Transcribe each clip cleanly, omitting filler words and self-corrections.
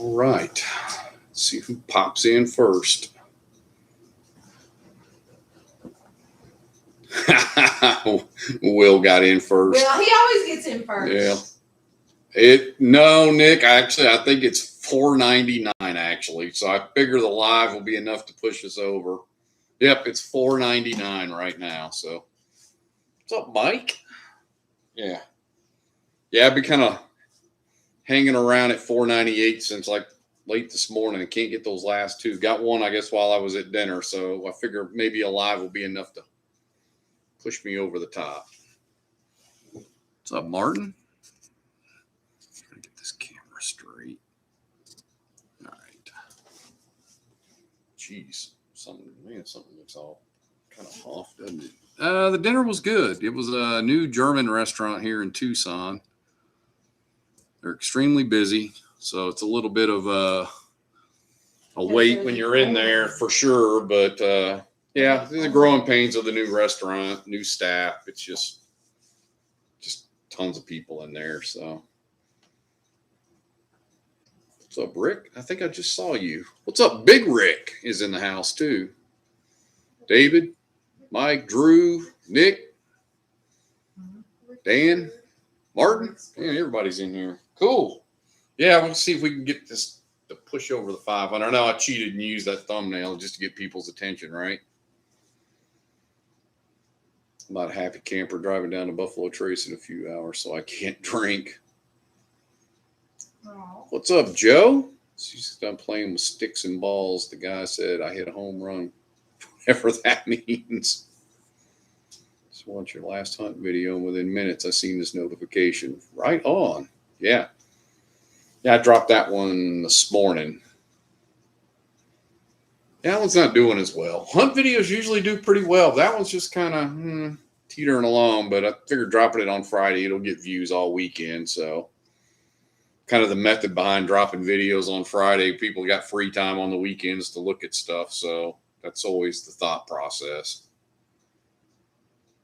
All right. Let's see who pops in first. Will got in first. Well, he always gets in first. Yeah. No, Nick. Actually, I think it's $4.99. Actually, so I figure the live will be enough to push us over. Yep, it's $4.99 right now. So, what's up, Mike? Yeah. I've been kind of hanging around at $4.98 since like late this morning. I can't get those last two. Got one, I guess, while I was at dinner. So I figure maybe a live will be enough to push me over the top. What's up, Martin? Trying to get this camera straight. All right. Jeez, something looks all kind of off, doesn't it? The dinner was good. It was a new German restaurant here in Tucson. They're extremely busy, so it's a little bit of a wait when you're in there for sure. But yeah, the growing pains of the new restaurant, new staff. It's just tons of people in there. So, what's up, Rick? I think I just saw you. What's up, Big Rick is in the house too. David, Mike, Drew, Nick, Dan, Martin. Man, everybody's in here. Cool. Yeah, we'll see if we can get this to push over the 500. I know I cheated and used that thumbnail just to get people's attention, right? I'm not a happy camper driving down to Buffalo Trace in a few hours, so I can't drink. Aww. What's up, Joe? She's done playing with sticks and balls. The guy said I hit a home run, whatever that means. Just watch your last hunt video, and within minutes, I seen this notification. Right on. Yeah, I dropped that one this morning. That one's not doing as well. Hunt videos usually do pretty well. That one's just kind of teetering along, but I figured dropping it on Friday, it'll get views all weekend. So kind of the method behind dropping videos on Friday. People got free time on the weekends to look at stuff. So that's always the thought process.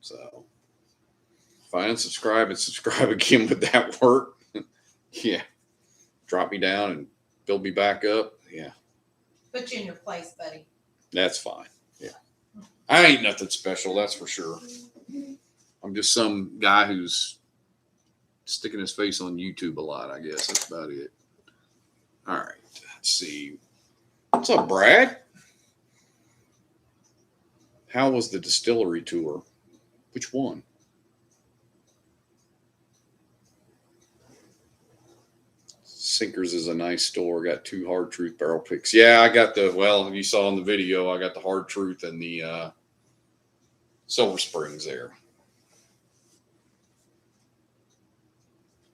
So if I unsubscribe and subscribe again, would that work? Yeah. Drop me down and build me back up. Yeah. Put you in your place, buddy. That's fine. Yeah. I ain't nothing special, that's for sure. I'm just some guy who's sticking his face on YouTube a lot, I guess. That's about it. All right. Let's see. What's up, Brad? How was the distillery tour? Which one? Sinkers is a nice store. Got 2 Hard Truth barrel picks. Yeah, I got you saw in the video, I got the Hard Truth and the Silver Springs there.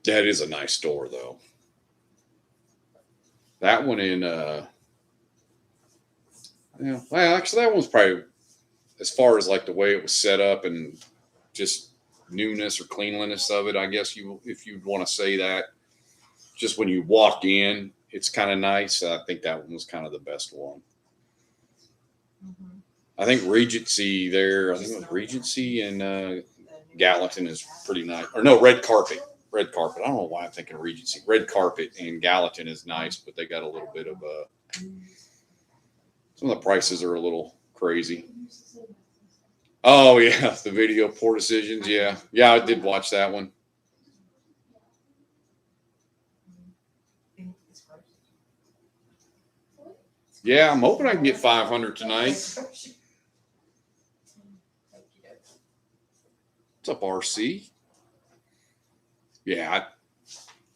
That is a nice store, though. That one in, actually, that one's probably, as far as like the way it was set up and just newness or cleanliness of it, I guess if you'd want to say that. Just when you walk in, it's kind of nice. I think that one was kind of the best one. Mm-hmm. I think Regency there. I think it was Regency and Gallatin is pretty nice. Or no, Red Carpet. Red Carpet. I don't know why I'm thinking Regency. Red Carpet and Gallatin is nice, but they got a little bit of some of the prices are a little crazy. Oh yeah, the video Poor Decisions. Yeah, I did watch that one. Yeah, I'm hoping I can get 500 tonight. What's up, RC? Yeah,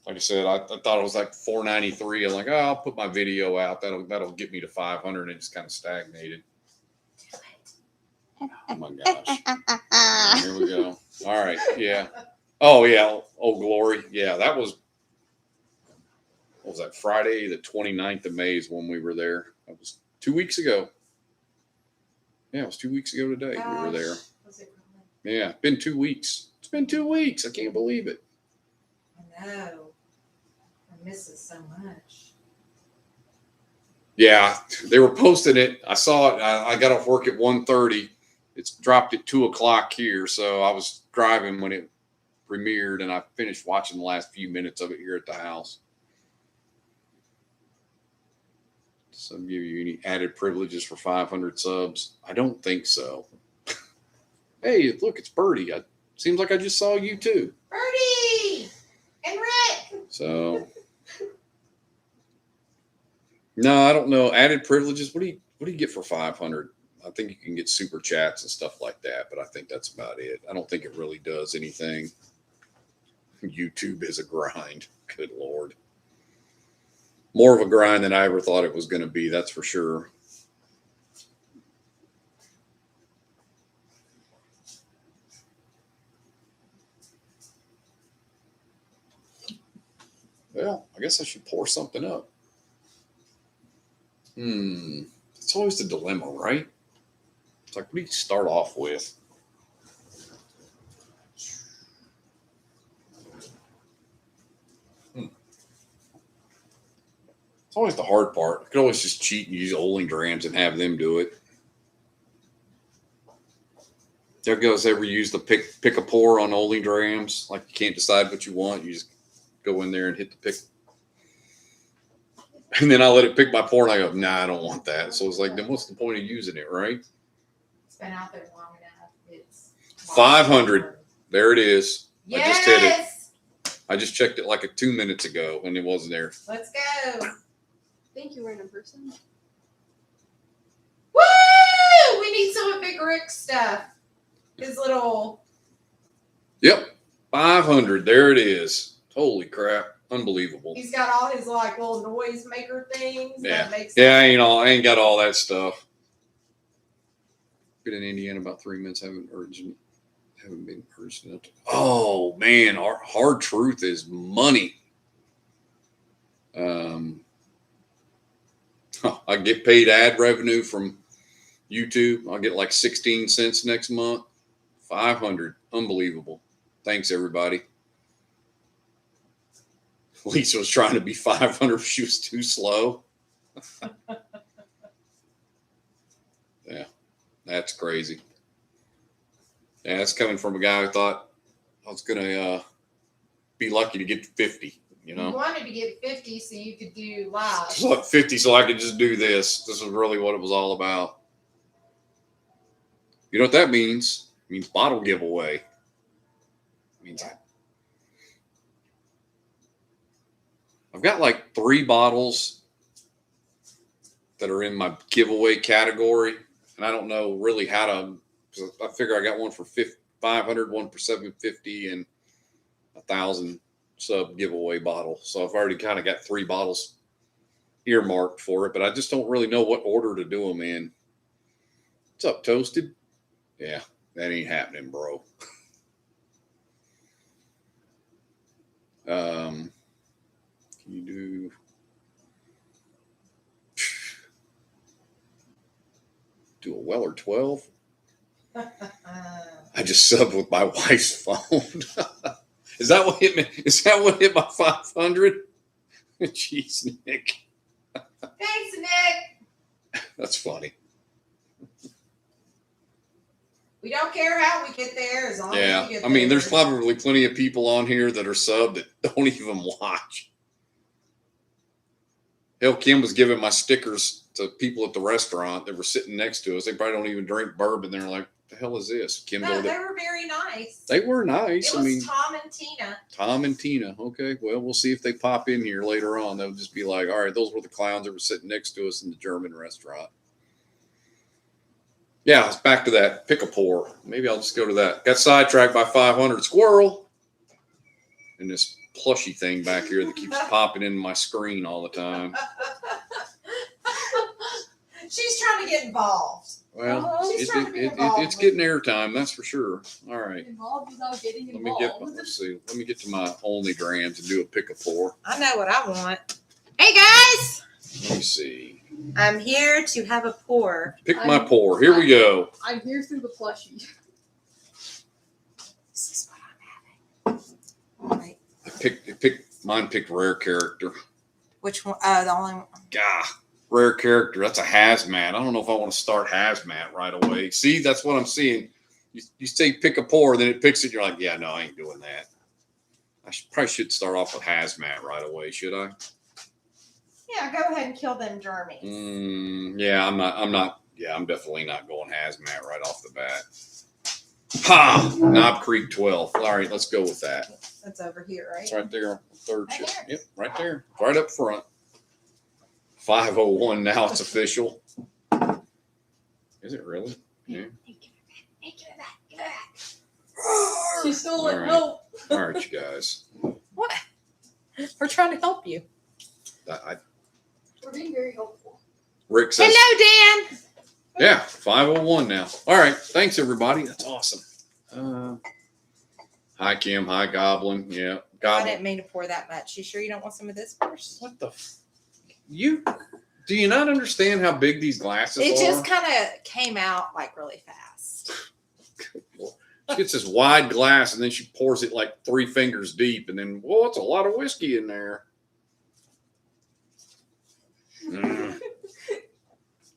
like I said, I thought it was like 493. I'm like, I'll put my video out. That'll get me to 500, and it just kind of stagnated. Oh my gosh! Here we go. All right, yeah. Oh yeah. Oh glory. Yeah, that was. What was that? Friday, the 29th of May is when we were there. That was 2 weeks ago. Yeah, it was 2 weeks ago today. We were there. Yeah, it's been 2 weeks. It's been 2 weeks. I can't believe it. I know. I miss it so much. Yeah, they were posting it. I saw it. I got off work at 1:30. It's dropped at 2 o'clock here. So I was driving when it premiered, and I finished watching the last few minutes of it here at the house. Some give you any added privileges for 500 subs. I don't think so. Hey, look, it's Birdie. Seems like I just saw you too. Birdie and Rick. So, no, I don't know. Added privileges. What do you get for 500? I think you can get super chats and stuff like that, but I think that's about it. I don't think it really does anything. YouTube is a grind. Good Lord. More of a grind than I ever thought it was going to be. That's for sure. Well, I guess I should pour something up. It's always the dilemma, right? It's like, what do you start off with? It's always the hard part. I could always just cheat and use Olingrams and have them do it. There goes ever use the pick a pour on Olingrams. Like you can't decide what you want. You just go in there and hit the pick. And then I let it pick my pour and I go, nah, I don't want that. So it's like, then what's the point of using it, right? It's been out there long enough. It's 500. There it is. Yes. I just hit it. I just checked it like 2 minutes ago and it wasn't there. Let's go. Thank you, random person. Woo! We need some of Big Rick's stuff. His little. Yep. 500. There it is. Holy crap. Unbelievable. He's got all his like little noise maker things. Yeah. That makes Yeah, I ain't got all that stuff. Been in Indiana about 3 minutes. Haven't been urgent enough. Oh man, our hard truth is money. I get paid ad revenue from YouTube. I'll get like 16 cents next month. 500. Unbelievable. Thanks, everybody. Lisa was trying to be 500. She was too slow. Yeah, that's crazy. Yeah, that's coming from a guy who thought I was going to be lucky to get to 50, you know. You wanted to get 50 so you could do live. It's like 50 so I could just do this. This is really what it was all about. You know what that means? It means bottle giveaway. It means I've got like 3 bottles that are in my giveaway category, and I don't know really how to. I figure I got one for 500, one for 750, and 1,000 sub giveaway bottle. So I've already kind of got 3 bottles earmarked for it, but I just don't really know what order to do them in. What's up, Toasted? Yeah, that ain't happening, bro. Can you do a Weller 12? I just subbed with my wife's phone. Is that what hit me? Is that what hit my 500? Jeez, Nick. Thanks, Nick. That's funny. We don't care how we get there as long as we get there. I mean, there's probably plenty of people on here that are subbed that don't even watch. Hell, Kim was giving my stickers to people at the restaurant that were sitting next to us. They probably don't even drink bourbon. They're like, "The hell is this?" Kim, no, they were very nice. They were nice. It was Tom and Tina. Tom and Tina. Okay, well, we'll see if they pop in here later on. They'll just be like, "All right, those were the clowns that were sitting next to us in the German restaurant." Yeah, it's back to that pick a pour. Maybe I'll just go to that. Got sidetracked by 500 squirrel and this plushy thing back here that keeps popping in my screen all the time. She's trying to get involved. Well, involved it's getting airtime, that's for sure. All right. Involved without getting involved. Let's see. Let me get to my Onlygrams and do a pick a pour. I know what I want. Hey guys, Let me see. I'm here to have a pour. Pick my pour. Here we go. I'm here through the plushie. This is what I'm having. All right. Mine picked rare character. Which one? The only one. Gah, rare character. That's a hazmat. I don't know if I want to start hazmat right away. See, that's what I'm seeing. You say pick a pour, then it picks it. You're like, yeah, no, I ain't doing that. I probably should start off with hazmat right away, should I? Yeah, go ahead and kill them germies. Yeah, I'm not. Yeah, I'm definitely not going hazmat right off the bat. Ha! Knob Creek 12. All right, let's go with that. That's over here, right? It's right there, third Right chip. here? Yep, right there, right up front. 501. Now it's official. Is it really? Yeah. She's still All like, right. no. All right, you guys. What? We're trying to help you. We're being very helpful. Rick says, Hello, Dan. yeah, 501 now. All right, thanks everybody. That's awesome. Hi Kim. Hi Goblin. Yeah, I Goblin. didn't mean to pour that much. You sure you don't want some of this first? What the? Do you not understand how big these glasses It are? just kind of came out like really fast. She gets this wide glass and then she pours it like 3 fingers deep, and then it's a lot of whiskey in there.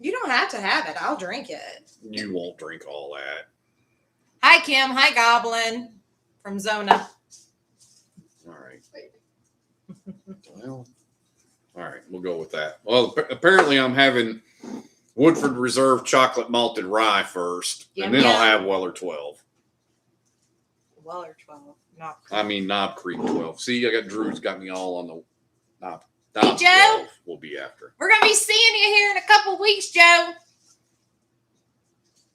You don't have to have it. I'll drink it. You won't drink all that. Hi, Kim. Hi, Goblin from Zona. All right. Well, all right, we'll go with that. Well, apparently I'm having Woodford Reserve chocolate malted rye first, and then Yum, I'll have Weller 12. Weller 12. Not I mean Knob Creek 12. See, I got Drew's got me all on the Knob. Hey, Knob Joe. 12 will be after. We're going to be seeing you here in a couple weeks, Joe.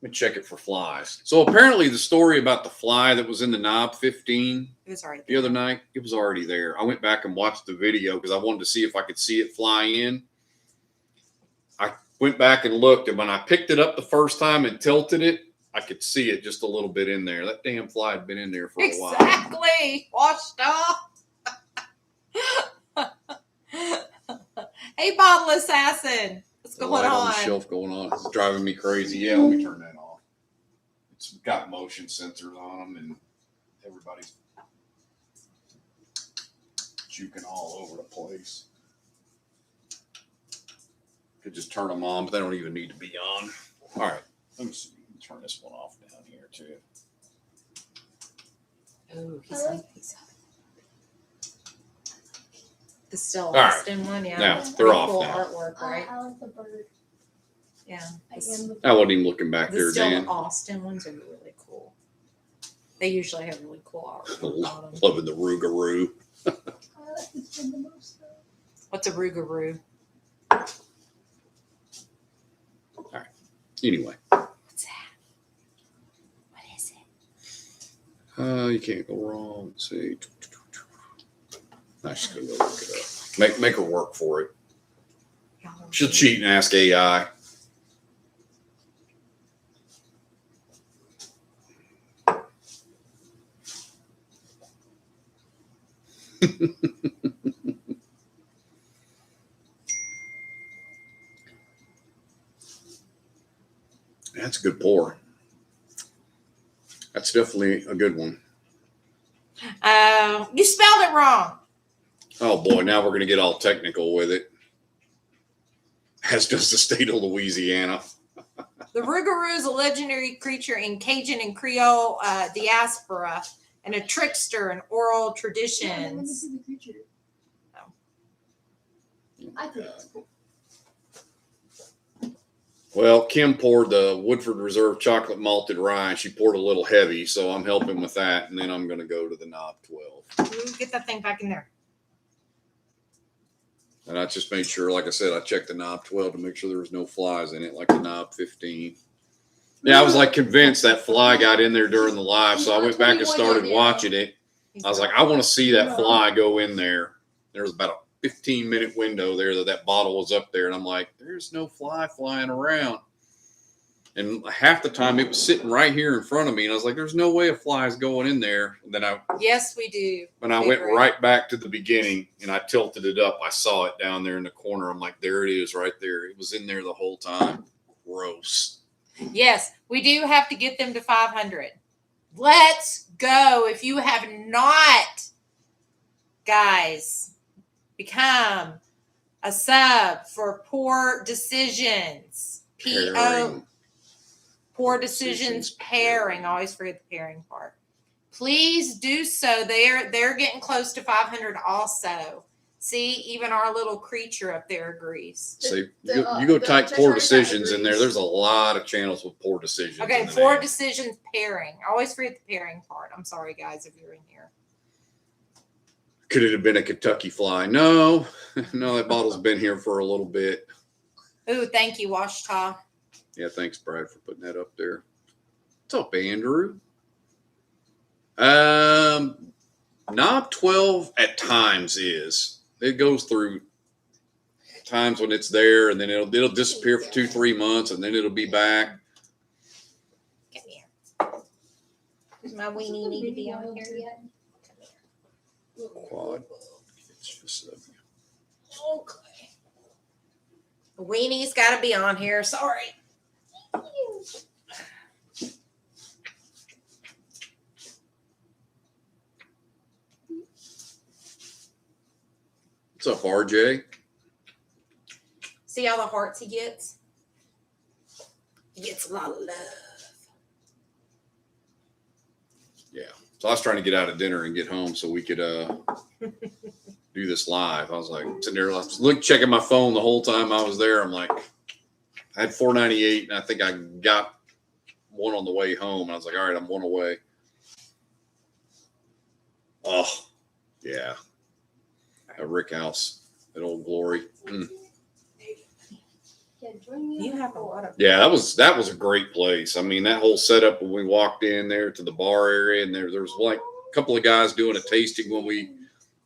Let me check it for flies. So apparently the story about the fly that was in the Knob 15 It was already the other night, it was already there. I went back and watched the video because I wanted to see if I could see it fly in. I went back and looked, and when I picked it up the first time and tilted it, I could see it just a little bit in there. That damn fly had been in there for a while. Exactly. Washed off. Hey, Bottle Assassin. What's The going light on the on? shelf going on. It's driving me crazy. Yeah, let me turn that off. It's got motion sensors on them, and everybody's juking all over the place. Could just turn them on, but they don't even need to be on. All right, let me see. Turn this one off down here too. Oh, he's the still right. Austin one, yeah. Now, That's they're pretty off cool now. artwork, right? I like the bird. Yeah. I The, am the I wasn't even looking back the there, still Dan. Austin ones are really cool. They usually have really cool artwork on them. Loving the Rougarou. I like this one the most though. What's a Rougarou? Anyway, What's that? What is it? you can't go wrong. Let's see. I just gonna go look it up. Make her work for it. Y'all don't She'll see cheat and ask AI. That's a good pour. That's definitely a good one. You spelled it wrong. Oh boy, now we're gonna get all technical with it. As does the state of Louisiana. The Rougarou is a legendary creature in Cajun and Creole diaspora and a trickster in oral Yeah, let me traditions. see the creature. I think it's cool. Well, Kim poured the Woodford Reserve chocolate malted rye, and she poured a little heavy, so I'm helping with that, and then I'm going to go to the Knob 12. Ooh, get that thing back in there. And I just made sure, like I said, I checked the Knob 12 to make sure there was no flies in it, like the Knob 15. Yeah, I was like convinced that fly got in there during the live, so I went back and started watching it. I was like, I want to see that fly go in there. There was about a 15-minute window there that bottle was up there, and I'm like, there's no fly flying around. And half the time it was sitting right here in front of me, and I was like, there's no way a fly is going in there. And then Yes, we do. when I went right back to the beginning and I tilted it up, I saw it down there in the corner. I'm like, there it is right there. It was in there the whole time. Gross. Yes, we do have to get them to 500. Let's go. If you have not, guys, become a sub for Poor Decisions. P-O. Pairing. Poor Decisions pairing. I always forget the pairing part. Please do so. They're getting close to 500 also. See, even our little creature up there agrees. See, The, you go the type poor Cheshire Cat decisions in there. agrees. There's a lot of channels with poor decisions. Okay, in the four name. decisions pairing. I always forget the pairing part. I'm sorry, guys, if you're in here. Could it have been a Kentucky Fly? No, no, that bottle's been here for a little bit. Ooh, thank you, Washita. Yeah, thanks, Brad, for putting that up there. What's up, Andrew? Knob 12 at times is. It goes through times when it's there, and then it'll disappear for 2-3 months, and then it'll be back. Come here. Does my weenie need to be on here yet? Quad. It's just Okay. The weenie's got to be on here. Sorry. What's up, RJ? See all the hearts he gets? He gets a lot of love. Yeah. So I was trying to get out of dinner and get home so we could do this live. I was like sitting there, checking my phone the whole time I was there. I'm like, I had 498, and I think I got one on the way home. And I was like, all right, I'm one away. Oh, yeah. At Rick House at Old Glory. Mm. Yeah, join me You on the have a floor. lot of. Yeah, that was a great place. I mean, that whole setup when we walked in there to the bar area, and there was like a couple of guys doing a tasting when we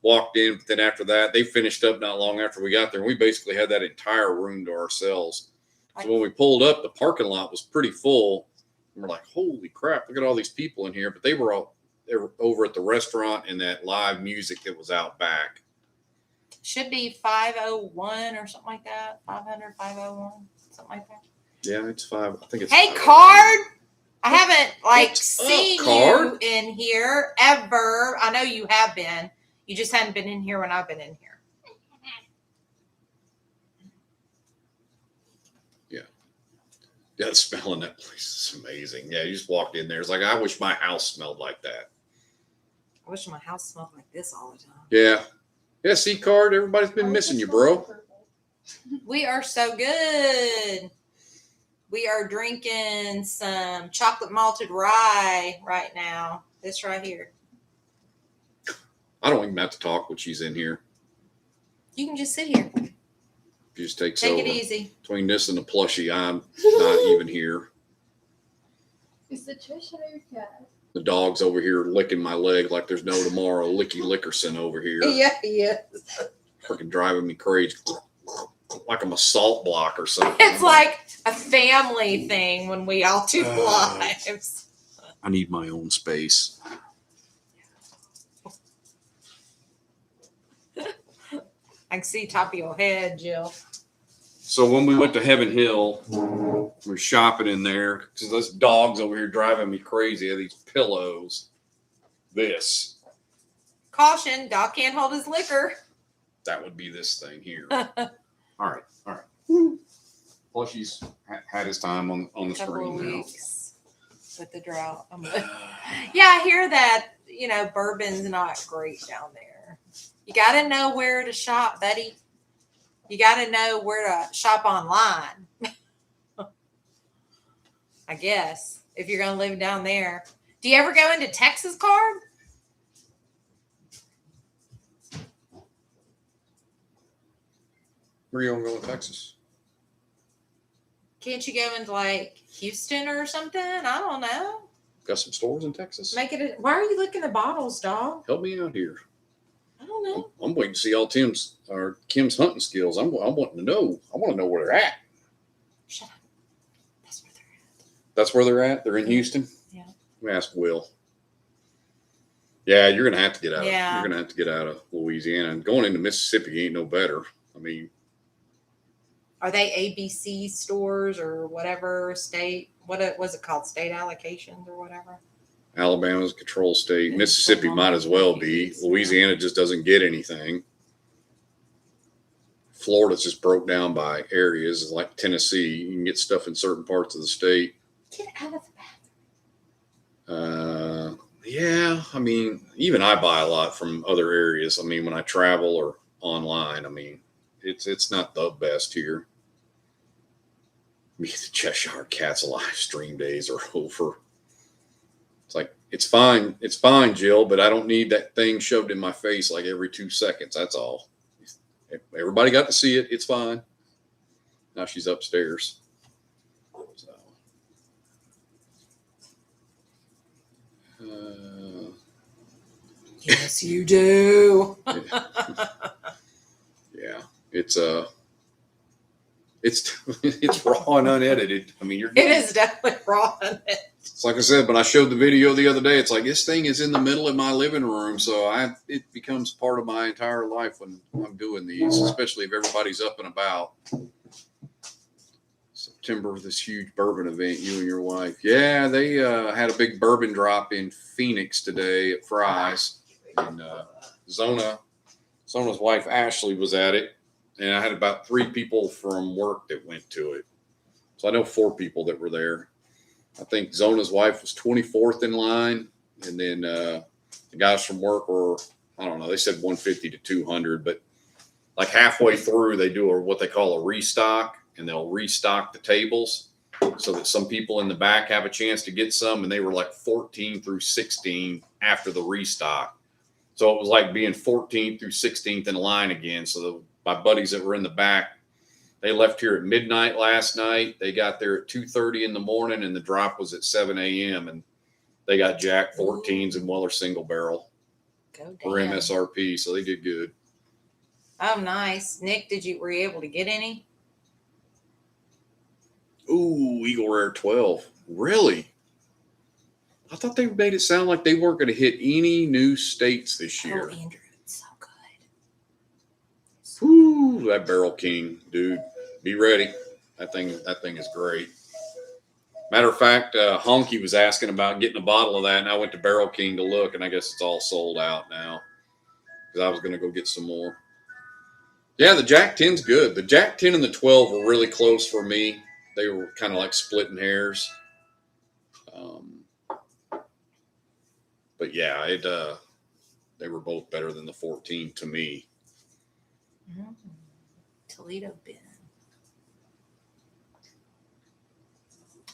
walked in. But then after that, they finished up not long after we got there. And we basically had that entire room to ourselves. So when we pulled up, the parking lot was pretty full. And we're like, holy crap, look at all these people in here. But they were over at the restaurant and that live music that was out back. Should be 501 or something like that. 500, 501, something like that. Yeah, it's 5. I think it's. Hey, 5. Card. I haven't What's up, seen Card? you in here ever. I know you have been. You just hadn't been in here when I've been in here. Yeah, the smell in that place is amazing. Yeah, you just walked in there. It's like, I wish my house smelled like that. I wish my house smelled like this all the time. Yeah. Yeah, see, Card, everybody's been missing you, bro. We are so good. We are drinking some chocolate malted rye right now. This right here. I don't even have to talk when she's in here. You can just sit here. She just takes Take over. it easy. Between this and the plushie, I'm not even here. It's the Cheshire Cat. The dog's over here licking my leg like there's no tomorrow. Licky Lickerson over here. Yeah, he is. Freaking driving me crazy. Like I'm a salt block or something. It's like a family thing when we all do lives. I need my own space. I can see top of your head, Jill. So when we went to Heaven Hill, we were shopping in there because those dogs over here driving me crazy. They have these pillows. This. Caution, dog can't hold his liquor. That would be this thing here. All right. Plushie's had his time on the Couple of screen now. weeks with the drought. Yeah, I hear that, bourbon's not great down there. You got to know where to shop, buddy. You got to know where to shop online. I guess, if you're going to live down there. Do you ever go into Texas, Card? Where are you going to go in Texas? Can't you go into like Houston or something? I don't know. Got some stores in Texas? Why are you licking the bottles, dog? Help me out here. I don't know. I'm waiting to see all Kim's hunting skills. I'm wanting to know. I want to know where they're at. Shut up. That's where they're at. That's where they're at? They're in Houston? Yeah. Let me ask Will. Yeah, you're going to have to get out. Yeah. You're going to have to get out of Louisiana. And going into Mississippi ain't no better. I mean, Are they ABC stores or whatever state? What was it called? State allocations or whatever? Alabama's a control state. Yeah, Mississippi so might as well be. Louisiana just doesn't get anything. Florida's just broke down by areas. It's like Tennessee. You can get stuff in certain parts of the state. Get out of the bathroom. Yeah, I mean, even I buy a lot from other areas. I mean, when I travel or online. I mean, it's not the best here. The Cheshire Cat's live stream days are over. It's like, it's fine, Jill, but I don't need that thing shoved in my face like every 2 seconds. That's all. Everybody got to see it. It's fine. Now she's upstairs. So, yes, you do. yeah, it's raw and unedited. I mean, It is definitely raw. It's like I said, when I showed the video the other day, it's like this thing is in the middle of my living room, so it becomes part of my entire life when I'm doing these, especially if everybody's up and about. September, this huge bourbon event, you and your wife. Yeah, they had a big bourbon drop in Phoenix today at Fry's, and Zona's wife Ashley was at it, and I had about 3 people from work that went to it, so I know 4 people that were there. I think Zona's wife was 24th in line, and then the guys from work were, I don't know, they said 150 to 200, but like halfway through they do what they call a restock, and they'll restock the tables so that some people in the back have a chance to get some, and they were like 14 through 16 after the restock. So it was like being 14th through 16th in line again. So my buddies that were in the back, they left here at midnight last night. They got there at 2:30 in the morning, and the drop was at 7 a.m. And they got Jack 14s and Weller single barrel for MSRP. So they did good. Oh, nice. Nick, were you able to get any? Ooh, Eagle Rare 12. Really? I thought they made it sound like they weren't going to hit any new states this year. Oh, Andrew, it's so good. Ooh, that Barrel King, dude. Be ready. That thing is great. Matter of fact, Honky was asking about getting a bottle of that, and I went to Barrel King to look, and I guess it's all sold out now because I was going to go get some more. Yeah, the Jack 10's good. The Jack 10 and the 12 were really close for me. They were kind of like splitting hairs. But yeah, they were both better than the 14 to me. Toledo Bend.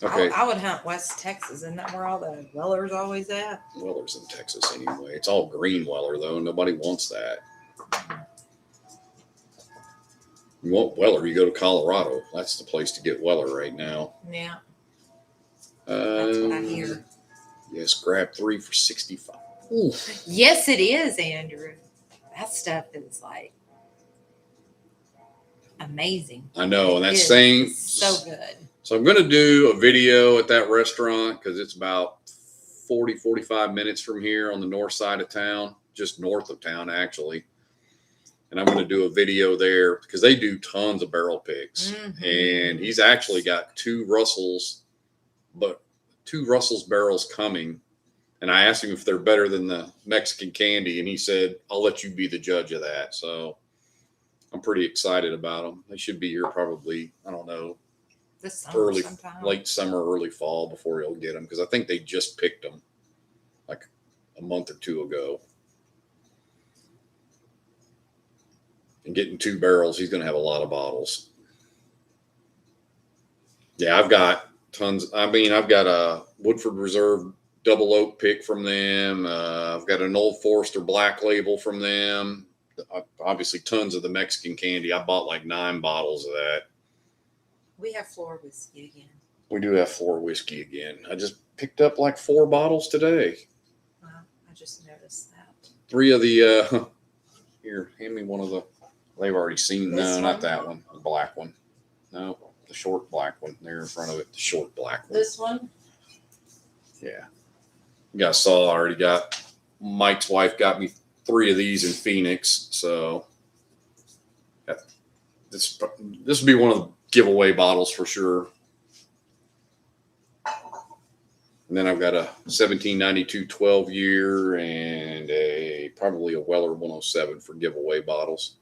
Okay. I would hunt West Texas. Isn't that where all the Weller's always at? Weller's in Texas anyway. It's all green Weller, though. Nobody wants that. You want Weller, you go to Colorado. That's the place to get Weller right now. Yeah. That's what I hear. Yes, grab 3 for 65. Ooh. Yes, it is, Andrew. That stuff is like amazing. I know, and that's saying so good. So I'm going to do a video at that restaurant because it's about 40, 45 minutes from here on the north side of town, just north of town, actually. And I'm going to do a video there because they do tons of barrel picks. Mm-hmm. And he's actually got 2 Russell's barrels coming. And I asked him if they're better than the Mexican candy. And he said, I'll let you be the judge of that. So I'm pretty excited about them. They should be here probably, I don't know, this summer late summer, early fall before he'll get them. Because I think they just picked them like a month or 2 ago. And getting 2 barrels, he's going to have a lot of bottles. Yeah, I've got tons. I mean, I've got a Woodford Reserve double oak pick from them. I've got an Old Forester Black Label from them. Obviously, tons of the Mexican candy. I bought like 9 bottles of that. We have floor whiskey again. We do have floor whiskey again. I just picked up like 4 bottles today. Wow, I just noticed that. 3 of the, here, hand me one of the, they've already seen, no, not that one, the black one. No, the short black one there in front of it, the short black one. This one? Yeah. You guys saw, I already got, Mike's wife got me 3 of these in Phoenix, so this would be one of the giveaway bottles for sure. And then I've got a 1792 12-year and probably a Weller 107 for giveaway bottles.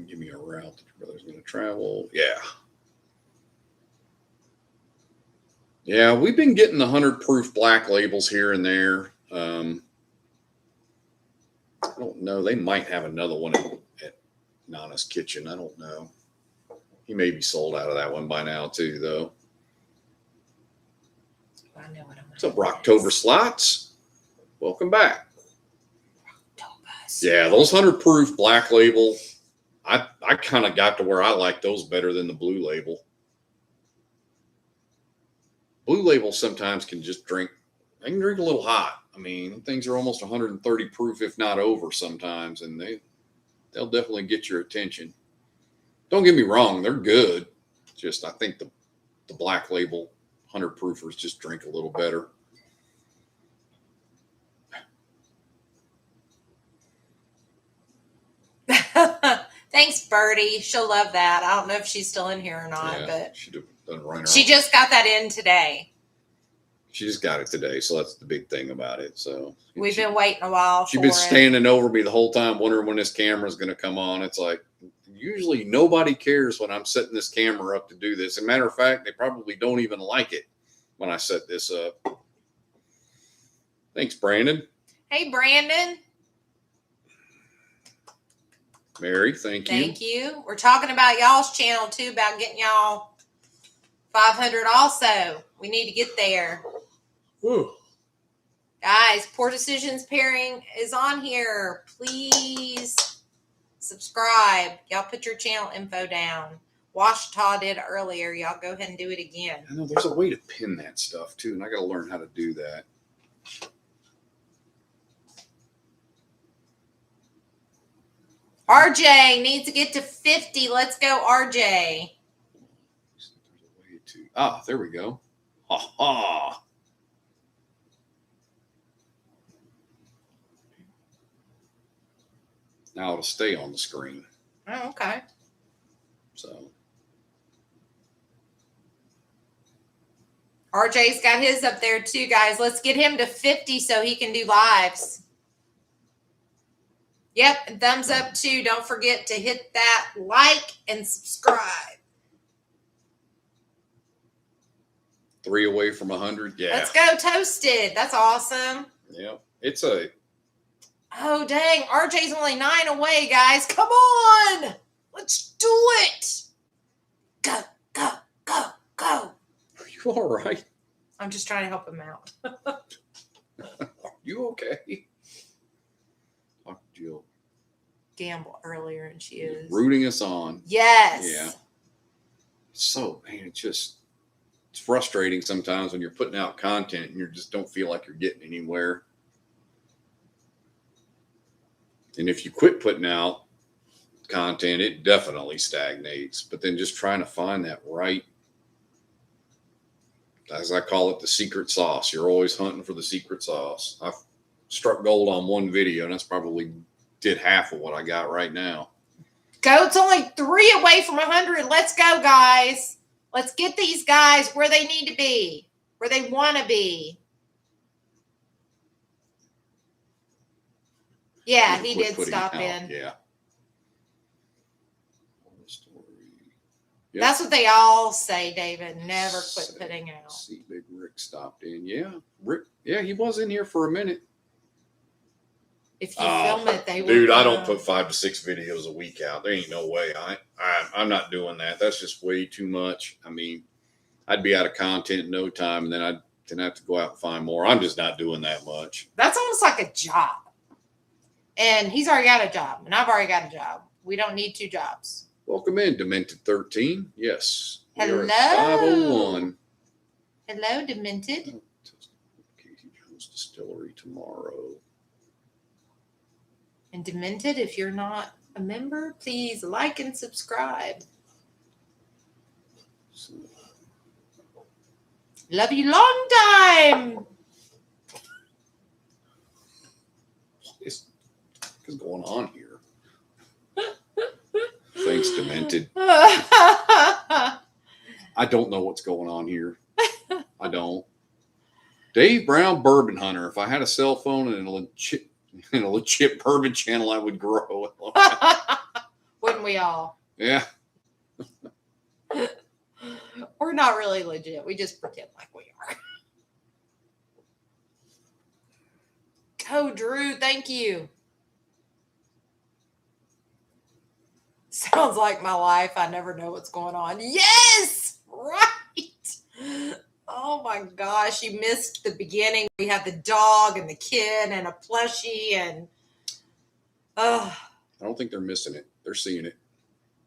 Give me a route that your brother's going to travel. Yeah. Yeah, we've been getting the 100 proof black labels here and there. I don't know. They might have another one at Nana's Kitchen. I don't know. He may be sold out of that one by now too, though. I know what I'm What's up, Rocktober Slots? Welcome back. Yeah, those 100 proof black label. I kind of got to where I like those better than the blue label. Blue label sometimes can just drink. They can drink a little hot. I mean, things are almost 130 proof, if not over sometimes, and they'll definitely get your attention. Don't get me wrong, they're good. Just I think the black label 100 proofers just drink a little better. Thanks, Birdie. She'll love that. I don't know if she's still in here or not, Yeah, but she done run her she own. just got that in today. She just got it today, so that's the big thing about it. So We've been waiting a while. She's for been it. standing over me the whole time, wondering when this camera's going to come on. It's like usually nobody cares when I'm setting this camera up to do this. As a matter of fact, they probably don't even like it when I set this up. Thanks, Brandon. Hey, Brandon. Mary, thank you. Thank you. We're talking about y'all's channel too, about getting y'all 500 also. We need to get there. Whew. Guys, Poor Decisions Pairing is on here. Please subscribe. Y'all put your channel info down. Washita did earlier. Y'all go ahead and do it again. I know there's a way to pin that stuff too, and I got to learn how to do that. RJ needs to get to 50. Let's go, RJ. There's a way to. There we go. Ha ha. Now it'll stay on the screen. Oh, okay. So RJ's got his up there too, guys. Let's get him to 50 so he can do lives. Yep, and thumbs up too. Don't forget to hit that like and subscribe. 3 away from 100. Yeah. Let's go, Toasted. That's awesome. Yep. It's a. Oh, dang. RJ's only 9 away, guys. Come on. Let's do it. Go, go, go, go. Are you all right? I'm just trying to help him out. Are you okay? Jill. Gamble earlier, and she is Rooting us on. Yes. Yeah. So, man, it's frustrating sometimes when you're putting out content and you just don't feel like you're getting anywhere. And if you quit putting out content, it definitely stagnates. But then just trying to find that right, as I call it, the secret sauce. You're always hunting for the secret sauce. I've struck gold on one video, and that's probably did half of what I got right now. Goat's only 3 away from 100. Let's go, guys. Let's get these guys where they need to be, where they want to be. Yeah, he did stop in. Yeah. Yep. That's what they all say, David. Never quit putting out. See, Big Rick stopped in. Yeah. Rick, yeah, he was in here for a minute. If you film it, they will. Dude, I don't put 5 to 6 videos a week out. There ain't no way. I'm not doing that. That's just way too much. I mean, I'd be out of content in no time, and then I'd have to go out and find more. I'm just not doing that much. That's almost like a job. And he's already got a job, and I've already got a job. We don't need 2 jobs. Welcome in, Demented 13. Yes. Hello. 501. Hello, Demented. Casey Jones Distillery tomorrow. And Demented, if you're not a member, please like and subscribe. So, Love you long time. what is going on here? Thanks, Demented. I don't know what's going on here. I don't. Dave Brown, Bourbon Hunter. If I had a cell phone and a legit bourbon channel, I would grow. Wouldn't we all? Yeah. We're not really legit. We just pretend like we are. Go, Drew. Thank you. sounds like my life. I never know what's going on. Yes, right. Oh my gosh, you missed the beginning. We had the dog and the kid and a plushie and I don't think they're missing it. They're seeing it.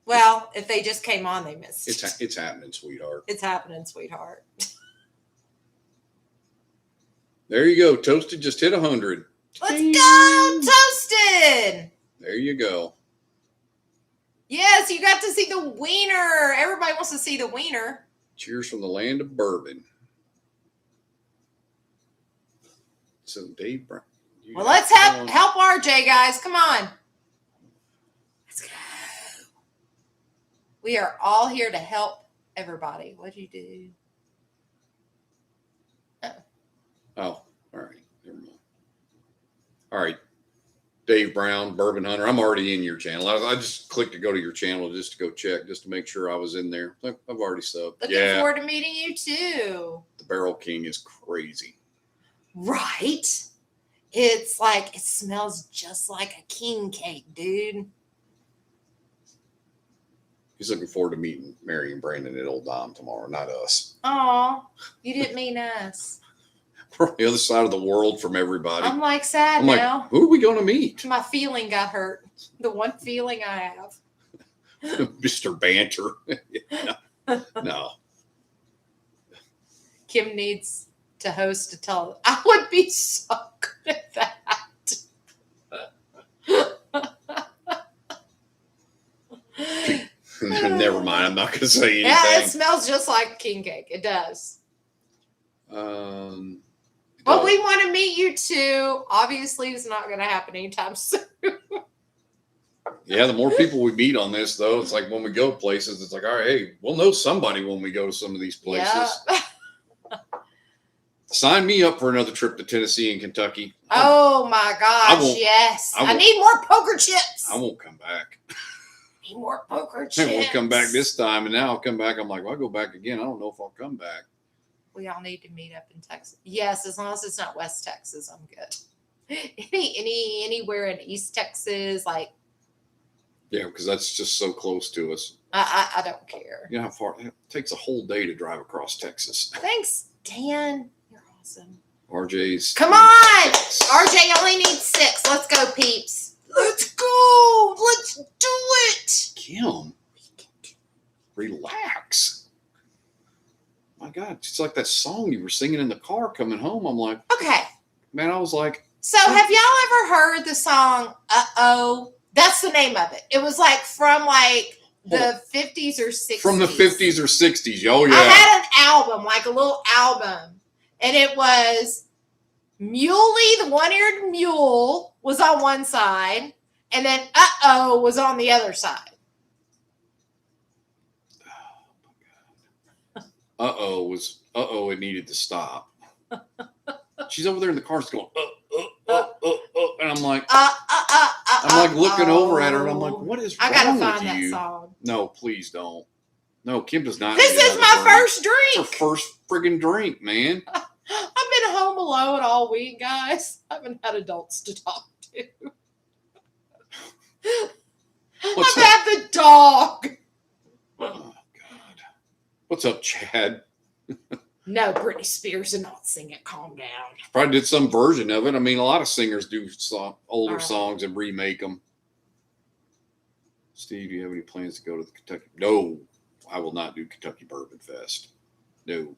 well, if they just came on, they missed it. It's happening, sweetheart. It's happening, sweetheart. There you go. Toasted just hit 100. Let's go, Toasted. There you go. Yes, you got to see the wiener. Everybody wants to see the wiener. Cheers from the land of bourbon. So Dave Brown. Well, let's help RJ, guys. Come on. Let's go. We are all here to help everybody. What'd you do? Oh, all right. Never mind. All right. Dave Brown, Bourbon Hunter. I'm already in your channel. I just clicked to go to your channel just to go check, just to make sure I was in there. I've already subbed. Looking forward to meeting you too. The Barrel King is crazy. Right? It's like, it smells just like a king cake, dude. He's looking forward to meeting Mary and Brandon at Old Dom tomorrow, not us. Aw, you didn't mean us. We're on the other side of the world from everybody. I'm like sad I'm now. like, who are we going to meet? My feeling got hurt. The one feeling I have. Mr. Banter. No. Kim needs to host a tell. I would be so good at that. Never mind. I'm not going to say anything. Yeah, it smells just like king cake. It does. But we want to meet you too. Obviously, it's not going to happen anytime soon. Yeah, the more people we meet on this, though, it's like when we go places, it's like, all right, hey, we'll know somebody when we go to some of these places. Yeah. Sign me up for another trip to Tennessee and Kentucky. Oh my gosh, yes. I need more poker chips. I won't come back. Need more poker chips. I won't come back this time, and now I'll come back. I'm like, well, I'll go back again. I don't know if I'll come back. We all need to meet up in Texas. Yes, as long as it's not West Texas, I'm good. Anywhere in East Texas, like. Yeah, because that's just so close to us. I don't care. You know how far it takes a whole day to drive across Texas. Thanks, Dan. You're awesome. RJ's. Come on, RJ only needs 6. Let's go, peeps. Let's go. Let's do it. Kim, relax. My God, it's like that song you were singing in the car coming home. I'm like, okay, man, I was like. So have y'all ever heard the song "Uh-Oh"? That's the name of it. It was like from like the 50s or 60s. From the 50s or 60s. Oh, yeah. I had an album, like a little album. And it was Muley, the one-eared mule, was on one side. And then Uh-Oh was on the other side. Uh-oh, it needed to stop. She's over there in the car going, and I'm like, I'm like looking over at her, and I'm like, what is wrong with you? I gotta find that song. No, please don't. No, Kim does not. This is my first drink. It's her first friggin' drink, man. I've been home alone all week, guys. I haven't had adults to talk to. I've had the dog. Oh, God. What's up, Chad? No, Britney Spears did not sing it. Calm down. Probably did some version of it. I mean, a lot of singers do older songs and remake them. Steve, do you have any plans to go to the Kentucky? No, I will not do Kentucky Bourbon Fest. No.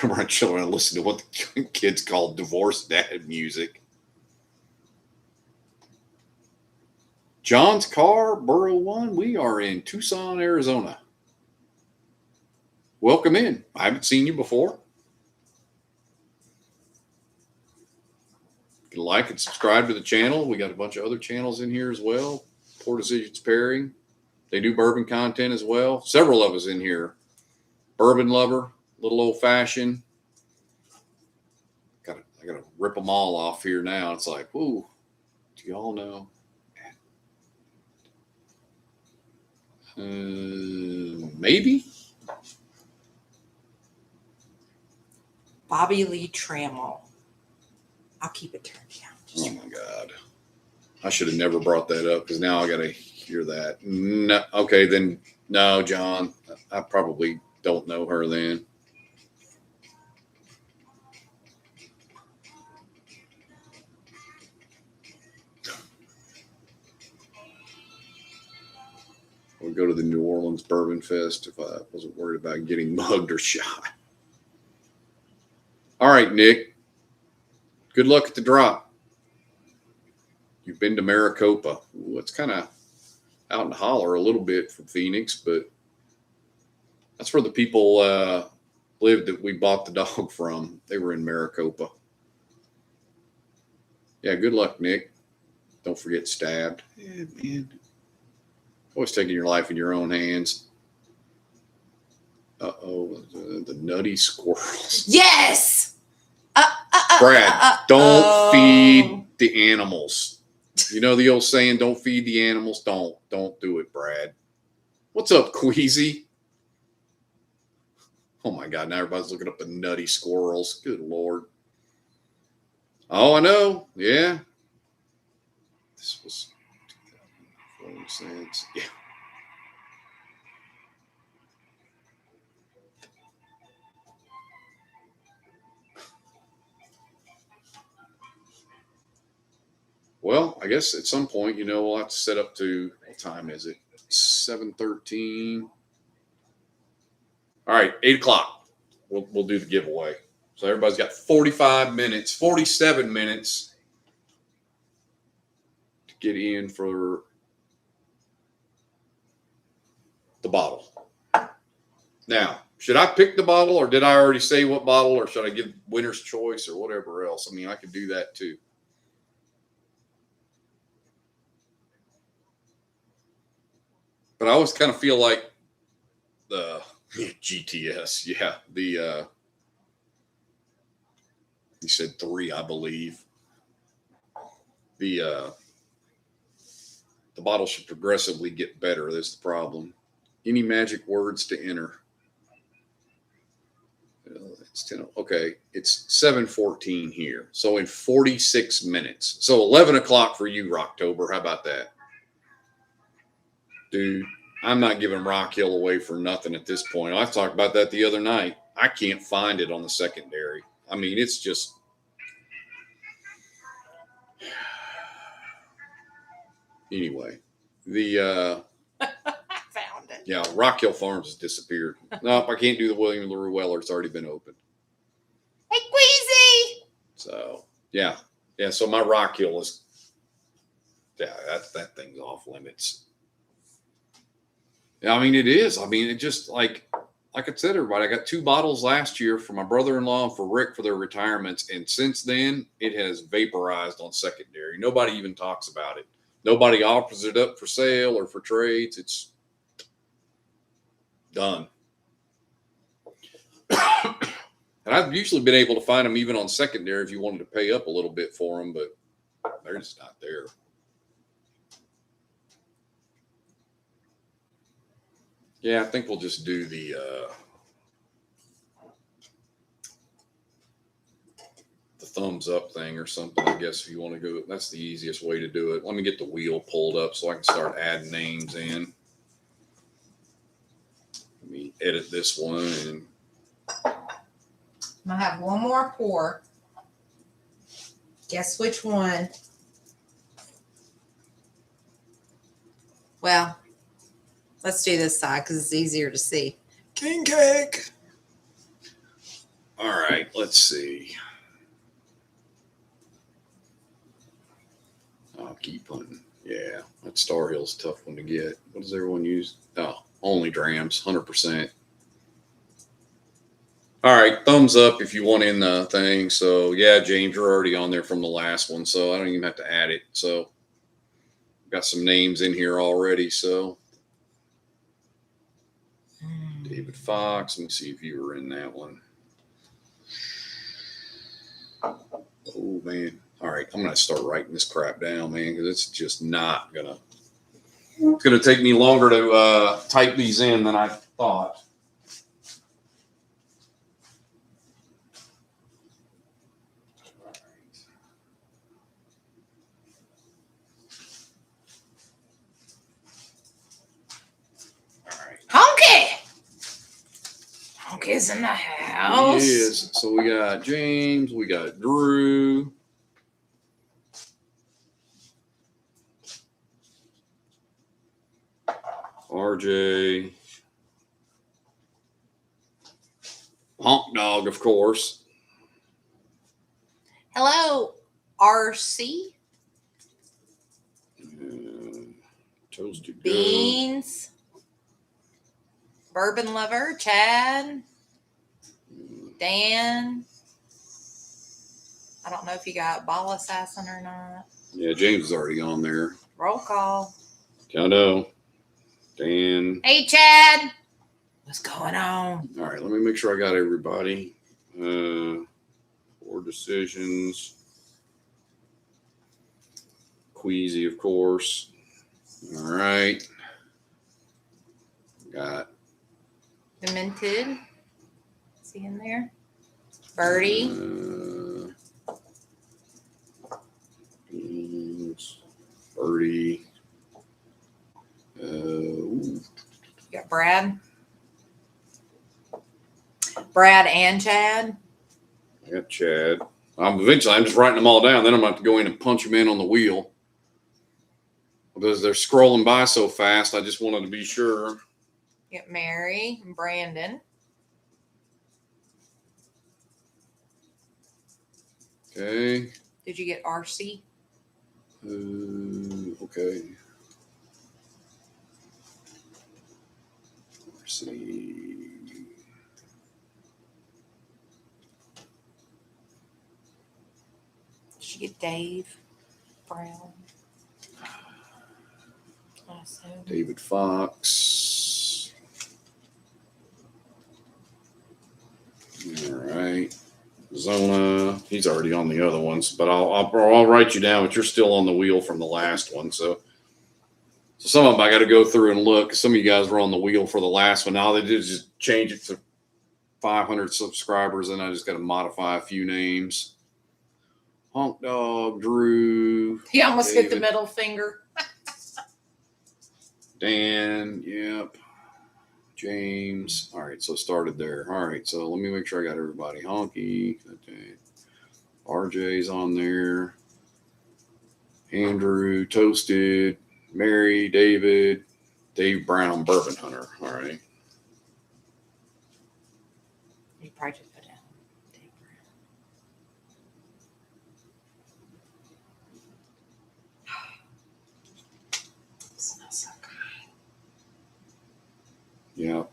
My children listen to what the kids call divorced dad music. John's Car, Borough 1. We are in Tucson, Arizona. Welcome in. I haven't seen you before. You can like and subscribe to the channel. We got a bunch of other channels in here as well. Poor Decisions Pairing. They do bourbon content as well. Several of us in here. Bourbon Lover, Little Old Fashioned. I gotta rip them all off here now. It's like, ooh, do y'all know? Maybe. Bobby Lee Trammell. I'll keep it turned down. Oh my God. I should have never brought that up because now I got to hear that. No, okay, then no, John. I probably don't know her then. We'll go to the New Orleans Bourbon Fest if I wasn't worried about getting mugged or shot. All right, Nick. Good luck at the drop. You've been to Maricopa. Ooh, it's kind of out in the holler a little bit from Phoenix, but that's where the people lived that we bought the dog from. They were in Maricopa. Yeah, good luck, Nick. Don't forget stabbed. Yeah, man. Always taking your life in your own hands. Uh-oh, the nutty squirrels. Yes. Brad, don't feed the animals. You know the old saying, don't feed the animals? Don't do it, Brad. What's up, Queasy? Oh my God, now everybody's looking up the nutty squirrels. Good Lord. Oh, I know. Yeah. This was 2004 cents. Yeah. Well, I guess at some point, we'll have to set up to, what time is it? 7:13. All right, 8 o'clock. We'll do the giveaway. So everybody's got 47 minutes to get in for the bottle. Now, should I pick the bottle, or did I already say what bottle, or should I give winner's choice or whatever else? I mean, I could do that too. But I always kind of feel like the GTS, yeah, you said 3, I believe. The bottle should progressively get better. That's the problem. Any magic words to enter? It's 10. Okay, it's 7:14 here. So in 46 minutes. So 11 o'clock for you, Rocktober. How about that? Dude, I'm not giving Rock Hill away for nothing at this point. I talked about that the other night. I can't find it on the secondary. I mean, it's just. Anyway, the I found it. yeah, Rock Hill Farms has disappeared. Nope, I can't do the William LaRue Weller. It's already been opened. Hey, Queasy. So yeah. So my Rock Hill is, yeah, that thing's off limits. Yeah, I mean it is. I mean it just like I said, everybody. I got 2 bottles last year for my brother-in-law and for Rick for their retirements, and since then it has vaporized on secondary. Nobody even talks about it. Nobody offers it up for sale or for trades. It's done. And I've usually been able to find them even on secondary if you wanted to pay up a little bit for them, but they're just not there. Yeah, I think we'll just do the thumbs up thing or something, I guess, if you want to go. That's the easiest way to do it. Let me get the wheel pulled up so I can start adding names in. Let me edit this one. And I'm gonna have one more pour. Guess which one? Well, let's do this side because it's easier to see. King cake. All right, let's see. I'll keep putting. Yeah, that Star Hill's a tough one to get. What does everyone use? Oh, only Drams, 100%. All right, thumbs up if you want in the thing. So yeah, James, you're already on there from the last one, so I don't even have to add it. So got some names in here already. So David Fox. Let me see if you were in that one. Oh man. All right, I'm gonna start writing this crap down, man, because it's just not gonna. It's gonna take me longer to type these in than I thought. is in the house. He is. So we got James, we got Drew. RJ. Honk Dog, of course. Hello, RC. Toasted Beans. Bourbon Lover. Chad. Dan. I don't know if you got Ball Assassin or not. Yeah, James is already on there. Roll call. I know. Dan. Hey, Chad. What's going on? All right, let me make sure I got everybody. 4 decisions. Queasy, of course. All right. Got Demented. Is he in there? Birdie. Birdie. You got Brad. Brad and Chad. I got Chad. I'm just writing them all down. Then I'm going to have to go in and punch them in on the wheel. Because they're scrolling by so fast, I just wanted to be sure. You got Mary and Brandon. Okay. Did you get RC? Okay. RC. Did you get Dave Brown? Awesome. David Fox. All right. Zona. He's already on the other ones, but I'll write you down, but you're still on the wheel from the last one. So some of them I got to go through and look. Some of you guys were on the wheel for the last one. All they did is just change it to 500 subscribers, and I just got to modify a few names. Honk Dog, Drew. He almost hit the David. middle finger. Dan, yep. James. All right, so started there. All right, so let me make sure I got everybody. Honky. Okay. RJ's on there. Andrew, Toasted. Mary, David. Dave Brown, Bourbon Hunter. All right. You probably just put down Dave Brown. It smells so good. Yeah.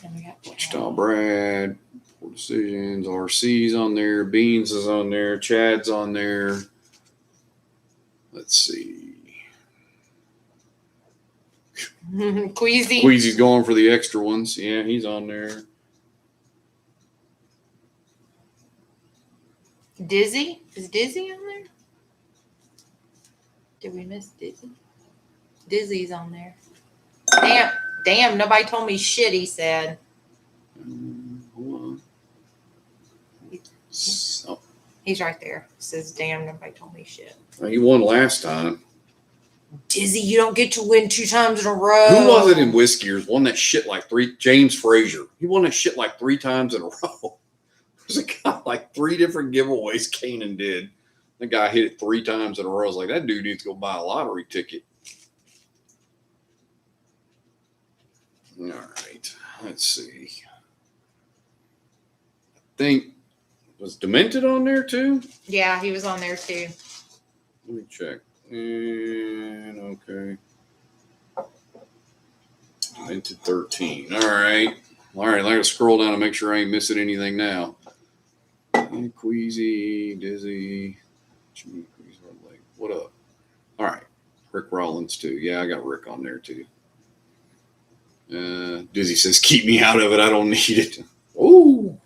And we got Wichita Brad. 4 decisions. RC's on there. Beans is on there. Chad's on there. Let's see. Queasy. Queasy's going for the extra ones. Yeah, he's on there. Dizzy? Is Dizzy on there? Did we miss Dizzy? Dizzy's on there. Damn, nobody told me shit, he said. Hold on. So, He's right there. It says, damn, nobody told me shit. he won last time. Dizzy, you don't get to win 2 times in a row. Who was it in Whiskers? Won that shit like 3. James Frazier. He won that shit like 3 times in a row. There's a guy like 3 different giveaways Kanan did. The guy hit it 3 times in a row. I was like, that dude needs to go buy a lottery ticket. All right. Let's see. I think, was Demented on there too? Yeah, he was on there too. Let me check. And okay. Demented 13. All right. All right. I got to scroll down and make sure I ain't missing anything now. Queasy, Dizzy. What up? All right. Rick Rollins too. Yeah, I got Rick on there too. Dizzy says, keep me out of it. I don't need it. Oh,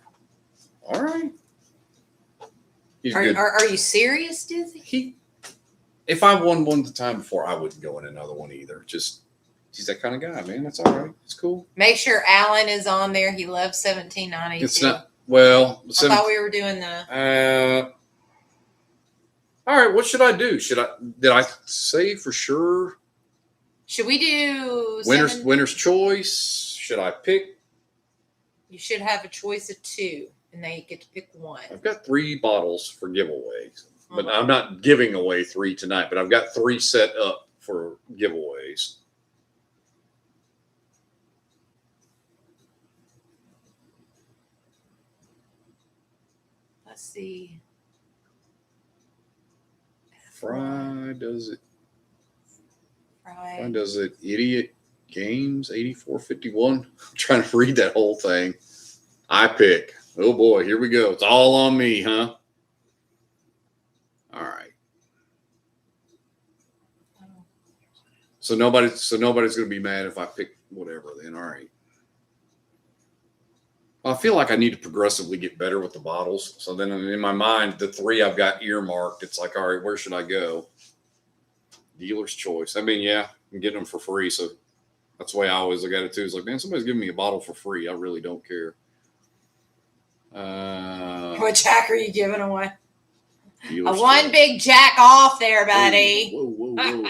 all right. He's good. Are you serious, Dizzy? If I won one the time before, I wouldn't go in another one either. Just, he's that kind of guy, man. That's all right. It's cool. Make sure Alan is on there. He loves 1792. It's not, well, I thought we were doing the. All right. What should I do? Did I say for sure Should we do Winner's choice? Should I pick? You should have a choice of 2, and they get to pick one. I've got 3 bottles for giveaways, but I'm not giving away 3 tonight. But I've got 3 set up for giveaways. Let's see. Fry does it. Fry. Fry does it. Idiot Games 8451. I'm trying to read that whole thing. I pick. Oh boy, here we go. It's all on me, huh? All right. So nobody's gonna be mad if I pick whatever then. All right. I feel like I need to progressively get better with the bottles. So then in my mind, the 3 I've got earmarked, it's like, all right, where should I go? Dealer's choice. I mean, yeah, I'm getting them for free. So that's the way I always look at it too. It's like, man, somebody's giving me a bottle for free. I really don't care. What jack are you giving away? Dealer's One choice. big jack off there, buddy. Whoa.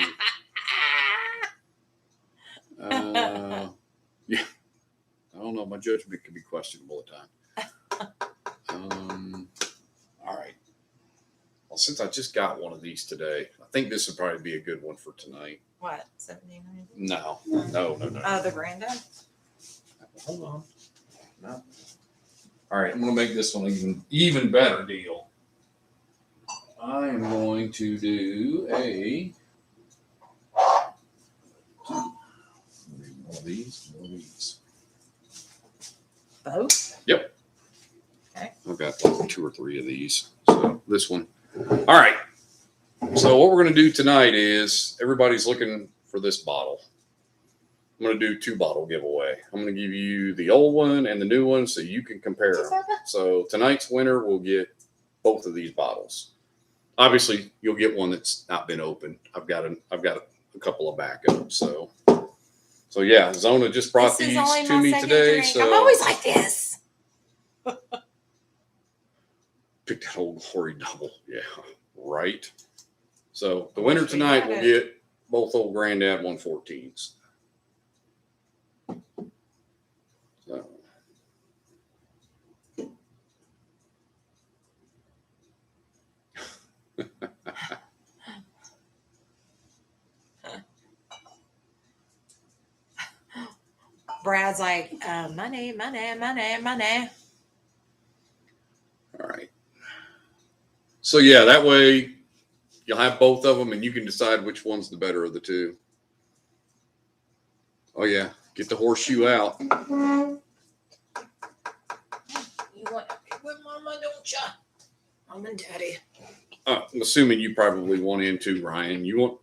Yeah. I don't know. My judgment can be questionable at times. All right. Well, since I just got one of these today, I think this would probably be a good one for tonight. What? 17? No. The granddad? Hold on. No. All right. I'm going to make this one an even better deal. I am going to do one of these. Both? Yep. Okay. I've got like 2 or 3 of these. So this one. All right. So what we're going to do tonight is everybody's looking for this bottle. I'm going to do 2 bottle giveaway. I'm going to give you the old one and the new one so you can compare them. So tonight's winner will get both of these bottles. Obviously, you'll get one that's not been opened. I've got a couple of backups. So yeah, Zona just brought these to me today. Drink. So I'm always like this. Pick that old glory double. Yeah, right. So the winner tonight will get both old Granddad 114s. So. Brad's like, money. All right. So yeah, that way you'll have both of them and you can decide which one's the better of the 2. Oh yeah, get the horseshoe out. You want with Mama, don't ya? Mom and Daddy. I'm assuming you probably want in too, Ryan. You want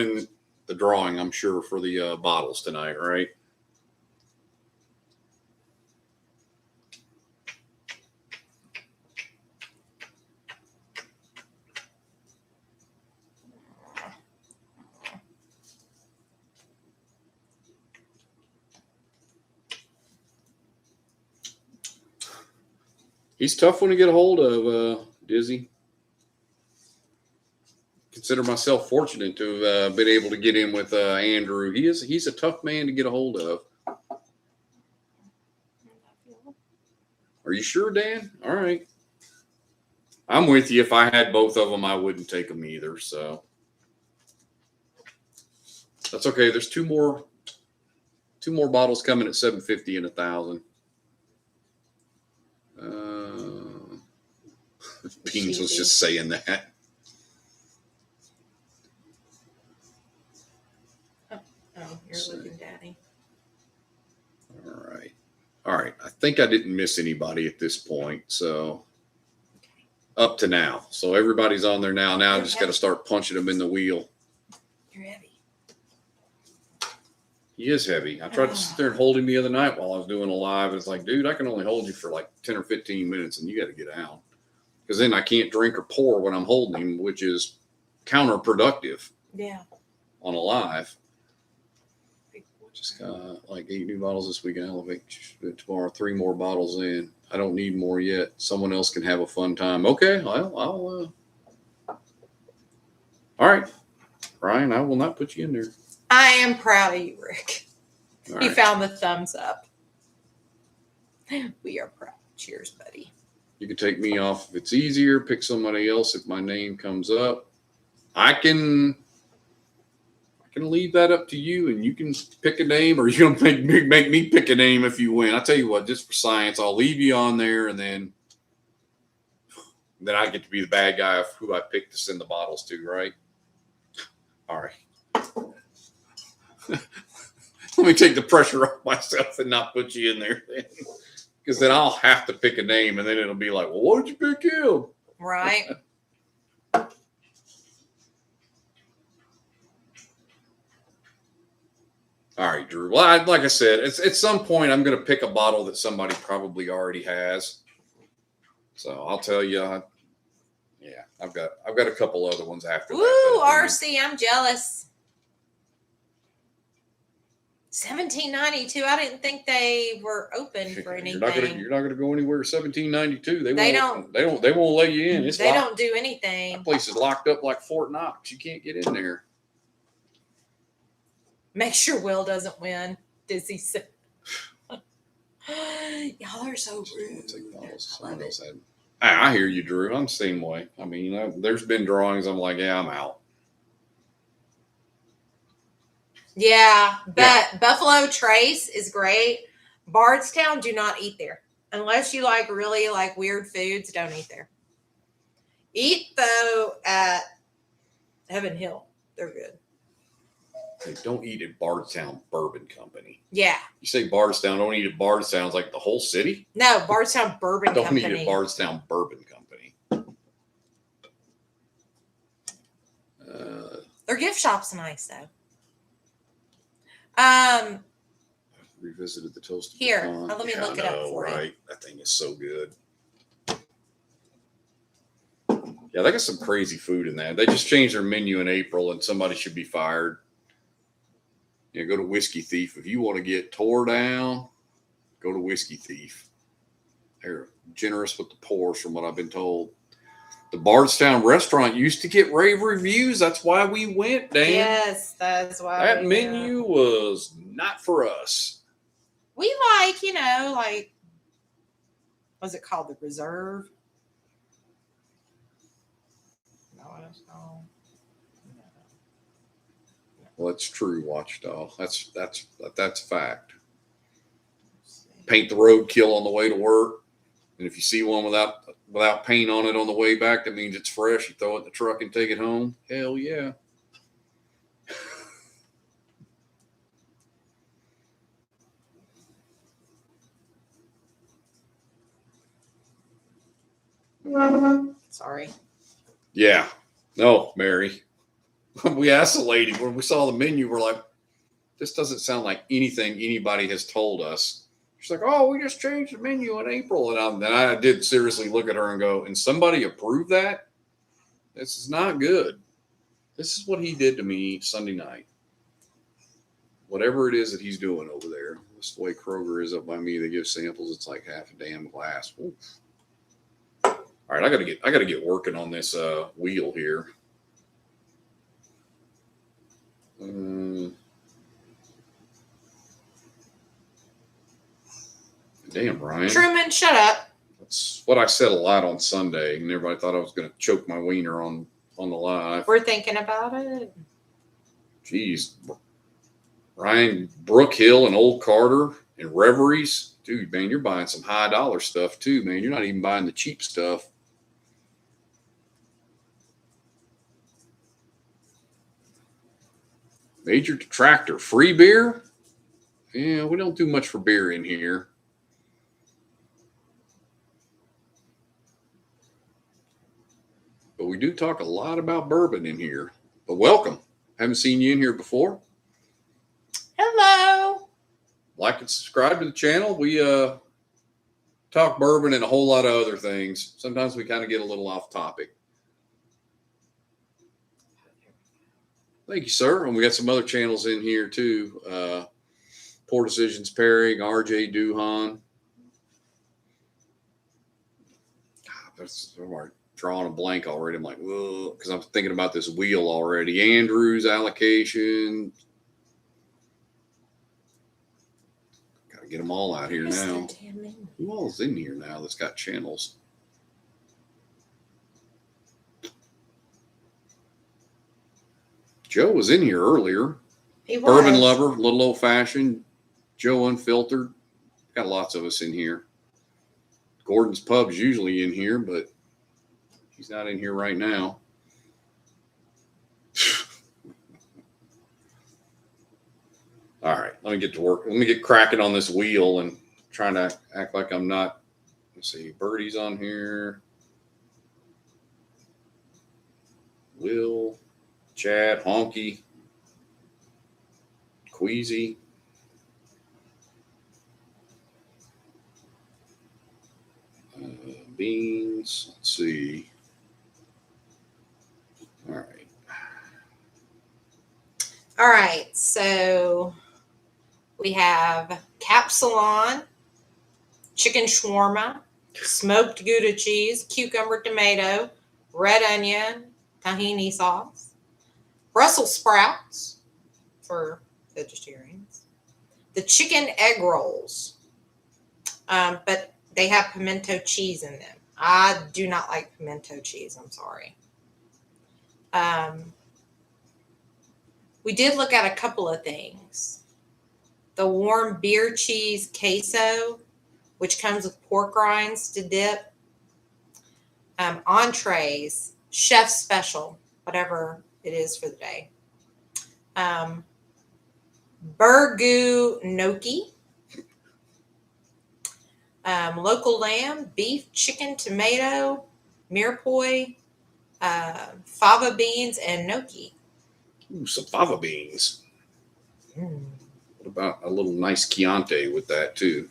in the drawing, I'm sure, for the bottles tonight, right? He's tough one to get a hold of, Dizzy. Consider myself fortunate to have been able to get in with Andrew. He's a tough man to get a hold of. Are you sure, Dan? All right. I'm with you. If I had both of them, I wouldn't take them either. So that's okay. There's two more bottles coming at $750 and $1,000. Beans was just saying that. Oh, you're looking, Daddy. All right. I think I didn't miss anybody at this point. So up to now. So everybody's on there now. Now I just got to start punching them in the wheel. You're heavy. He is heavy. I tried to sit there and hold him the other night while I was doing a live. It's like, dude, I can only hold you for like 10 or 15 minutes and you got to get out. Because then I can't drink or pour when I'm holding him, which is counterproductive. Yeah. On a live. Just got like 8 new bottles this week. Elevate tomorrow. 3 more bottles in. I don't need more yet. Someone else can have a fun time. Okay, well, I'll. All right, Ryan. I will not put you in there. I am proud of you, Rick. All He right. found the thumbs up. We are proud. Cheers, buddy. You can take me off if it's easier. Pick somebody else if my name comes up. I can leave that up to you, and you can pick a name, or you can make me pick a name if you win. I tell you what, just for science, I'll leave you on there, and then I get to be the bad guy of who I pick to send the bottles to, right? All right. Let me take the pressure off myself and not put you in there, because then I'll have to pick a name, and then it'll be like, well, why did you pick him? Right. All right, Drew. Well, like I said, at some point I'm going to pick a bottle that somebody probably already has. So I'll tell you, yeah, I've got a couple other ones after Woo, that. RC, I'm jealous. 1792. I didn't think they were open for anything. You're not gonna go anywhere. 1792. They won't let you in. They don't do anything. That place is locked up like Fort Knox. You can't get in there. Make sure Will doesn't win. Dizzy said. Y'all are so rude. I hear you, Drew. I'm the same way. I mean, there's been drawings. I'm like, yeah, I'm out. Yeah, but Buffalo Trace is great. Bardstown, do not eat there. Unless you like really like weird foods, don't eat there. Eat though at Heaven Hill. They're good. Hey, don't eat at Bardstown Bourbon Company. Yeah. You say Bardstown, don't eat at Bardstown. It's like the whole city? No, Bardstown Bourbon Company. Don't eat at Bardstown Bourbon Company. Their gift shop's nice though. I've revisited the toasted Here, pecan. let me look it up for you. Right. That thing is so good. Yeah, they got some crazy food in that. They just changed their menu in April, and somebody should be fired. Yeah, go to Whiskey Thief. If you want to get tore down, go to Whiskey Thief. They're generous with the pours, from what I've been told. The Bardstown restaurant used to get rave reviews. That's why we went, Dan. Yes, that's why. That menu was not for us. We like, what's it called? The Reserve? No, it's not. Well, it's true, Watchdog. That's fact. Paint the roadkill on the way to work. And if you see one without paint on it on the way back, that means it's fresh. You throw it in the truck and take it home. Hell yeah. Sorry. Yeah. No, Mary. We asked the lady when we saw the menu, we're like, this doesn't sound like anything anybody has told us. She's like, oh, we just changed the menu in April. And then I did seriously look at her and go, and somebody approved that? This is not good. This is what he did to me Sunday night. Whatever it is that he's doing over there. That's the way Kroger is up by me. They give samples. It's like half a damn glass. Oof. All right, I gotta get working on this wheel here. Damn, Ryan. Truman, shut up. That's what I said a lot on Sunday, and everybody thought I was going to choke my wiener on the live. We're thinking about it. Jeez. Ryan, Brook Hill and Old Carter and Reveries. Dude, man, you're buying some high dollar stuff too, man. You're not even buying the cheap stuff. Major Detractor. Free beer? Yeah, we don't do much for beer in here. But we do talk a lot about bourbon in here. But welcome. Haven't seen you in here before. Hello. Like and subscribe to the channel. We talk bourbon and a whole lot of other things. Sometimes we kind of get a little off topic. Thank you, sir. And we got some other channels in here too. Poor Decisions Pairing, RJ Duhan. I'm drawing a blank already. I'm like, whoa, because I'm thinking about this wheel already. Andrews allocation, I get them all out here Where's now. the damn menu? Who all's in here now that's got channels? Joe was in here earlier. He was. Bourbon lover, little old fashioned. Joe unfiltered. Got lots of us in here. Gordon's Pub's usually in here, but he's not in here right now. All right, let me get to work. Let me get cracking on this wheel and trying to act like I'm not. Let's see, Birdie's on here. Will, Chad, Honky, Queasy. Beans. Let's see. All right. All right, so we have capsalon, chicken shawarma, smoked Gouda cheese, cucumber tomato, red onion, tahini sauce, Brussels sprouts for vegetarians, the chicken egg rolls, but they have pimento cheese in them. I do not like pimento cheese. I'm sorry. We did look at a couple of things. The warm beer cheese queso, which comes with pork rinds to dip. Entrees, chef special, whatever it is for the day. Burgoo gnocchi. Local lamb, beef, chicken, tomato, mirepoix, fava beans, and gnocchi. Ooh, some fava beans. Mm. What about a little nice Chianti with that too?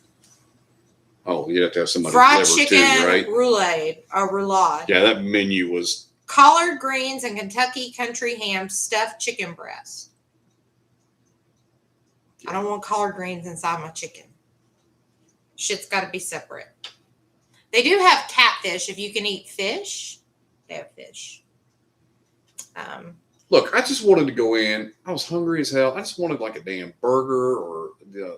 Oh, you have to have somebody Fried deliver chicken too, right? roulade. Yeah, that menu was. Collard greens and Kentucky country ham stuffed chicken breast. I don't want collard greens inside my chicken. Shit's got to be separate. They do have catfish. If you can eat fish, they have fish. Look, I just wanted to go in. I was hungry as hell. I just wanted like a damn burger or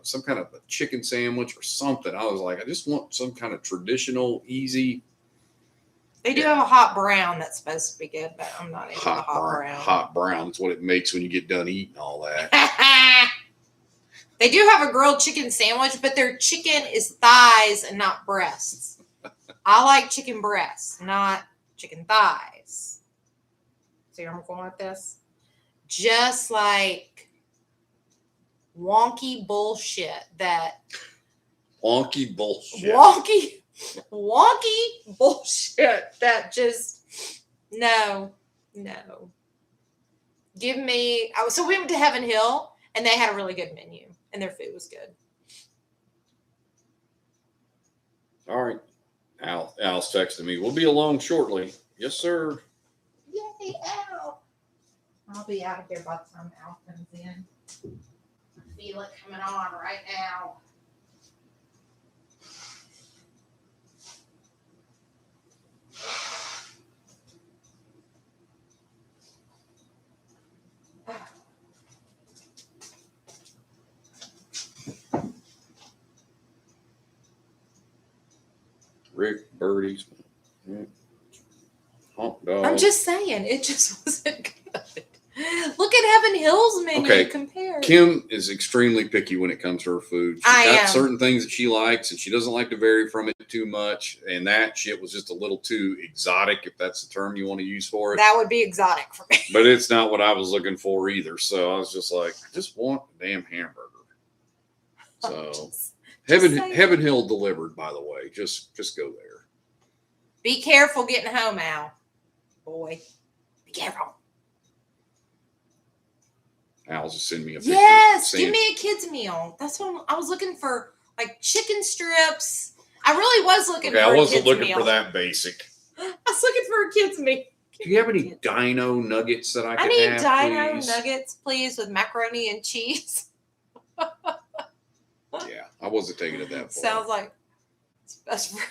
some kind of a chicken sandwich or something. I was like, I just want some kind of traditional, easy. They do have a hot brown that's supposed to be good, but I'm not into the hot brown. Hot brown is what it makes when you get done eating all that. They do have a grilled chicken sandwich, but their chicken is thighs and not breasts. I like chicken breasts, not chicken thighs. See where I'm going with this? Just like wonky bullshit that Wonky bullshit. Wonky bullshit that just no. Give me. So we went to Heaven Hill and they had a really good menu and their food was good. All right. Al's texting me. We'll be along shortly. Yes, sir. Yay, Al! I'll be out of here by the time Al comes in. I feel it coming on right now. Rick, Birdie's. Honk dog. I'm just saying, it just wasn't good. Look at Heaven Hill's menu Okay. compared. Kim is extremely picky when it comes to her food. She's I got am. certain things that she likes, and she doesn't like to vary from it too much. And that shit was just a little too exotic, if that's the term you want to use for it. That would be exotic for me. But it's not what I was looking for either. So I was just like, I just want a damn hamburger. So Just Heaven saying. Heaven Hill delivered, by the way. Just go there. Be careful getting home, Al. Boy, be careful. Al's just send me a picture. Yes, saying, give me a kid's meal. That's what I was looking for, like chicken strips. I really was looking Okay, for I a wasn't kid's looking meal. for that basic. I was looking for a kid's meal. Do you have any dino nuggets that I I could need have, dino please? nuggets, please, with macaroni and cheese. Yeah, I wasn't taking it that far. Sounds like it's best friend.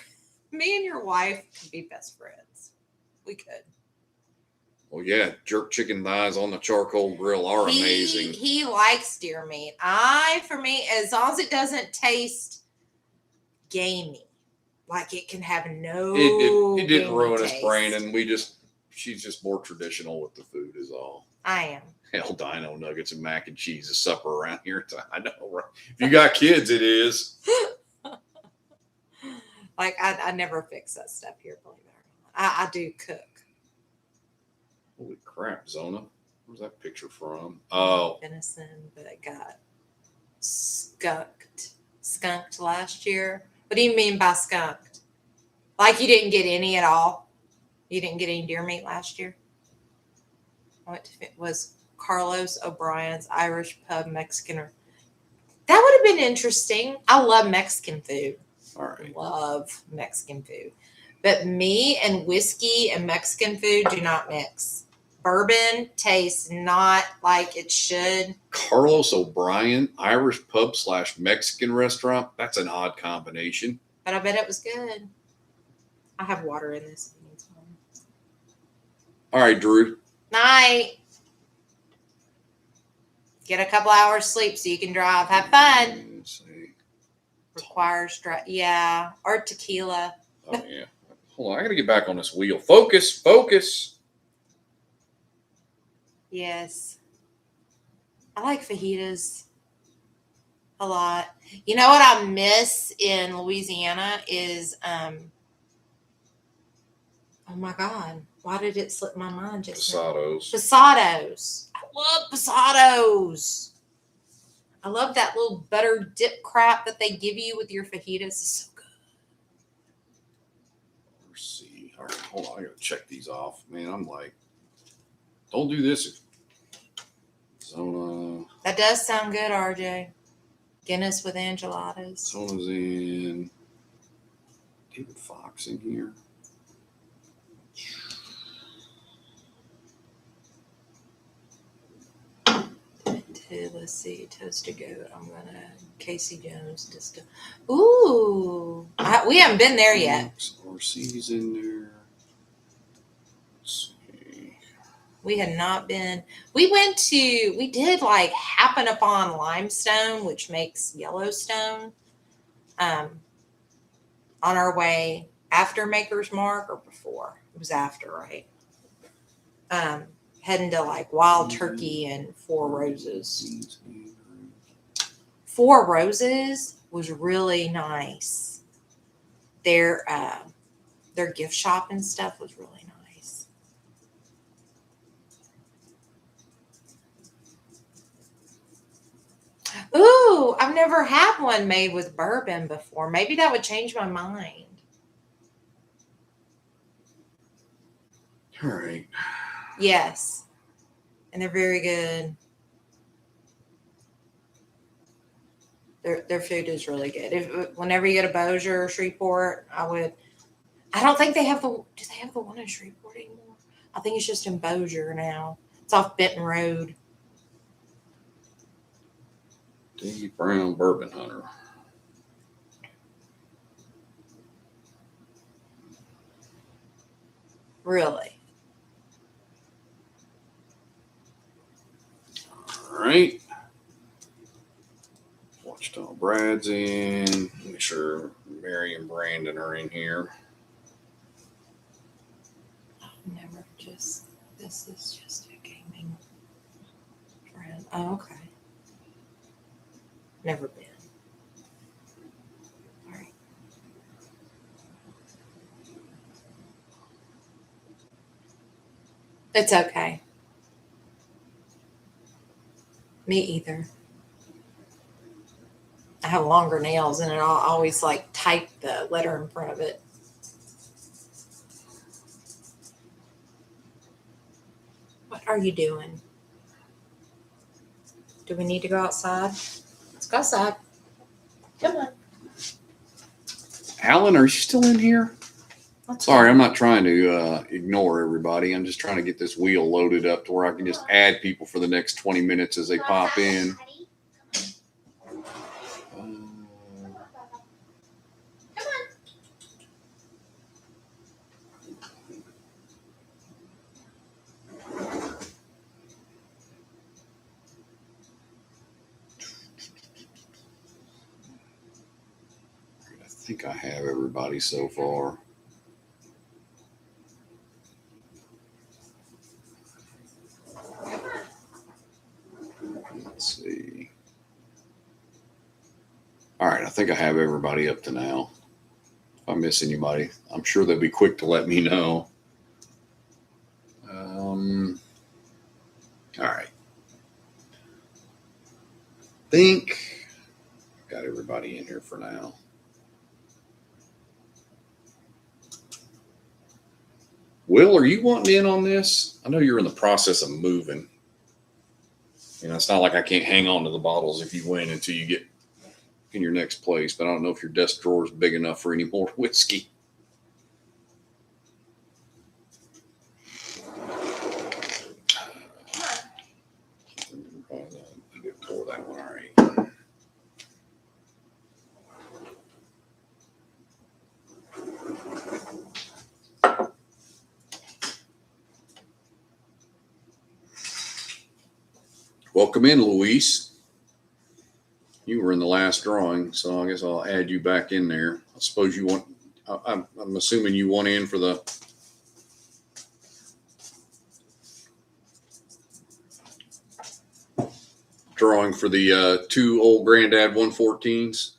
Me and your wife could be best friends. We could. Well, yeah, jerk chicken thighs on the charcoal grill are amazing. He likes deer meat. For me, as long as it doesn't taste gamey, like it can have no. It didn't ruin us, taste. Brandon. She's just more traditional with the food, is all. I am. Hell, dino nuggets and mac and cheese is supper around here. I know, right? If you got kids, it is. Like I never fix that stuff here, believe it or not. I do cook. Holy crap, Zona. Where's that picture from? Oh. Venison, but it got skunked last year. What do you mean by skunked? Like you didn't get any at all? You didn't get any deer meat last year? It was Carlos O'Brien's Irish Pub Mexican. That would have been interesting. I love Mexican food. All right. Love Mexican food. But me and whiskey and Mexican food do not mix. Bourbon tastes not like it should. Carlos O'Brien, Irish pub / Mexican restaurant. That's an odd combination. But I bet it was good. I have water in this. All right, Drew. Night. Get a couple hours sleep so you can drive. Have fun. Let's see. Requires yeah, or tequila. Oh yeah. Hold on, I got to get back on this wheel. Focus. Yes. I like fajitas a lot. You know what I miss in Louisiana is oh my God. Why did it slip my mind just now? Posados. I love posados. I love that little butter dip crap that they give you with your fajitas. It's so good. Let's see. All right, hold on. I got to check these off. Man, I'm like, don't do this. Zona. That does sound good, RJ. Guinness with enchiladas. Zona's in. David Fox in here. Let's see, toasted goat. I'm gonna Casey Jones just. Ooh, we haven't been there yet. RC's in there. Let's see. We had not been. We did like happen upon limestone, which makes Yellowstone. On our way after Maker's Mark or before? It was after, right? Heading to like Wild Turkey and Four Roses. Four Roses was really nice. Their gift shop and stuff was really nice. Ooh, I've never had one made with bourbon before. Maybe that would change my mind. All right. Yes. And they're very good. Their food is really good. Whenever you go to Bossier or Shreveport, I don't think do they have the one in Shreveport anymore? I think it's just in Bossier now. It's off Benton Road. Dave Brown Bourbon Hunter. Really? All right. Watchtown Brad's in. Make sure Mary and Brandon are in here. This is just a gaming friend. Oh, okay. Never been. All right. It's okay. Me either. I have longer nails and I'll always like type the letter in front of it. What are you doing? Do we need to go outside? Let's go outside. Come on. Alan, are you still in here? Sorry, I'm not trying to ignore everybody. I'm just trying to get this wheel loaded up to where I can just add people for the next 20 minutes as they pop in. think I have everybody so far. Let's see. All right, I think I have everybody up to now. If I miss anybody, I'm sure they'll be quick to let me know. All right. Think got everybody in here for now. Will, are you wanting in on this? I know you're in the process of moving. It's not like I can't hang on to the bottles if you win until you get in your next place, but I don't know if your desk drawer is big enough for any more whiskey. Pour that one, all right. Welcome in, Luis. You were in the last drawing, so I guess I'll add you back in there. I suppose you want, I'm assuming you want in for the drawing for the 2 old Granddad 114s.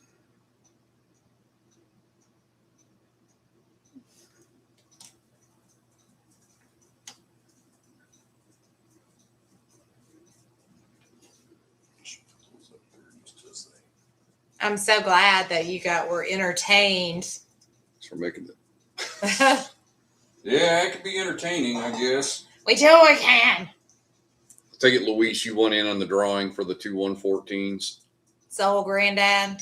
I'm so glad that you were entertained. So we're making it. Yeah, it could be entertaining, I guess. We can. Take it, Luis. You want in on the drawing for the 2 114s? So, Granddad.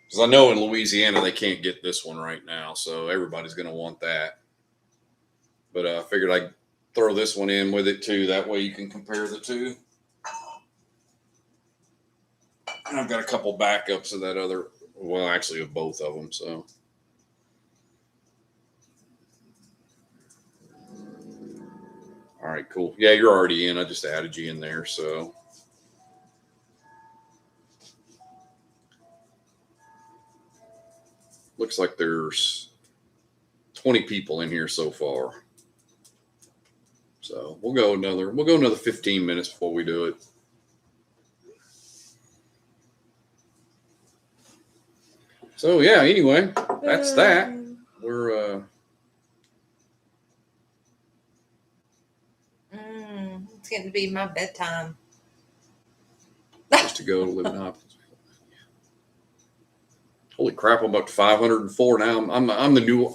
Because I know in Louisiana they can't get this one right now, so everybody's going to want that. But I figured I'd throw this one in with it too. That way you can compare the two. And I've got a couple backups of that other, well, actually of both of them. So, all right, cool. Yeah, you're already in. I just added you in there. So, looks like there's 20 people in here so far. So we'll go another 15 minutes before we do it. So yeah, anyway, that's that. We're It's getting to be my bedtime. just to go to live in Hopkins. Holy crap! I'm up to 504 now. I'm the New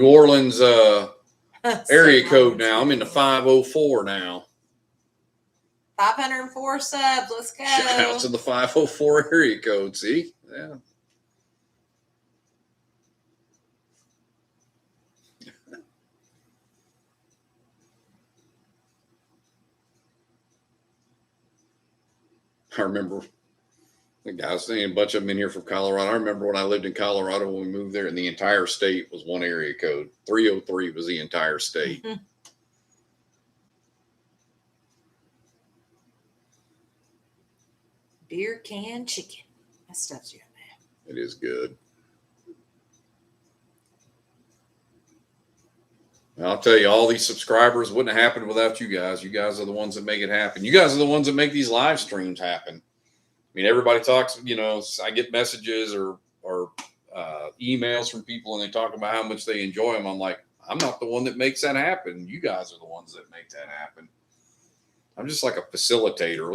Orleans area code now. I'm in the 504 now. 504 subs. Let's go. Shout out to the 504 area code. See, yeah. I remember the guys saying a bunch of them in here from Colorado. I remember when I lived in Colorado when we moved there, and the entire state was one area code. 303 was the entire state. Mm-hmm. Beer can chicken. That stuff's good, man. It is good. I'll tell you, all these subscribers wouldn't have happened without you guys. You guys are the ones that make it happen. You guys are the ones that make these live streams happen. I mean, everybody talks, I get messages or emails from people and they talk about how much they enjoy them. I'm like, I'm not the one that makes that happen. You guys are the ones that make that happen. I'm just like a facilitator.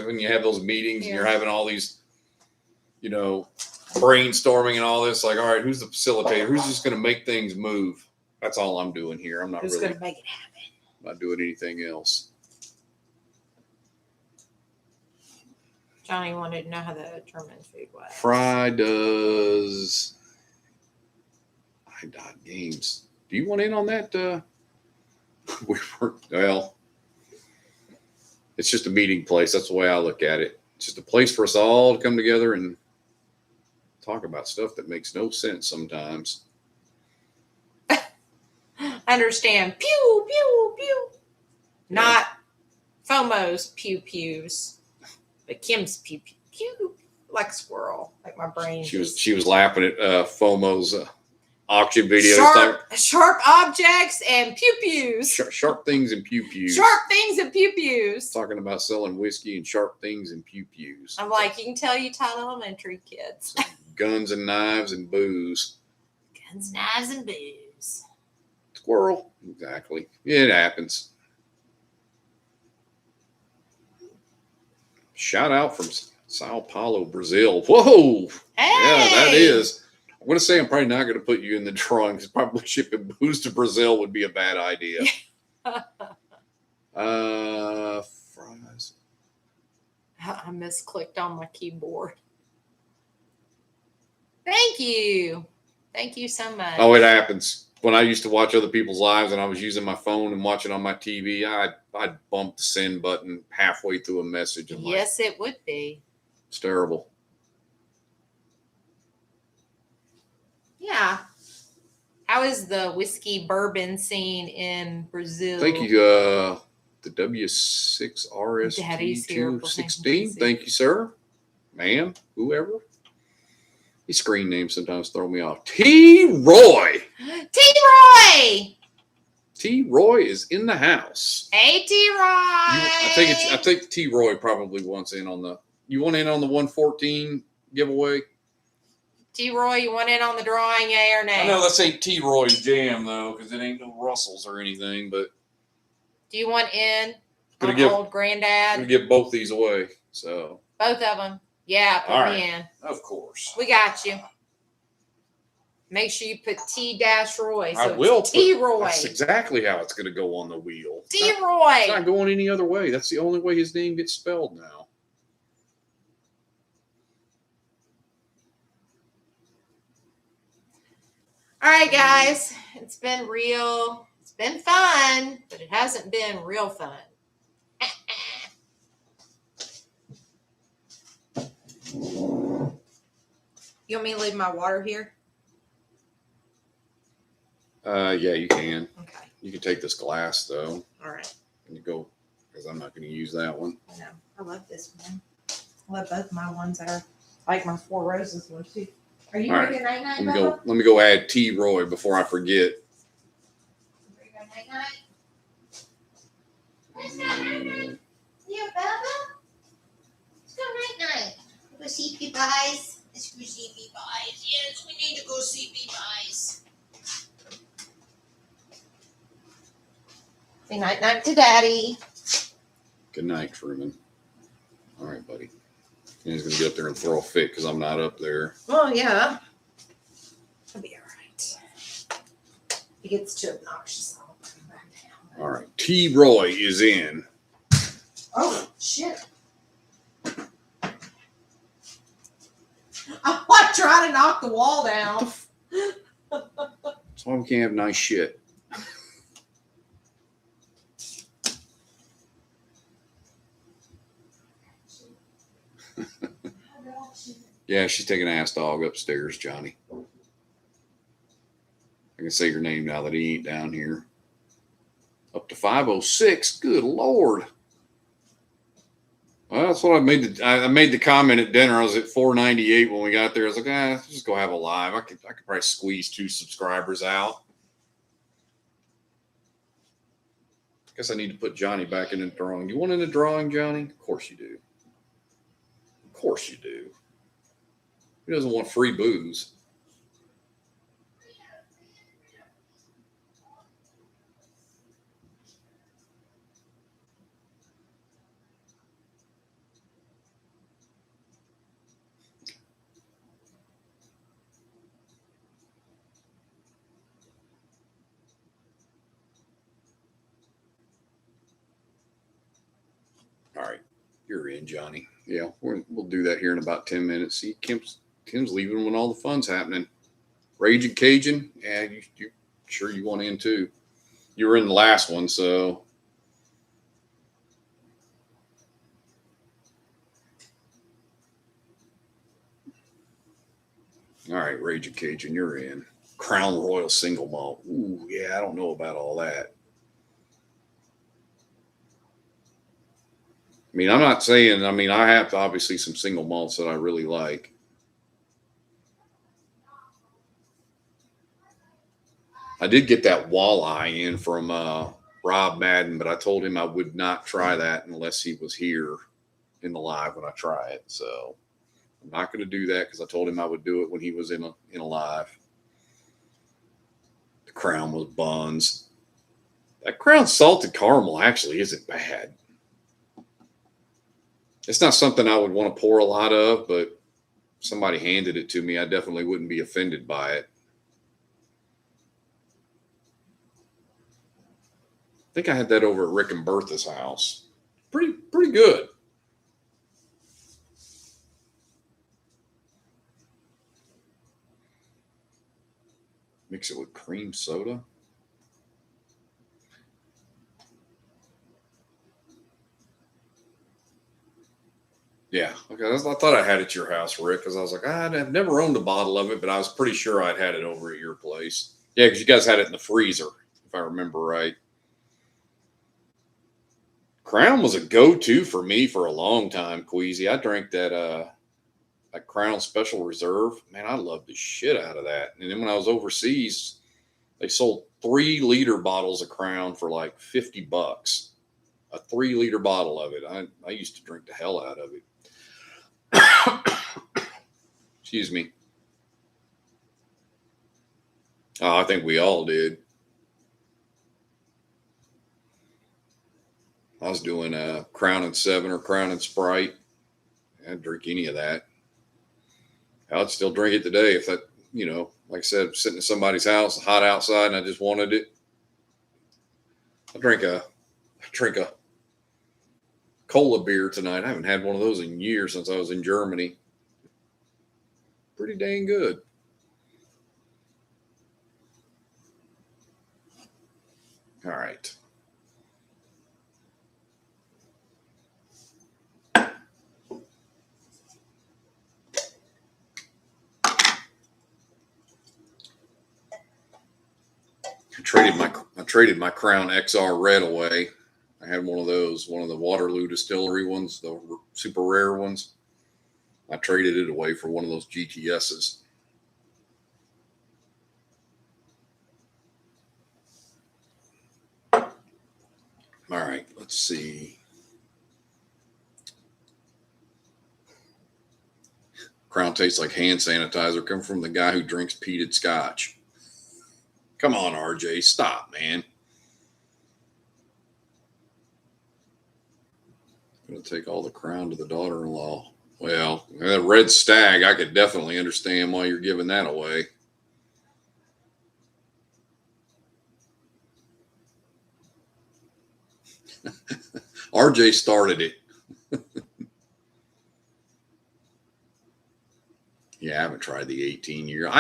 When you have those meetings and you're having all these, brainstorming and all this, like, all right, who's the facilitator? Who's just going to make things move? That's all I'm doing here. I'm not Who's really going to make it happen? not doing anything else. Johnny wanted to know how the tournament food was. Fry does games. Do you want in on that? Well, it's just a meeting place. That's the way I look at it. It's just a place for us all to come together and talk about stuff that makes no sense sometimes. Understand. Pew, pew, pew. Yeah. Not FOMO's pew pews, but Kim's pew pew pew. like a squirrel, like my brain. She was laughing at FOMO's auction videos. Sharp objects and pew pews. Sharp things and pew pews. Sharp things and pew pews. Talking about selling whiskey and sharp things and pew pews. I'm like, you can tell you taught elementary kids. Guns and knives and booze. Guns, knives, and booze. Squirrel. Exactly. It happens. Shout out from Sao Paulo, Brazil. Whoa. Hey. Yeah, that is. I'm going to say I'm probably not going to put you in the drawing because probably shipping booze to Brazil would be a bad idea. Fries. I misclicked on my keyboard. Thank you. Thank you so much. Oh, it happens. When I used to watch other people's lives and I was using my phone and watching on my TV, I'd bump the send button halfway through a message. And yes, it would be. It's terrible. Yeah. How is the whiskey bourbon scene in Brazil? Thank you, the W6RST Daddy's here 216. Thank you, sir. Ma'am, whoever. These screen names sometimes throw me off. T. Roy. T. Roy. T. Roy is in the house. Hey, T. Roy. I think T. Roy probably wants in on the. You want in on the 114 giveaway? T. Roy, you want in on the drawing, yay or nay? I know this ain't T. Roy's jam though, because it ain't no Russells or anything. But do you want in gonna on give, old granddad? I'm gonna give both these away. So both of them. Yeah, put all me right. in. Of course. We got you. Make sure you put T-Roy. So I will. T. Roy. That's exactly how it's going to go on the wheel. T. It's Roy. not going any other way. That's the only way his name gets spelled now. All right, guys. It's been real. It's been fun, but it hasn't been real fun. You want me to leave my water here? Yeah, you can. Okay. You can take this glass though. All right. And you go, because I'm not going to use that one. I know. I love this one. I love both my ones. I like my Four Roses one too. Are you All right. ready night night, Let me go add T. Roy before I forget. Night night. Let's go night night. Yeah, Bubba. Let's go night night. Go see Pee Pies. Let's go see Pee Pies. Yes, we need to go see Pee Pies. Say night night to Daddy. Good night, Truman. All right, buddy. And he's going to get up there and throw a fit because I'm not up there. Well, yeah. It'll be all right. He gets too obnoxious. I'll put him back down. All right. T. Roy is in. Oh, shit. I trying to knock the wall down. That's why we can't have nice shit. Yeah, she's taking ass dog upstairs, Johnny. I can say your name now that he ain't down here. Up to 506. Good Lord. Well, that's what I made the comment at dinner. I was at 498 when we got there. I was like, let's just go have a live. I could probably squeeze 2 subscribers out. Guess I need to put Johnny back in the drawing. You want in the drawing, Johnny? Of course you do. Of course you do. Who doesn't want free booze? All right, you're in, Johnny. Yeah, we'll do that here in about 10 minutes. See, Tim's leaving when all the fun's happening. Raging Cajun, yeah, you sure you want in too. You were in the last one, so. All right, Raging Cajun, you're in. Crown Royal Single Malt. Ooh, yeah, I don't know about all that. I mean, I'm not saying, I have obviously some single malts that I really like. I did get that walleye in from Rob Madden, but I told him I would not try that unless he was here in the live when I try it. So I'm not going to do that because I told him I would do it when he was in a live. The Crown was buns. That Crown salted caramel actually isn't bad. It's not something I would want to pour a lot of, but if somebody handed it to me, I definitely wouldn't be offended by it. I think I had that over at Rick and Bertha's house. Pretty good. Mix it with cream soda. Yeah, okay. I thought I had it at your house, Rick, because I was like, I've never owned a bottle of it, but I was pretty sure I'd had it over at your place. Yeah, because you guys had it in the freezer, if I remember right. Crown was a go-to for me for a long time, Queasy. I drank that Crown Special Reserve. Man, I loved the shit out of that. And then when I was overseas, they sold 3-liter bottles of Crown for like $50. A 3-liter bottle of it. I used to drink the hell out of it. Excuse me. Oh, I think we all did. I was doing a Crown and 7 or Crown and Sprite. I'd drink any of that. I'd still drink it today if that, like I said, sitting in somebody's house, hot outside, and I just wanted it. I drink a cola beer tonight. I haven't had one of those in years since I was in Germany. Pretty dang good. All right. I traded my Crown XR Red away. I had one of those, one of the Waterloo Distillery ones, the super rare ones. I traded it away for one of those GTSs. All right, let's see. Crown tastes like hand sanitizer coming from the guy who drinks peated scotch. Come on, RJ, stop, man. I'm going to take all the Crown to the daughter-in-law. Well, that Red Stag, I could definitely understand why you're giving that away. RJ started it. Yeah, I haven't tried the 18-year.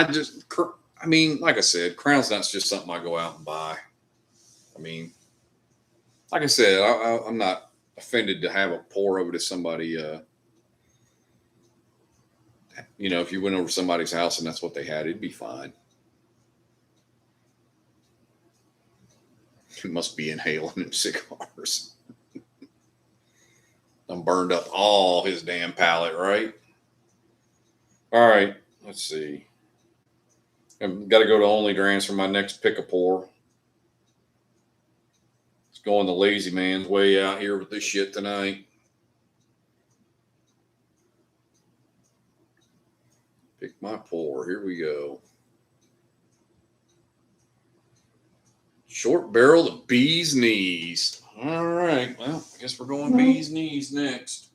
Like I said, Crown's not just something I go out and buy. Like I said, I'm not offended to have a pour over to somebody. If you went over to somebody's house and that's what they had, it'd be fine. You must be inhaling them cigars. I'm burned up all his damn palate, right? All right, let's see. I've got to go to Only Drans for my next pick-a-pour. It's going the lazy man's way out here with this shit tonight. Pick my pour. Here we go. Short barrel to bee's knees. All right. Well, I guess we're going bee's knees next.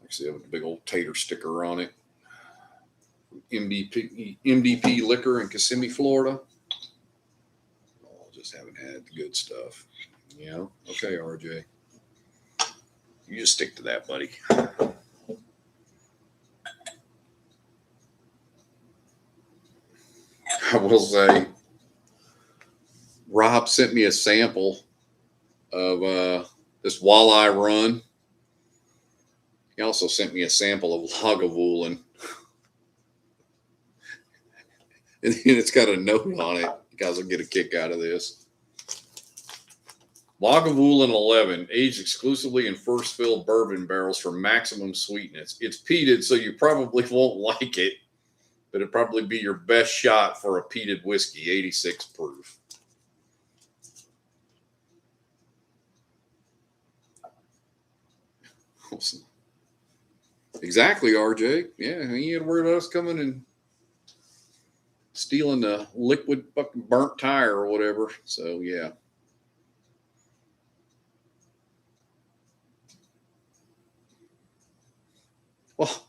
Actually, I have a big old tater sticker on it. MDP Liquor in Kissimmee, Florida. Oh, just haven't had the good stuff. Yeah. Okay, RJ. You just stick to that, buddy. I will say, Rob sent me a sample of this walleye run. He also sent me a sample of Lagavulin. And then it's got a note on it. You guys will get a kick out of this. Lagavulin 11, aged exclusively in first fill bourbon barrels for maximum sweetness. It's peated, so you probably won't like it, but it'd probably be your best shot for a peated whiskey, 86 proof. Awesome. Exactly, RJ. Yeah, he ain't worried about us coming and stealing the liquid fucking burnt tire or whatever. So, yeah. Well,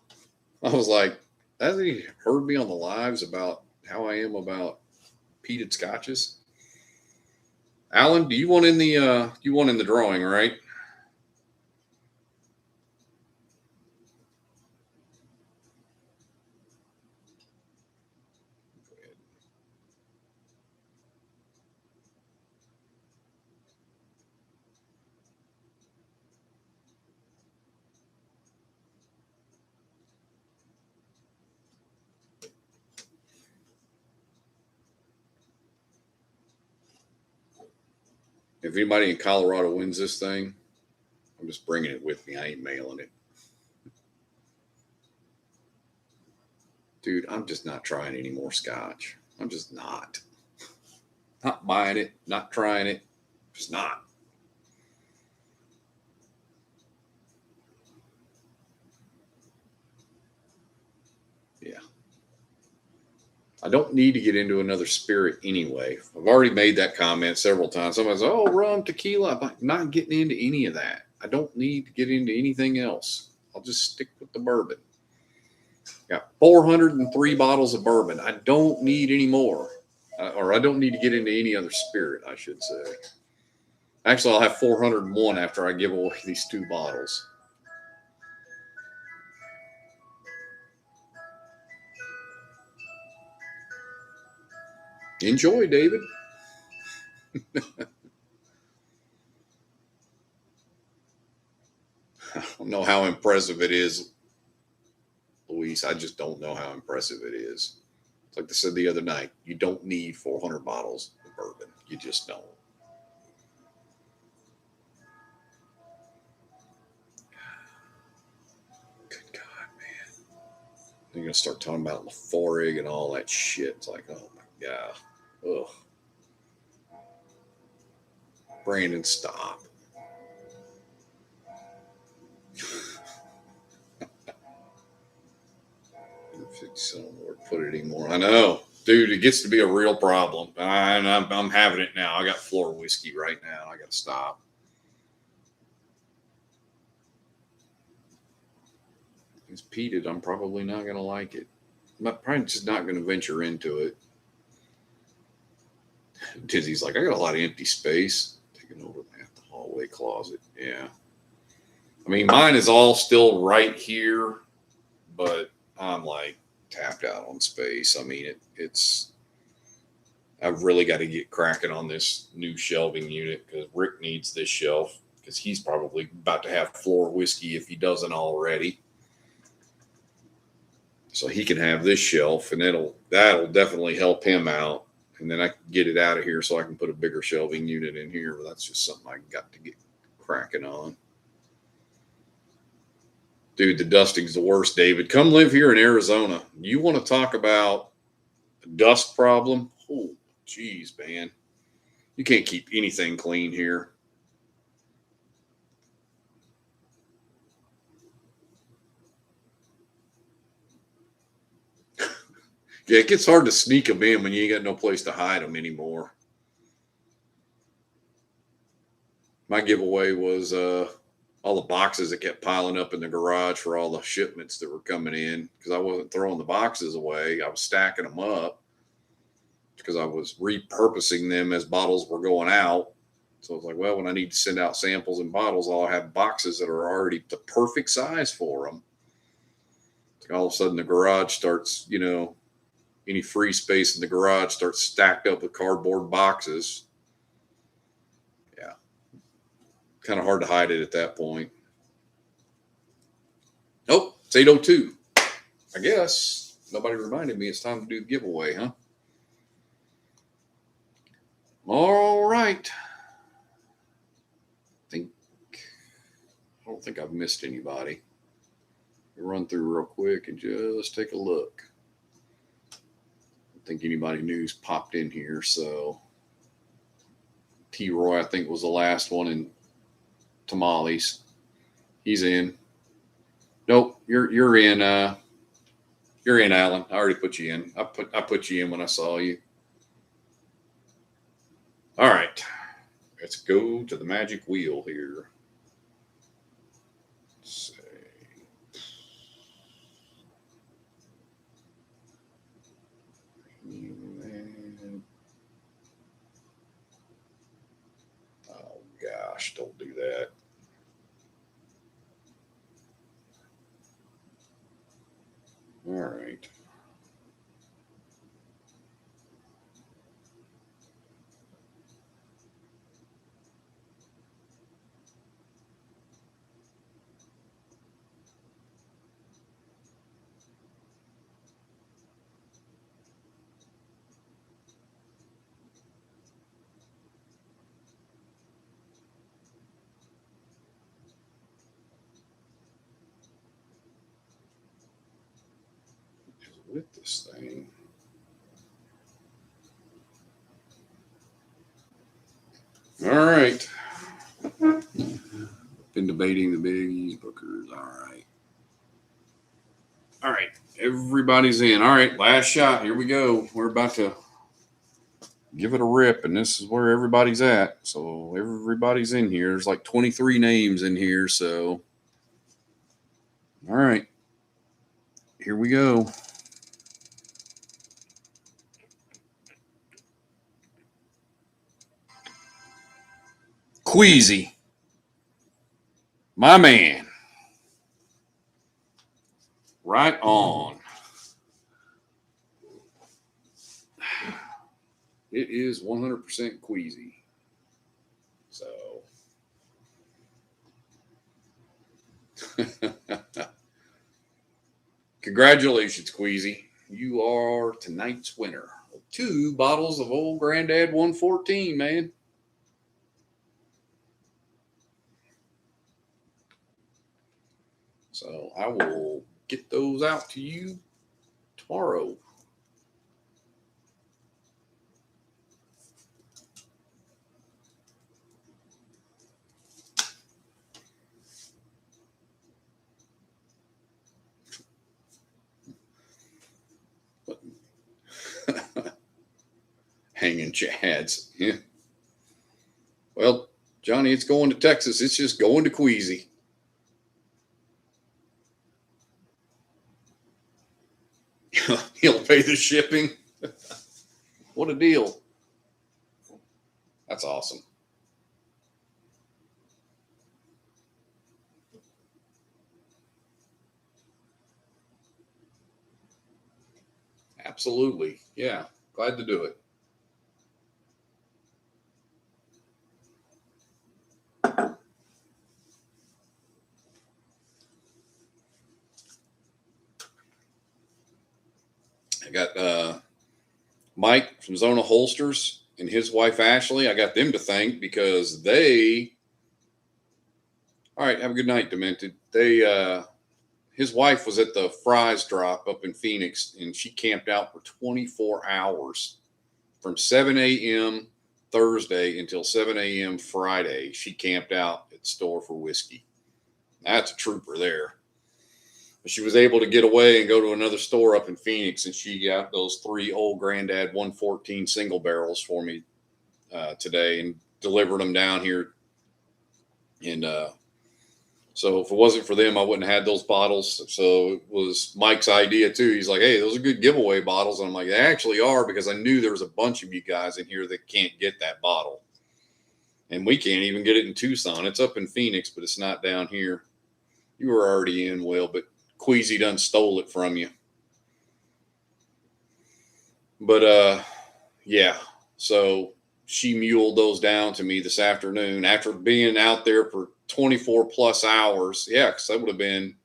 I was like, has he heard me on the lives about how I am about peated scotches? Alan, do you want in the drawing, right? If anybody in Colorado wins this thing, I'm just bringing it with me. I ain't mailing it. Dude, I'm just not trying any more scotch. I'm just not. Not buying it, not trying it, just not. Yeah. I don't need to get into another spirit anyway. I've already made that comment several times. Somebody's, oh, rum, tequila. I'm not getting into any of that. I don't need to get into anything else. I'll just stick with the bourbon. Got 403 bottles of bourbon. I don't need any more. Or I don't need to get into any other spirit, I should say. Actually, I'll have 401 after I give away these 2 bottles. Enjoy, David. I don't know how impressive it is, Luis. I just don't know how impressive it is. It's like I said the other night. You don't need 400 bottles of bourbon. You just don't. Good God, man. You're going to start talking about Lafroig and all that shit. It's like, oh my God. Ugh. Brandon, stop. If I don't know where to put it anymore. I know. Dude, it gets to be a real problem. And I'm having it now. I got floor whiskey right now. I got to stop. It's peated. I'm probably not going to like it. I'm probably just not going to venture into it. Dizzy's like, I got a lot of empty space. Taking over the hallway closet. Yeah. I mean, mine is all still right here, but I'm like tapped out on space. I mean, I've really got to get cracking on this new shelving unit because Rick needs this shelf because he's probably about to have floor whiskey if he doesn't already. So he can have this shelf, and that'll definitely help him out. And then I can get it out of here so I can put a bigger shelving unit in here. But that's just something I got to get cracking on. Dude, the dusting's the worst, David. Come live here in Arizona. You want to talk about a dust problem? Oh, geez, man. You can't keep anything clean here. Yeah, it gets hard to sneak them in when you ain't got no place to hide them anymore. My giveaway was all the boxes that kept piling up in the garage for all the shipments that were coming in because I wasn't throwing the boxes away. I was stacking them up because I was repurposing them as bottles were going out. So I was like, well, when I need to send out samples and bottles, I'll have boxes that are already the perfect size for them. All of a sudden, the garage starts, any free space in the garage starts stacked up with cardboard boxes. Yeah. Kind of hard to hide it at that point. Oh, it's 8:02. I guess nobody reminded me it's time to do the giveaway, huh? All right. I don't think I've missed anybody. Run through real quick and just take a look. I don't think anybody new's popped in here. So T. Roy, I think, was the last one in tamales. He's in. Nope, you're in. You're in, Alan. I already put you in. I put you in when I saw you. All right, let's go to the magic wheel here. Let's see. Oh gosh, don't do that. All right. With this thing. All right. Been debating the Big East Bookers. All right. All right. Everybody's in. All right. Last shot. Here we go. We're about to give it a rip, and this is where everybody's at. So everybody's in here. There's like 23 names in here. So, all right. Here we go. Queasy. My man. Right on. It is 100% Queasy. So. Congratulations, Queasy. You are tonight's winner of 2 bottles of Old Granddad 114, man. So I will get those out to you tomorrow. Hanging chads. Yeah. Well, Johnny, it's going to Texas. It's just going to Queasy. He'll pay the shipping. What a deal. That's awesome. Absolutely. Yeah. Glad to do it. I got Mike from Zona Holsters and his wife Ashley. I got them to thank because they. All right, have a good night, Demented. His wife was at the Fry's drop up in Phoenix, and she camped out for 24 hours from 7 a.m. Thursday until 7 a.m. Friday. She camped out at the store for whiskey. That's a trooper there. She was able to get away and go to another store up in Phoenix, and she got those 3 Old Granddad 114 single barrels for me today and delivered them down here. And so if it wasn't for them, I wouldn't have had those bottles. So it was Mike's idea too. He's like, hey, those are good giveaway bottles. And I'm like, they actually are, because I knew there was a bunch of you guys in here that can't get that bottle. And we can't even get it in Tucson. It's up in Phoenix, but it's not down here. You were already in, Will, but Queasy done stole it from you. But yeah, so she muled those down to me this afternoon after being out there for 24 plus hours. Yeah, because that would have been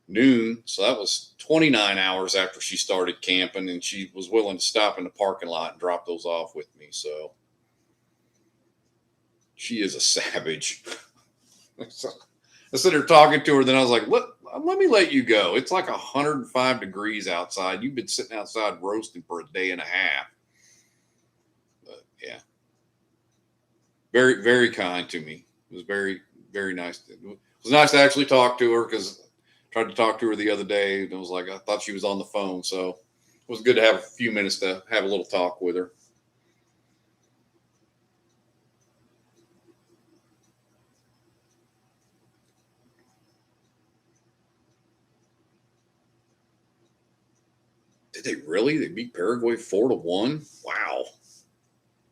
noon. So that was 29 hours after she started camping, and she was willing to stop in the parking lot and drop those off with me. So She is a savage. So I sit there talking to her. Then I was like, let me let you go. It's like 105 degrees outside. You've been sitting outside roasting for a day and a half. But yeah. Very, very kind to me. It was very, very nice. It was nice to actually talk to her because I tried to talk to her the other day. And it was like, I thought she was on the phone. So it was good to have a few minutes to have a little talk with her. Did they really? They beat Paraguay 4-1? Wow.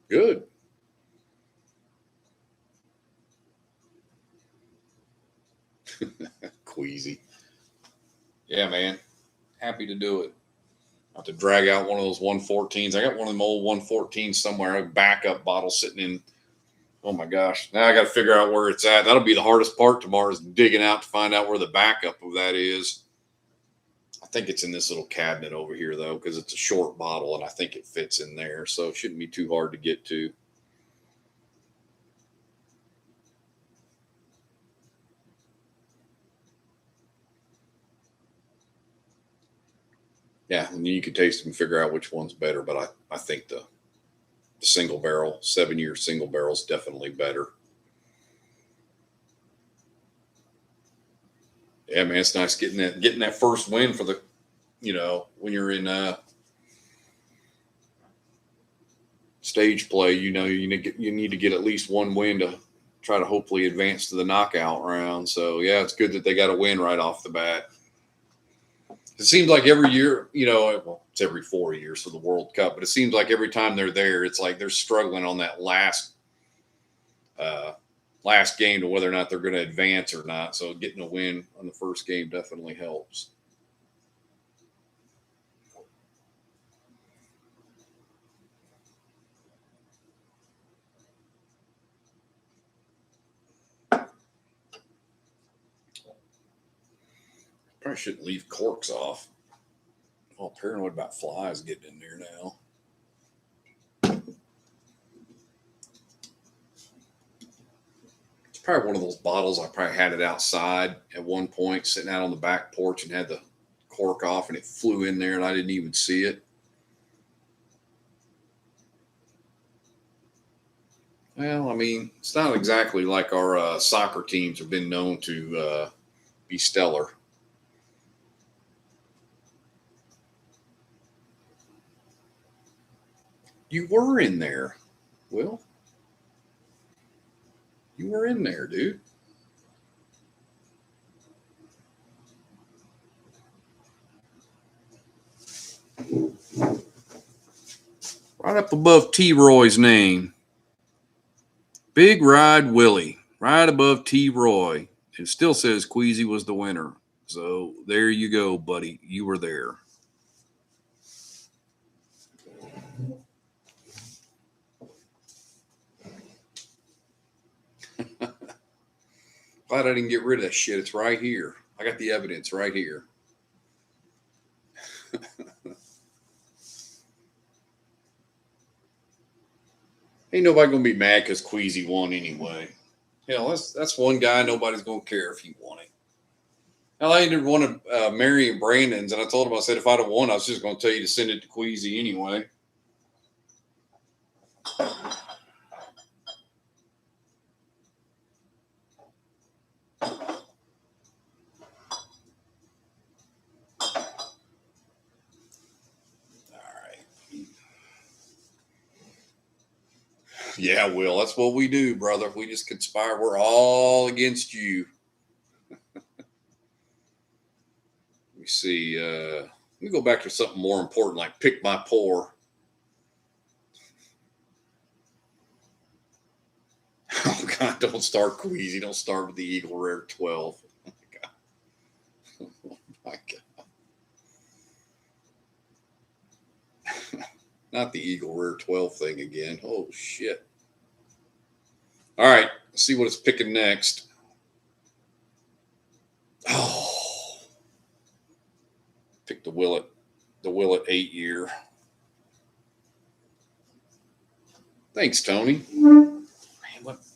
Good. Queasy. Yeah, man. Happy to do it. I have to drag out one of those 114s. I got one of them old 114s somewhere, a backup bottle sitting in. Oh my gosh. Now I got to figure out where it's at. That'll be the hardest part tomorrow is digging out to find out where the backup of that is. I think it's in this little cabinet over here, though, because it's a short bottle, and I think it fits in there. So it shouldn't be too hard to get to. Yeah, and you can taste them and figure out which one's better. But I think the single barrel, 7-year single barrel is definitely better. Yeah, man, it's nice getting that first win for the, when you're in stage play, you need to get at least one win to try to hopefully advance to the knockout round. So yeah, it's good that they got a win right off the bat. It seems like every year, well, it's every 4 years for the World Cup, but it seems like every time they're there, it's like they're struggling on that last game to whether or not they're going to advance or not. So getting a win on the first game definitely helps. Probably shouldn't leave corks off. Well, paranoid about flies getting in there now. It's probably one of those bottles. I probably had it outside at one point, sitting out on the back porch and had the cork off, and it flew in there, and I didn't even see it. Well, I mean, it's not exactly like our soccer teams have been known to be stellar. You were in there, Will. You were in there, dude. Right up above T. Roy's name. Big Ride Willie. Right above T. Roy. It still says Queasy was the winner. So there you go, buddy. You were there. Glad I didn't get rid of that shit. It's right here. I got the evidence right here. Ain't nobody gonna be mad because Queasy won anyway. Hell, that's one guy nobody's gonna care if he won it. Hell, I ended one of Mary and Brandon's, and I told him, I said, if I'd have won, I was just gonna tell you to send it to Queasy anyway. Yeah, Will, that's what we do, brother. We just conspire. We're all against you. Let me see. Let me go back to something more important, like pick my pour. Oh, God, don't start Queasy. Don't start with the Eagle Rare 12. Oh, my God. Oh, my God. Not the Eagle Rare 12 thing again. Oh, shit. All right. Let's see what it's picking next. Oh. Pick the Willet 8-year. Thanks, Tony. Man,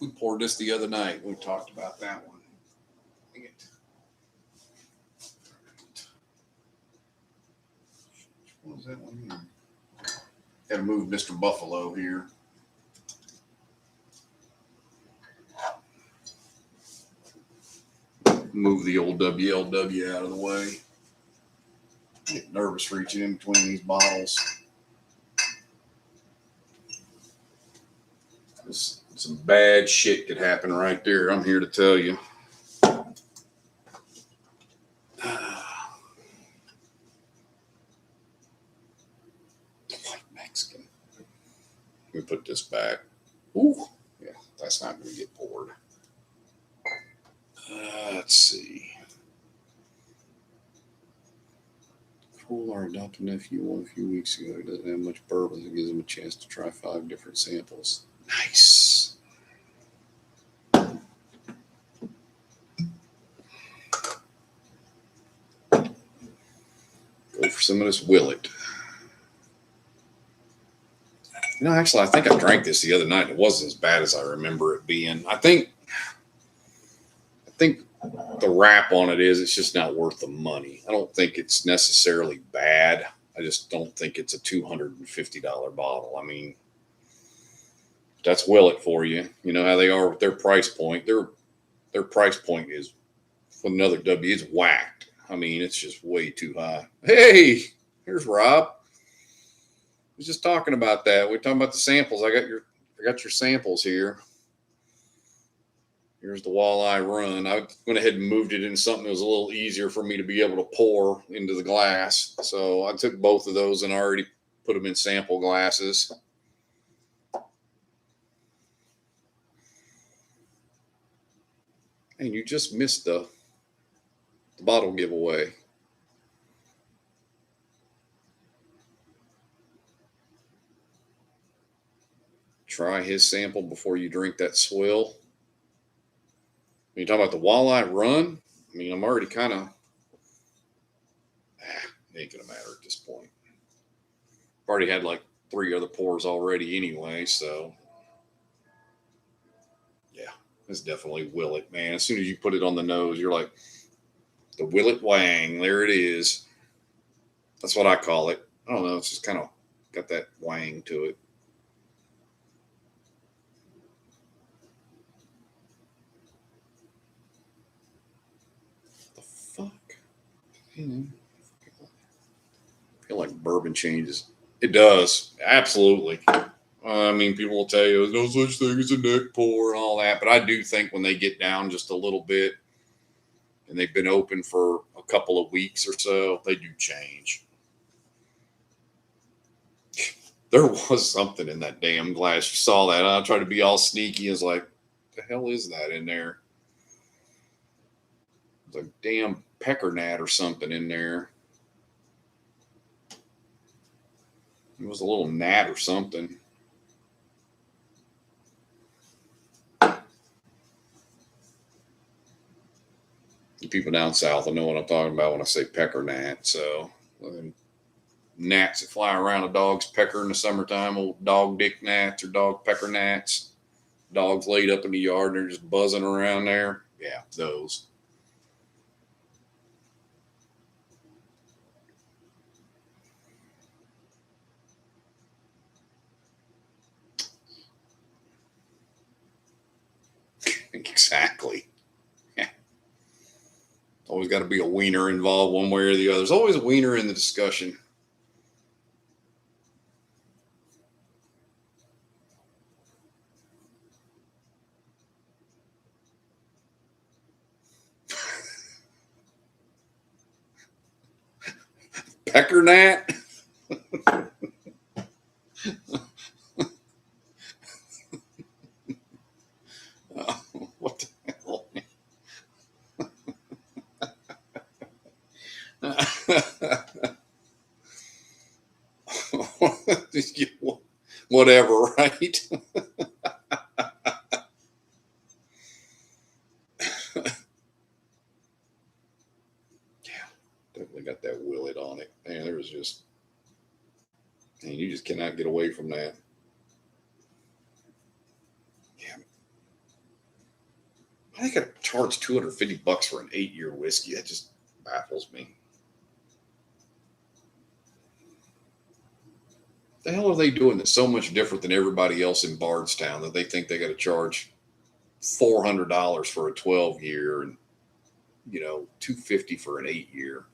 We poured this the other night. We talked about that one. Dang it. What was that one here? Got to move Mr. Buffalo here. Move the old WLW out of the way. Get nervous reaching in between these bottles. Some bad shit could happen right there. I'm here to tell you. White Mexican. Let me put this back. Ooh, yeah, that's not going to get poured. Let's see. Cool, our adopted nephew won a few weeks ago. He doesn't have much bourbon. It gives him a chance to try 5 different samples. Nice. Go for some of this Willet. You know, actually, I think I drank this the other night. It wasn't as bad as I remember it being. I think the wrap on it is it's just not worth the money. I don't think it's necessarily bad. I just don't think it's a $250 bottle. I mean, that's Willet for you. You know how they are with their price point. Their price point is with another W. It's whacked. I mean, it's just way too high. Hey, here's Rob. I was just talking about that. We're talking about the samples. I got your samples here. Here's the walleye run. I went ahead and moved it into something that was a little easier for me to be able to pour into the glass. So I took both of those and already put them in sample glasses. And you just missed the bottle giveaway. Try his sample before you drink that swill. When you talk about the walleye run, I mean, I'm already kind of, it ain't going to matter at this point. I've already had like 3 other pours already anyway, so yeah, it's definitely Willet, man. As soon as you put it on the nose, you're like, the Willet Wang, there it is. That's what I call it. I don't know, it's just kind of got that wang to it. I feel like bourbon changes. It does. Absolutely. I mean, people will tell you there's no such thing as a neck pour and all that. But I do think when they get down just a little bit and they've been open for a couple of weeks or so, they do change. There was something in that damn glass. You saw that. I tried to be all sneaky. It's like, what the hell is that in there? It's a damn pecker gnat or something in there. It was a little gnat or something. The people down south will know what I'm talking about when I say pecker gnat. So, gnats that fly around a dog's pecker in the summertime, old dog dick gnats or dog pecker gnats. Dogs laid up in the yard and they're just buzzing around there. Yeah, those. Exactly. Yeah. Always got to be a wiener involved one way or the other. There's always a wiener in the discussion. Pecker gnat? What the hell? Whatever, right? Yeah, definitely got that Willet on it. Man, there was just, man, you just cannot get away from that. Yeah. I think I charged $250 for an 8-year whiskey. That just baffles me. The hell are they doing that's so much different than everybody else in Bardstown that they think they got to charge $400 for a 12-year and $250 for an 8-year?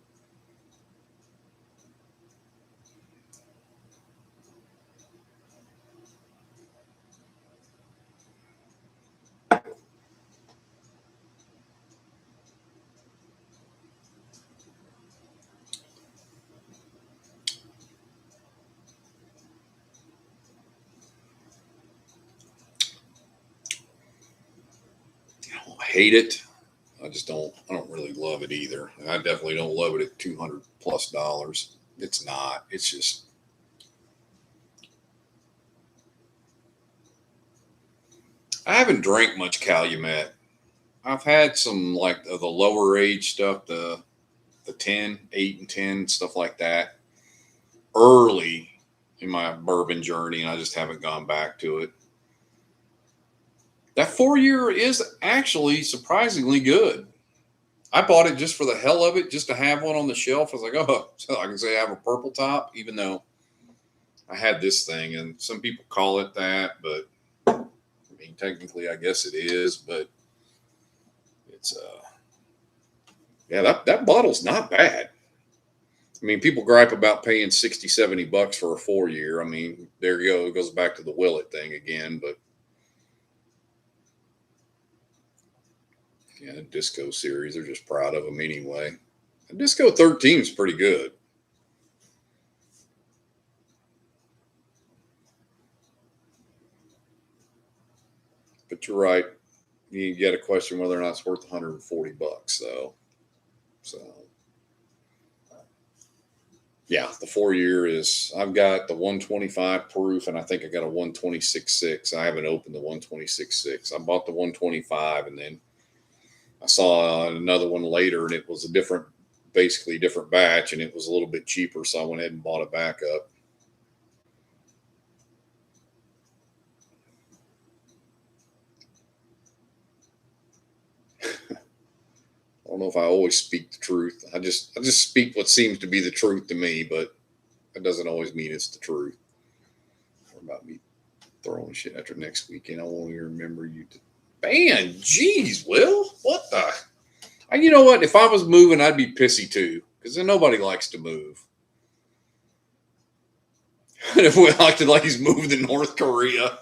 I don't hate it. I don't really love it either. I definitely don't love it at $200+. It's not. It's just, I haven't drank much Calumet. I've had some like the lower age stuff, the 10, 8 and 10, stuff like that early in my bourbon journey, and I just haven't gone back to it. That 4-year is actually surprisingly good. I bought it just for the hell of it, just to have one on the shelf. I was like, oh, so I can say I have a purple top, even though I had this thing. And some people call it that, but I mean, technically, I guess it is. But it's, yeah, that bottle's not bad. I mean, people gripe about paying $60, $70 for a 4-year. I mean, there you go. It goes back to the Willet thing again, but yeah, the Disco series, they're just proud of them anyway. The Disco 13 is pretty good. But you're right. You get a question whether or not it's worth $140 though. So yeah, the 4-year is, I've got the 125 proof, and I think I got a 126.6. I haven't opened the 126.6. I bought the 125, and then I saw another one later, and it was basically a different batch, and it was a little bit cheaper, so I went ahead and bought it back up. I don't know if I always speak the truth. I just speak what seems to be the truth to me, but that doesn't always mean it's the truth. What about me throwing shit after next weekend? I won't even remember you. Man, geez, Will, what the? You know what? If I was moving, I'd be pissy too, because then nobody likes to move. And if Will acted like he's moving to North Korea,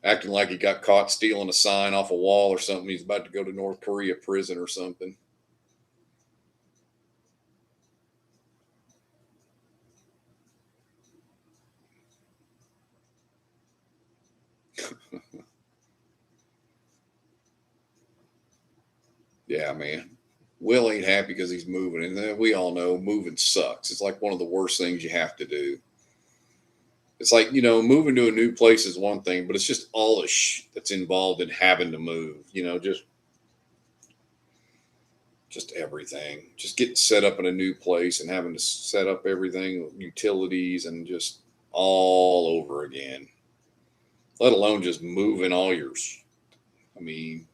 acting like he got caught stealing a sign off a wall or something, he's about to go to North Korea prison or something. Yeah, man. Will ain't happy because he's moving. And we all know moving sucks. It's like one of the worst things you have to do. It's like, moving to a new place is one thing, but it's just all the that's involved in having to move, just everything. Just getting set up in a new place and having to set up everything, utilities, and just all over again. Let alone just moving all yours. I mean,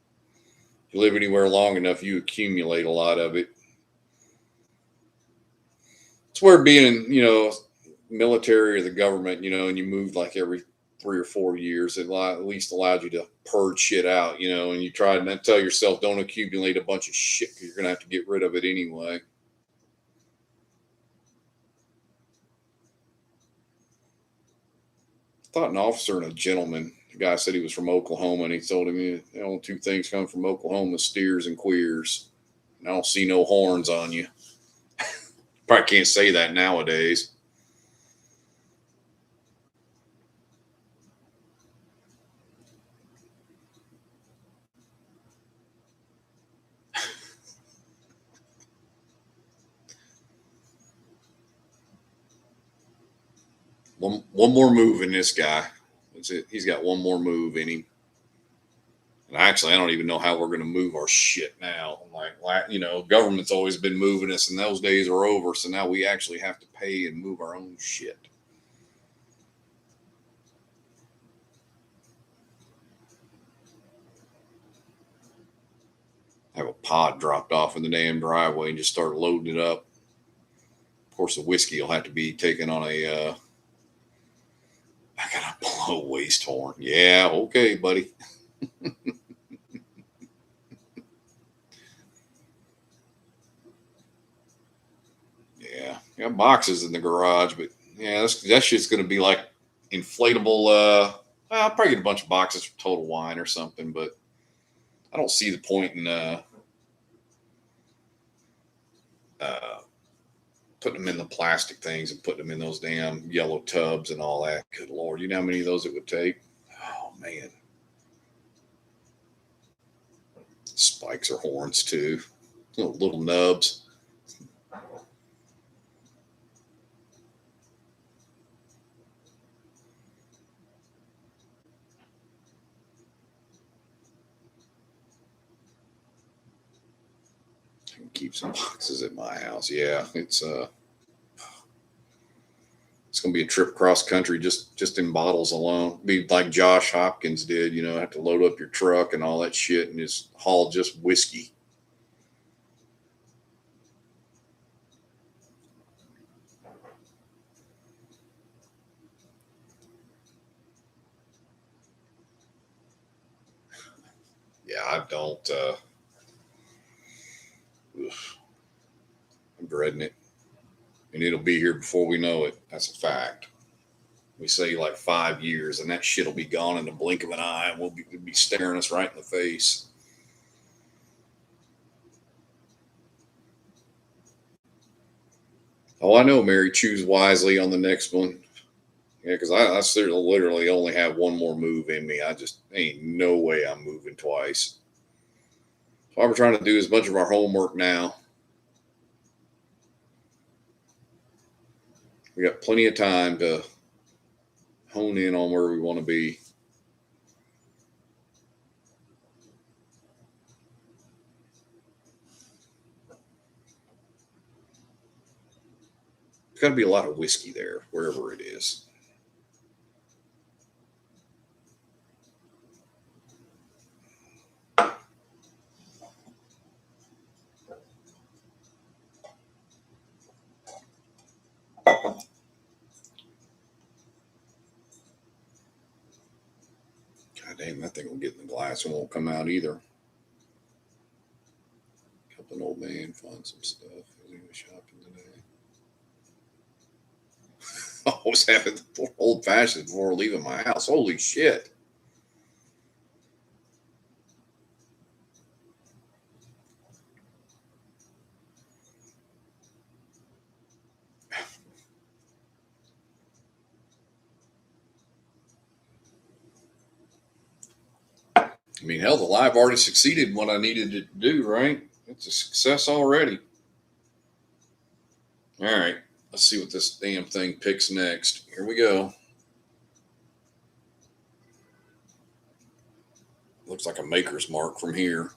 if you live anywhere long enough, you accumulate a lot of it. It's where being, military or the government, and you move like every 3 or 4 years, it at least allowed you to purge shit out, and you try to tell yourself, don't accumulate a bunch of shit because you're going to have to get rid of it anyway. I thought an officer and a gentleman, the guy said he was from Oklahoma, and he told him the only 2 things come from Oklahoma: steers and queers. And I don't see no horns on you. Probably can't say that nowadays. One more move in this guy. That's it. He's got one more move in him. And actually, I don't even know how we're going to move our shit now. Like, government's always been moving us, and those days are over. So now we actually have to pay and move our own shit. pod dropped off in the damn driveway and just started loading it up. Of course, the whiskey will have to be taken on a. I gotta blow waste horn. Yeah, okay, buddy. Yeah, got boxes in the garage, but yeah, that shit's gonna be like inflatable. I'll probably get a bunch of boxes for Total Wine or something, but I don't see the point in putting them in the plastic things and putting them in those damn yellow tubs and all that. Good Lord, you know how many of those it would take? Oh man, spikes or horns too, little nubs. Keep some boxes at my house. Yeah, it's gonna be a trip cross country just in bottles alone. Be like Josh Hopkins did, have to load up your truck and all that shit and just haul just whiskey. Yeah, I don't. I'm dreading it. And it'll be here before we know it. That's a fact. We say like 5 years, and that shit will be gone in the blink of an eye, and we'll be staring us right in the face. Oh, I know, Mary. Choose wisely on the next one. Yeah, because I literally only have one more move in me. I just ain't no way I'm moving twice. So we're trying to do as much of our homework now. We got plenty of time to hone in on where we want to be. There's got to be a lot of whiskey there, wherever it is. God damn, that thing will get in the glass and won't come out either. Help an old man find some stuff. He was shopping today. I was having old fashioned before leaving my house. Holy shit. I mean, hell, the live already succeeded in what I needed it to do, right? It's a success already. All right, let's see what this damn thing picks next. Here we go. Looks like a maker's mark from here.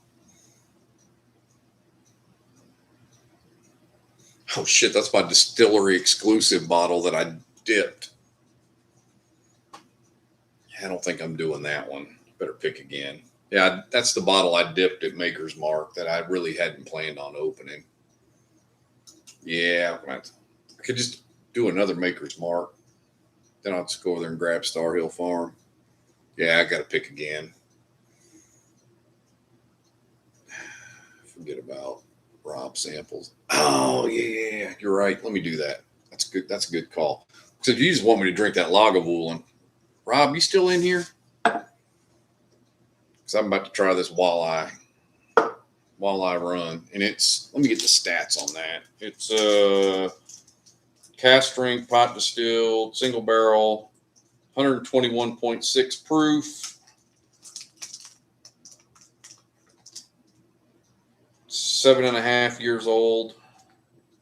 Oh shit, that's my distillery exclusive bottle that I dipped. I don't think I'm doing that one. Better pick again. Yeah, that's the bottle I dipped at Maker's Mark that I really hadn't planned on opening. Yeah, I could just do another Maker's Mark. Then I'll just go over there and grab Star Hill Farm. Yeah, I got to pick again. Forget about Rob samples. Oh, yeah, you're right. Let me do that. That's good. That's a good call. Because if you just want me to drink that Lagavulin, Rob, you still in here? Because I'm about to try this walleye run. And it's, let me get the stats on that. It's cast strength, pot distilled, single barrel, 121.6 proof. 7.5 years old,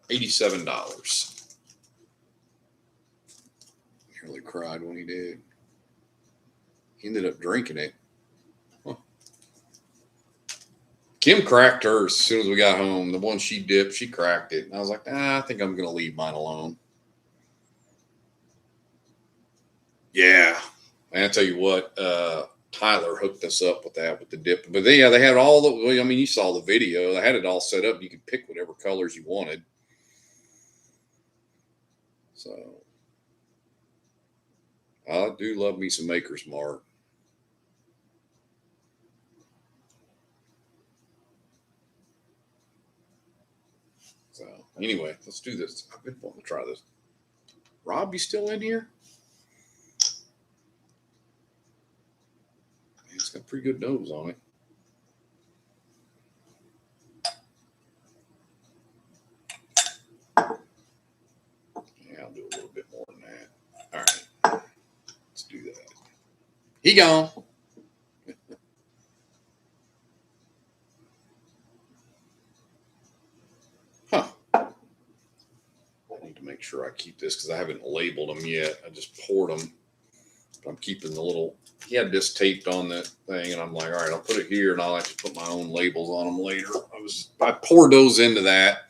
$87. Nearly cried when he did. He ended up drinking it. Huh. Kim cracked hers as soon as we got home. The one she dipped, she cracked it. And I was like, I think I'm going to leave mine alone. Yeah. And I tell you what, Tyler hooked us up with that, with the dip. But they had all the, I mean, you saw the video. They had it all set up. You could pick whatever colors you wanted. So I do love me some Maker's Mark. So anyway, let's do this. I've been wanting to try this. Rob, you still in here? It's got a pretty good nose on it. Yeah, I'll do a little bit more than that. All right, let's do that. He gone. Huh. I need to make sure I keep this because I haven't labeled them yet. I just poured them. I'm keeping the little, he had this taped on that thing, and I'm like, all right, I'll put it here, and I'll actually put my own labels on them later. I poured those into that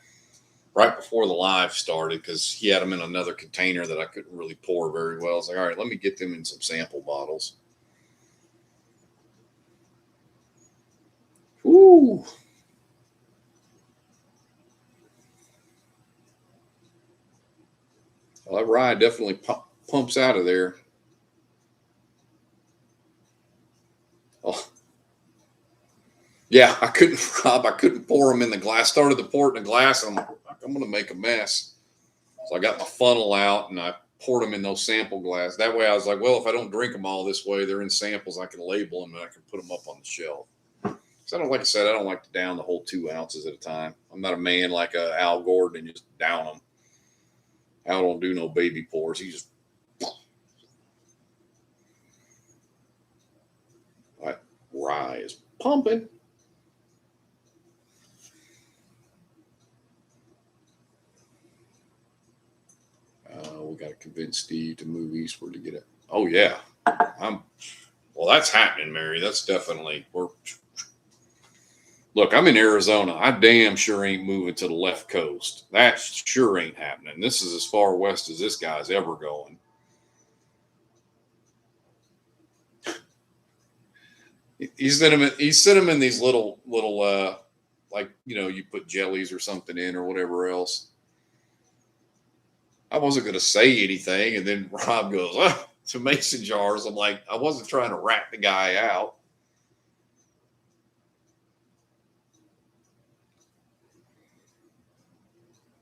right before the live started because he had them in another container that I couldn't really pour very well. I was like, all right, let me get them in some sample bottles. Woo! Well, that rye definitely pumps out of there. Oh, yeah, I couldn't pour them in the glass. Started to pour it in the glass, and I'm going to make a mess. So I got my funnel out, and I poured them in those sample glass. That way I was like, well, if I don't drink them all this way, they're in samples. I can label them, and I can put them up on the shelf. So like I said, I don't like to down the whole 2 ounces at a time. I'm not a man like Al Gordon and just down them. Al don't do no baby pours. He just, that rye is pumping. We got to convince Steve to move eastward to get it. Oh yeah, well, that's happening, Mary. That's definitely Look, I'm in Arizona. I damn sure ain't moving to the left coast. That sure ain't happening. This is as far west as this guy's ever going. He's sent him in these little like, you put jellies or something in or whatever else. I wasn't going to say anything, and then Rob goes, "Oh, it's mason jars." I'm like, I wasn't trying to rat the guy out.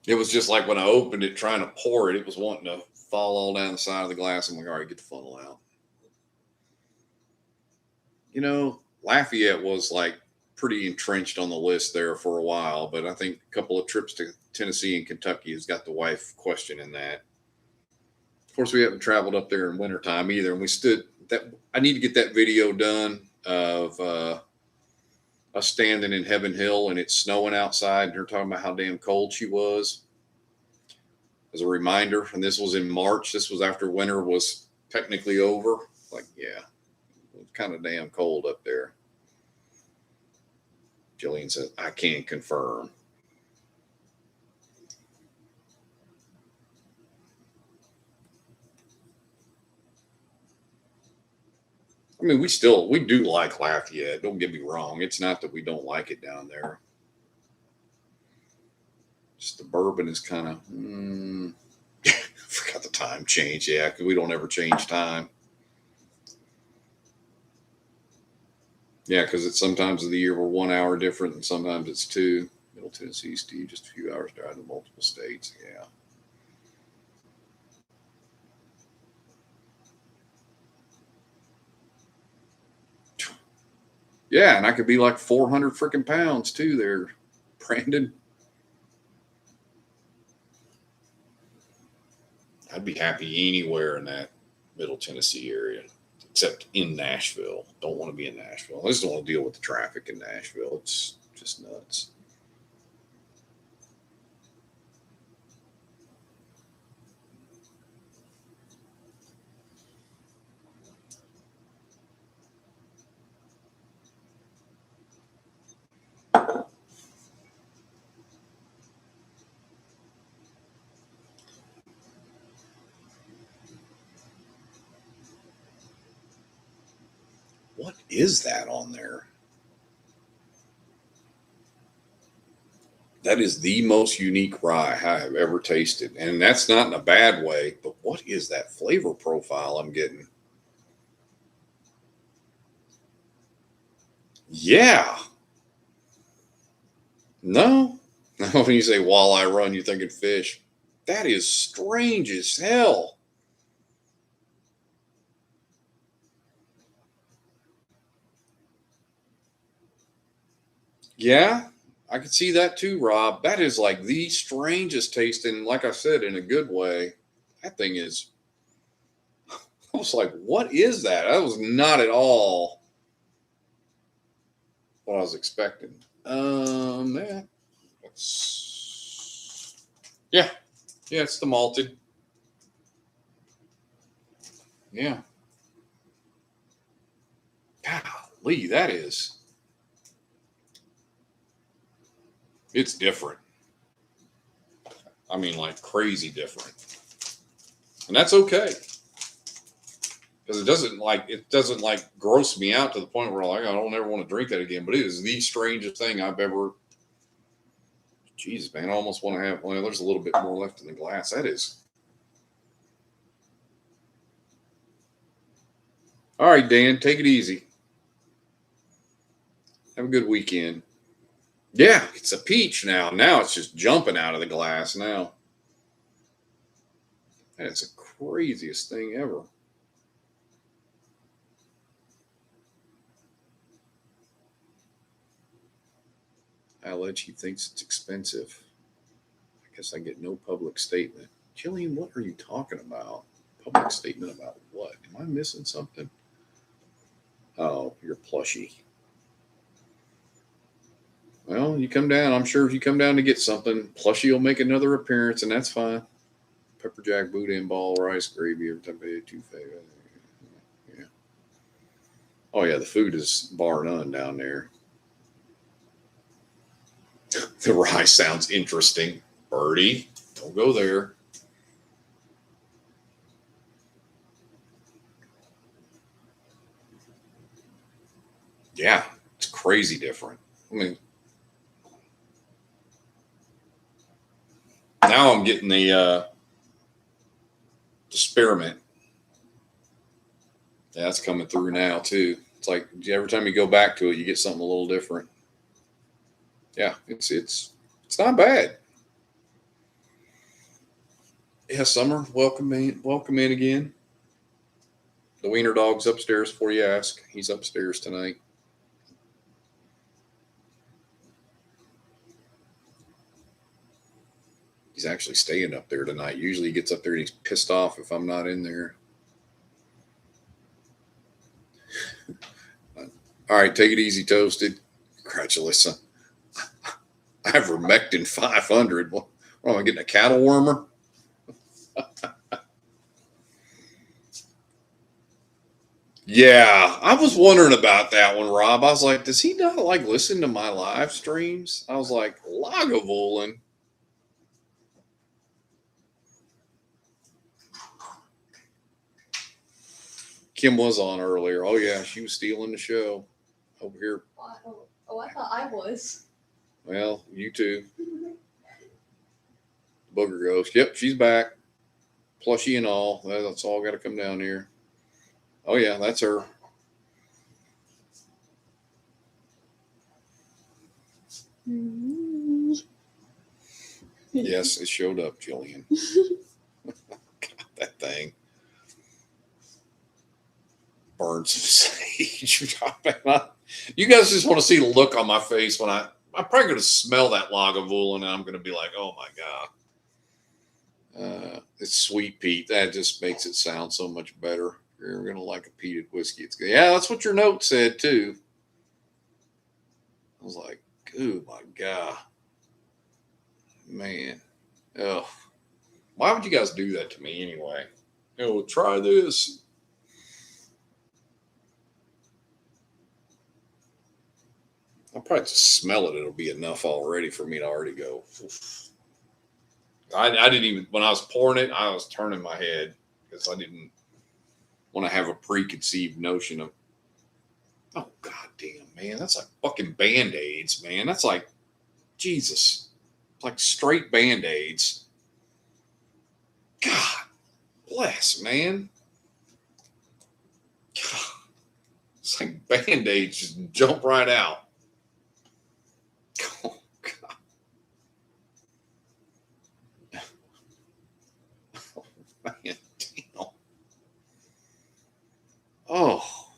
It was just like when I opened it, trying to pour it, it was wanting to fall all down the side of the glass. I'm like, all right, get the funnel out. Lafayette was like pretty entrenched on the list there for a while, but I think a couple of trips to Tennessee and Kentucky has got the wife questioning that. Of course, we haven't traveled up there in wintertime either, and I need to get that video done of us standing in Heaven Hill and it's snowing outside, and her talking about how damn cold she was. As a reminder, and this was in March. This was after winter was technically over. Like, yeah, it was kind of damn cold up there. Jillian says, I can confirm. I mean, we do like Lafayette. Don't get me wrong. It's not that we don't like it down there. Just the bourbon is kind of, forgot the time change. Yeah, because we don't ever change time. Yeah, because it's sometimes of the year we're 1 hour different, and sometimes it's 2. Middle Tennessee, Steve, just a few hours drive to multiple states. Yeah. Yeah, and I could be like 400 freaking pounds too there, Brandon. I'd be happy anywhere in that Middle Tennessee area, except in Nashville. Don't want to be in Nashville. I just don't want to deal with the traffic in Nashville. It's just nuts. What is that on there? That is the most unique rye I have ever tasted. And that's not in a bad way, but what is that flavor profile I'm getting? Yeah. No. When you say walleye run, you're thinking fish. That is strange as hell. Yeah, I could see that too, Rob. That is like the strangest tasting, like I said, in a good way. That thing is, I was like, what is that? That was not at all what I was expecting. Yeah, yeah, yeah, it's the malted. Yeah. Golly, that is, it's different. I mean, like crazy different. And that's okay. Because it doesn't like gross me out to the point where like I don't ever want to drink that again. But it is the strangest thing I've ever. Jesus, man, I almost want to have. Well, there's a little bit more left in the glass. That is. All right, Dan, take it easy. Have a good weekend. Yeah, it's a peach now. Now it's just jumping out of the glass now. That's the craziest thing ever. He thinks it's expensive. I guess I get no public statement. Jillian, what are you talking about? Public statement about what? Am I missing something? Oh, you're plushy. Well, you come down. I'm sure if you come down to get something, Plushie will make another appearance, and that's fine. Pepper jack, boudin ball, rice, gravy, every time I do favorite. Yeah. Oh yeah, the food is bar none down there. The rice sounds interesting. Birdie, don't go there. Yeah, it's crazy different. I mean, now I'm getting the spearmint. Yeah, that's coming through now too. It's like every time you go back to it, you get something a little different. Yeah, it's not bad. Yeah, Summer, welcome in again. The wiener dog's upstairs before you ask. He's upstairs tonight. He's actually staying up there tonight. Usually he gets up there and he's pissed off if I'm not in there. All right, take it easy, Toasted. Congratulations. Ivermectin 500. What am I getting, a cattle warmer? Yeah, I was wondering about that one, Rob. I was like, does he not like listen to my live streams? I was like, Lagavulin. Kim was on earlier. Oh yeah, she was stealing the show over here. Oh, I thought I was. Well, you too. Booger Ghost. Yep, she's back. Plushie and all. That's all got to come down here. Oh yeah, that's her. Yes, it showed up, Jillian. God, that thing. Burn some sage. You guys just want to see the look on my face when I'm probably going to smell that Lagavulin and I'm going to be like, oh my God. It's sweet peat. That just makes it sound so much better. You're going to like a peated whiskey. It's good. Yeah, that's what your note said too. I was like, oh my God. Man. Oh, why would you guys do that to me anyway? Oh, try this. I'll probably just smell it. It'll be enough already for me to already go. Oof. I didn't even, when I was pouring it, I was turning my head because I didn't want to have a preconceived notion of. Oh, goddamn, man. That's like fucking Band-Aids, man. That's like, Jesus. It's like straight Band-Aids. God bless, man. God. It's like Band-Aids just jump right out. Oh, God. Oh, man, damn. Oh,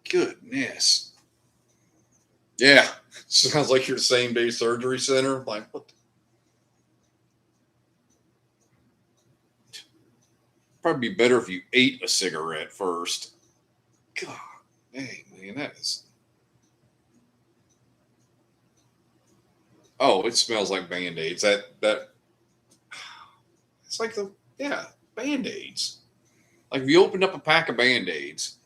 goodness. Yeah. Sounds like you're the same day surgery center. Like, what? Probably be better if you ate a cigarette first. God, dang, man, that is. Oh, it smells like Band-Aids. That it's like Band-Aids. Like if you opened up a pack of Band-Aids.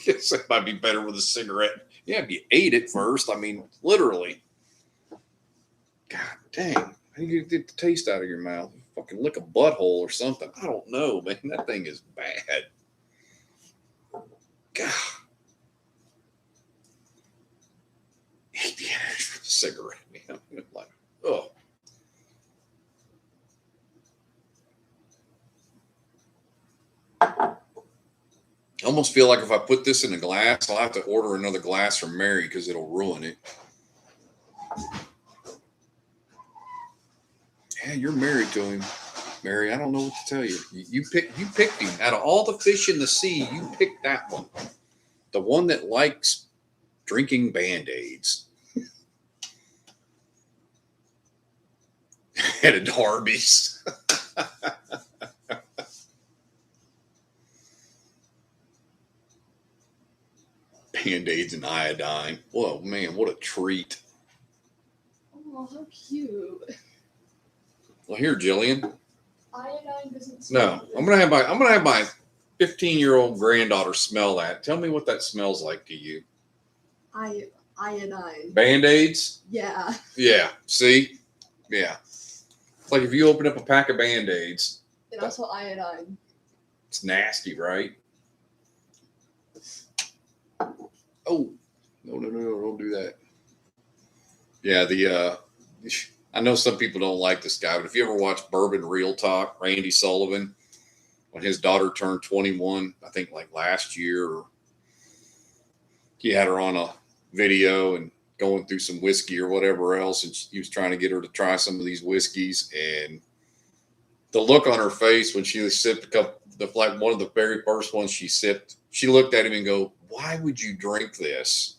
Yes, it might be better with a cigarette. Yeah, if you ate it first. I mean, literally. God dang. How do you get the taste out of your mouth? Fucking lick a butthole or something. I don't know, man. That thing is bad. God. Cigarette, man. Like, oh. I almost feel like if I put this in a glass, I'll have to order another glass from Mary because it'll ruin it. Yeah, you're married to him, Mary. I don't know what to tell you. You picked him out of all the fish in the sea. You picked that one, the one that likes drinking Band-Aids. At a Darby's. Band-Aids and iodine. Whoa, man, what a treat. Oh, how cute. Well, here, Jillian. Iodine doesn't smell No, good. I'm gonna have my 15-year-old granddaughter smell that. Tell me what that smells like to you. Iodine. Band-Aids? Yeah. Yeah. See? Yeah. It's like if you open up a pack of Band-Aids. And also iodine. It's nasty, right? Oh, no, don't do that. Yeah, I know some people don't like this guy, but if you ever watch Bourbon Real Talk, Randy Sullivan, when his daughter turned 21, I think like last year, or he had her on a video and going through some whiskey or whatever else, and he was trying to get her to try some of these whiskeys, and the look on her face when she sipped a cup, like one of the very first ones she sipped, she looked at him and go, "Why would you drink this?"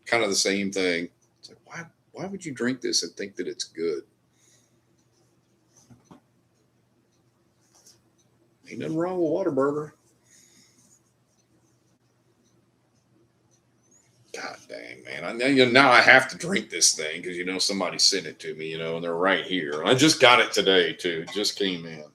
Kind of the same thing. It's like, why would you drink this and think that it's good? Ain't nothing wrong with Whataburger. God dang, man. Now I have to drink this thing because, somebody sent it to me, and they're right here. And I just got it today, too. It just came in.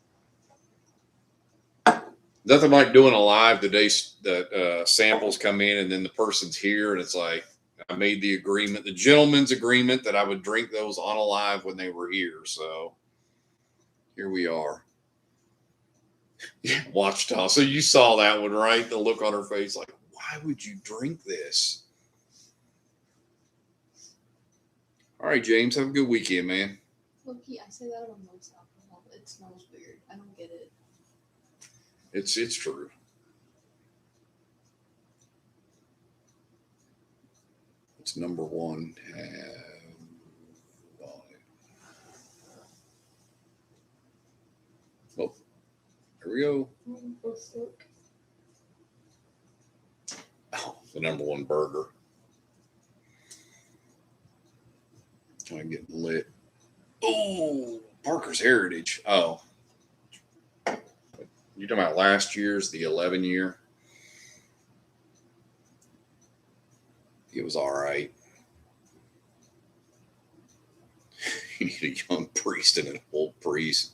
Nothing like doing a live the day that samples come in and then the person's here. And it's like, I made the agreement, the gentleman's agreement that I would drink those on a live when they were here. So here we are. Yeah, Watchtower. So you saw that one, right? The look on her face, like, why would you drink this? All right, James, have a good weekend, man. Loki, I say that about most alcohol. It smells weird. I don't get it. It's true. It's number one. Well, here we go. Oh, the number one burger. I'm getting lit. Oh, Parker's Heritage. Oh. You're talking about last year's, the 11 year? It was all right. You need a young priest and an old priest.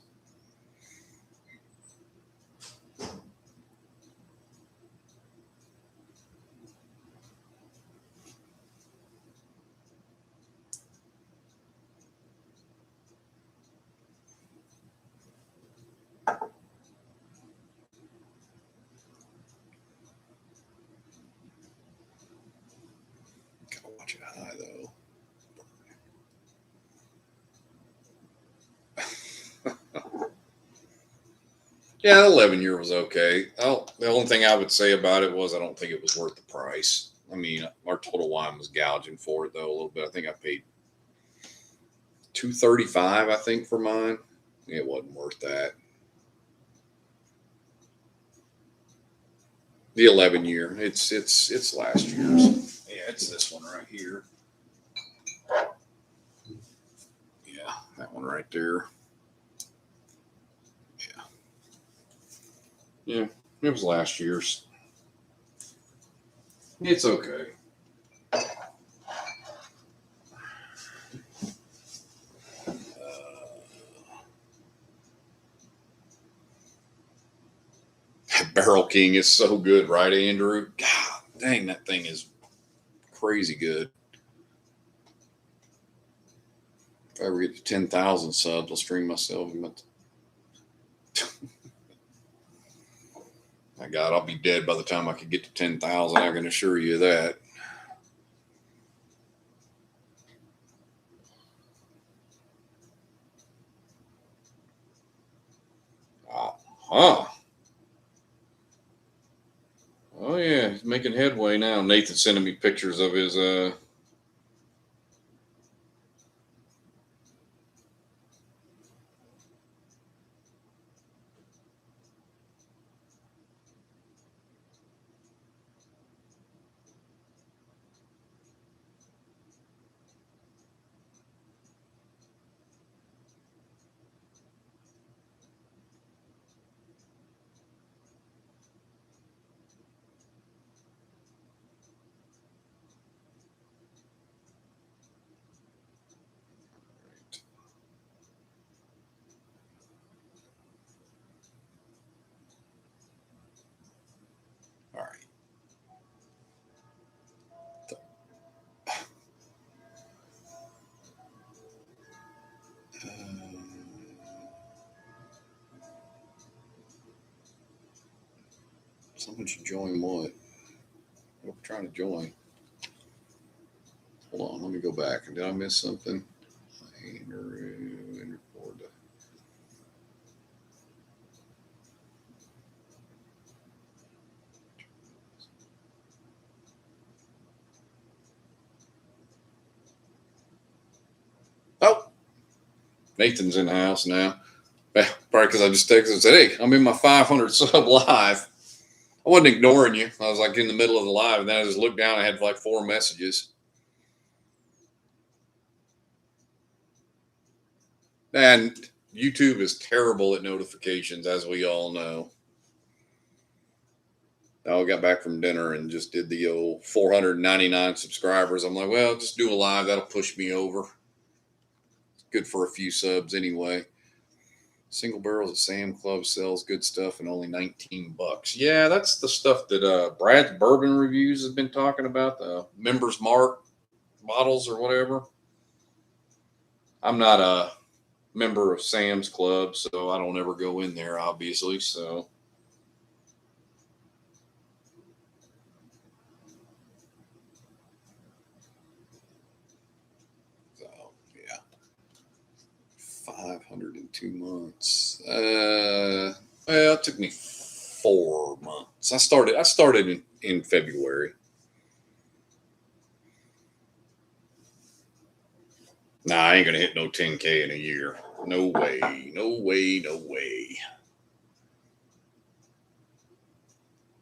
Yeah, the 11-year was okay. The only thing I would say about it was I don't think it was worth the price. I mean, our Total Wine was gouging for it though a little bit. I think I paid $235, I think, for mine. It wasn't worth that. The 11-year, it's last year's. Yeah, it's this one right here. Yeah, that one right there. Yeah, it was last year's. It's okay. Barrel King is so good, right, Andrew? God dang, that thing is crazy good. If I ever get to 10,000 subs, I'll stream myself. My God, I'll be dead by the time I can get to 10,000. I can assure you that. Huh. Oh yeah, he's making headway now. Nathan's sending me pictures of his all right. Someone should join what? What are we trying to join? Hold on, let me go back. Did I miss something? Andrew, oh, Nathan's in the house now. Probably because I just texted and said, hey, I'm in my 500 sub live. I wasn't ignoring you. I was like in the middle of the live, and then I just looked down. I had like 4 messages. And YouTube is terrible at notifications, as we all know. I got back from dinner and just did the old 499 subscribers. I'm like, well, just do a live. That'll push me over. Good for a few subs anyway. Single barrels at Sam Club sells good stuff and only $19. Yeah, that's the stuff that Brad's Bourbon Reviews has been talking about, the Members Mark bottles or whatever. I'm not a member of Sam's Club, so I don't ever go in there, obviously. So yeah, 502 months. Well, it took me 4 months. I started in February. Nah, I ain't gonna hit no 10K in a year. No way. No way. No way.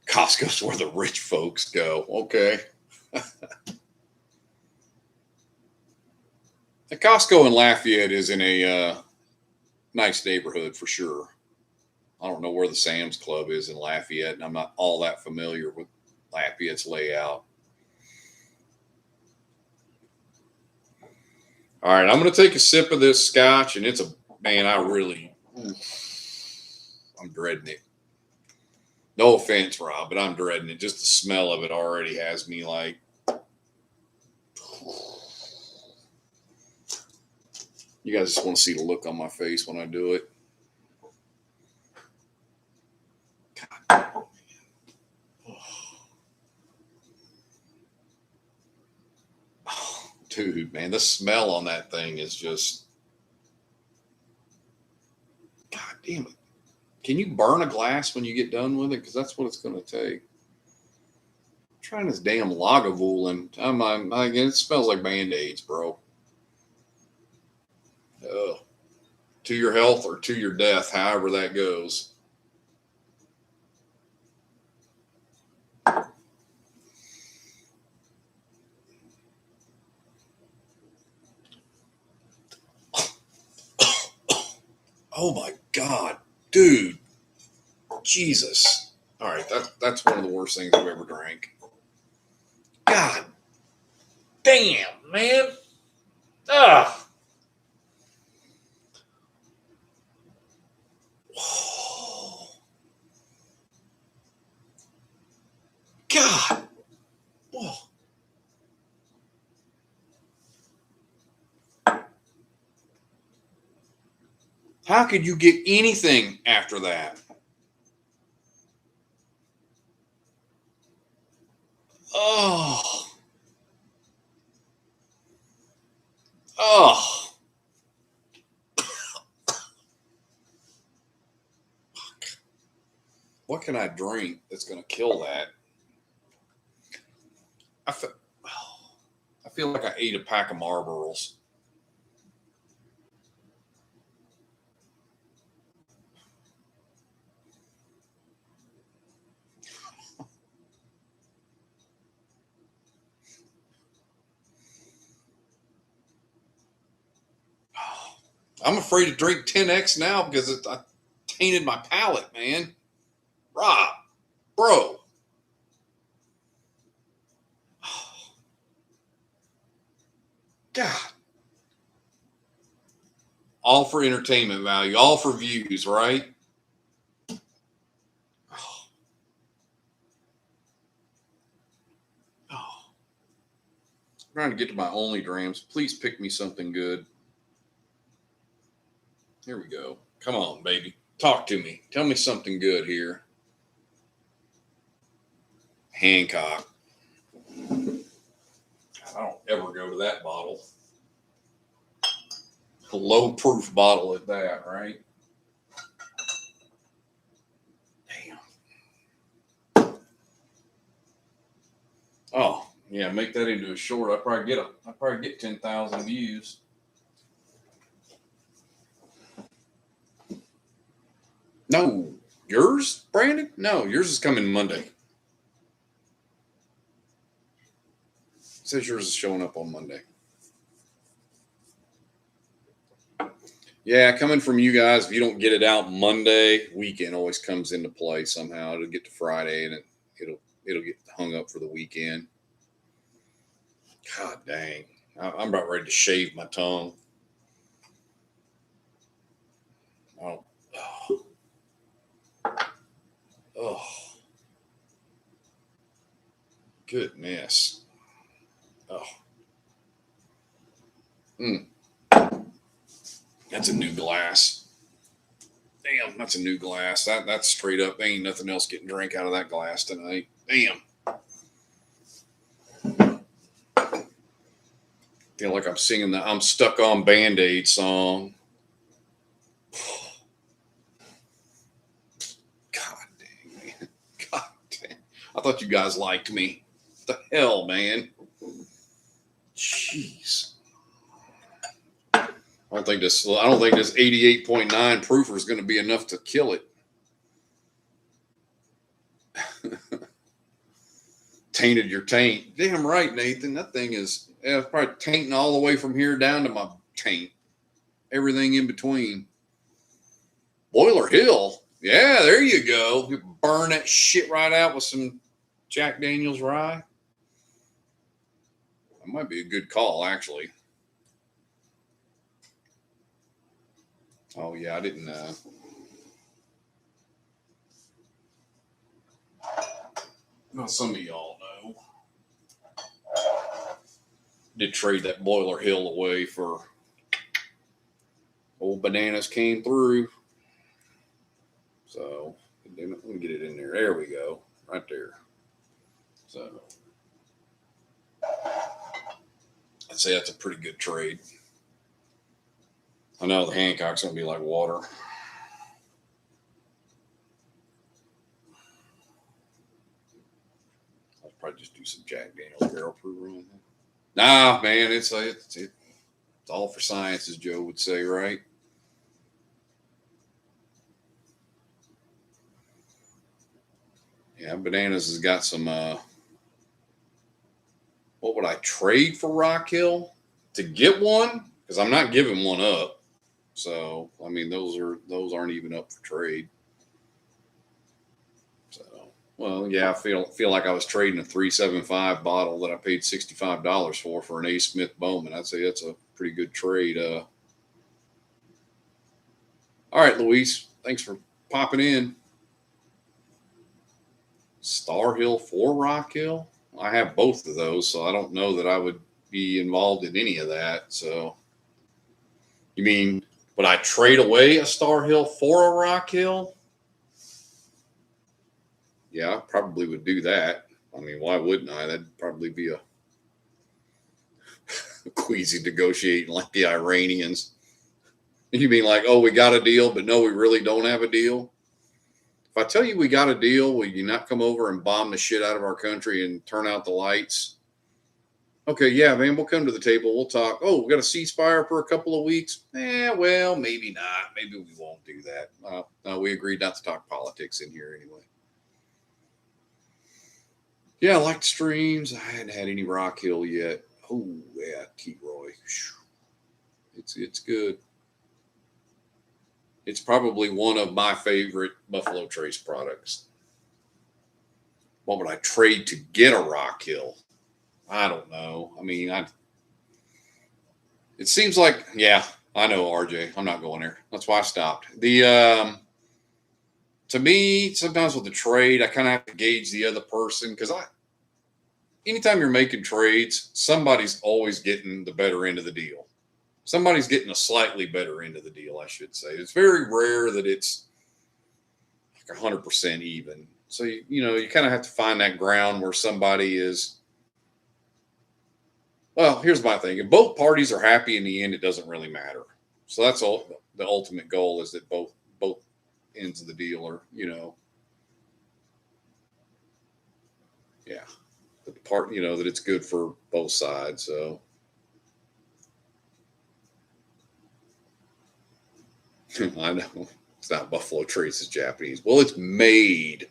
Costco's where the rich folks go. Okay. The Costco in Lafayette is in a nice neighborhood for sure. I don't know where the Sam's Club is in Lafayette, and I'm not all that familiar with Lafayette's layout. All right, I'm going to take a sip of this scotch, and man, I'm dreading it. No offense, Rob, but I'm dreading it. Just the smell of it already has me like, you guys just want to see the look on my face when I do it. God. Oh, dude, man, the smell on that thing is just, God damn it. Can you burn a glass when you get done with it? Because that's what it's going to take. I'm trying this damn Lagavulin. It smells like Band-Aids, bro. Ugh. To your health or to your death, however that goes. Oh my God, dude. Jesus. All right, that's one of the worst things I've ever drank. God damn, man. Ugh. God. Whoa. How could you get anything after that? Oh. Oh. What can I drink that's going to kill that? I feel like I ate a pack of Marlboros. I'm afraid to drink 10X now because I tainted my palate, man. Rob, bro. God. All for entertainment value, all for views, right? Oh. Oh. I'm trying to get to my only drams. Please pick me something good. Here we go. Come on, baby. Talk to me. Tell me something good here. Hancock. God, I don't ever go to that bottle. A low proof bottle at that, right? Damn. Oh, yeah, make that into a short. I probably get 10,000 views. No, yours, Brandon? No, yours is coming Monday. It says yours is showing up on Monday. Yeah, coming from you guys, if you don't get it out Monday, weekend always comes into play somehow. It'll get to Friday and it'll get hung up for the weekend. God dang. I'm about ready to shave my tongue. Oh. Oh. Goodness. Oh. That's a new glass. Damn, that's a new glass. That's straight up. Ain't nothing else getting drink out of that glass tonight. Damn. Feel like I'm singing the I'm Stuck on Band-Aid song. God dang, man. God dang. I thought you guys liked me. What the hell, man? Jeez. I don't think this 88.9 proofer is going to be enough to kill it. Tainted your taint. Damn right, Nathan. That thing is probably tainting all the way from here down to my taint. Everything in between. Boiler Hill. Yeah, there you go. You burn that shit right out with some Jack Daniels rye. That might be a good call, actually. Oh, yeah, I didn't. Well, some of y'all know. Did trade that Boiler Hill away for old bananas came through. So, let me get it in there. There we go. Right there. So, I'd say that's a pretty good trade. I know the Hancock's going to be like water. probably just do some Jack Daniels barrel proof run. Nah, man, it's all for science, as Joe would say, right? Yeah, Bananas has got some. What would I trade for Rock Hill to get one? Because I'm not giving one up. So I mean, those aren't even up for trade. So well, yeah, I feel like I was trading a 375 bottle that I paid $65 for an A. Smith Bowman. I'd say that's a pretty good trade. All right, Luis, thanks for popping in. Star Hill for Rock Hill. I have both of those, so I don't know that I would be involved in any of that. So you mean, would I trade away a Star Hill for a Rock Hill? Yeah, I probably would do that. I mean, why wouldn't I? That'd probably be a queasy negotiating like the Iranians. You mean like, oh, we got a deal, but no, we really don't have a deal? If I tell you we got a deal, will you not come over and bomb the shit out of our country and turn out the lights? Okay, yeah, man, we'll come to the table. We'll talk. Oh, we got a ceasefire for a couple of weeks? Well, maybe not. Maybe we won't do that. No, we agreed not to talk politics in here anyway. Yeah, I like the streams. I hadn't had any Rock Hill yet. Oh, yeah, T-Roy. It's good. It's probably one of my favorite Buffalo Trace products. What would I trade to get a Rock Hill? I don't know. I mean, it seems like, yeah, I know, RJ. I'm not going there. That's why I stopped. To me, sometimes with the trade, I kind of have to gauge the other person because anytime you're making trades, somebody's always getting the better end of the deal. Somebody's getting a slightly better end of the deal, I should say. It's very rare that it's like 100% even. So, you kind of have to find that ground where somebody is. Well, here's my thing. If both parties are happy in the end, it doesn't really matter. So that's all. The ultimate goal is that both ends of the deal are, yeah, the part, that it's good for both sides. So. I know it's not Buffalo Trace, it's Japanese. Well, it's made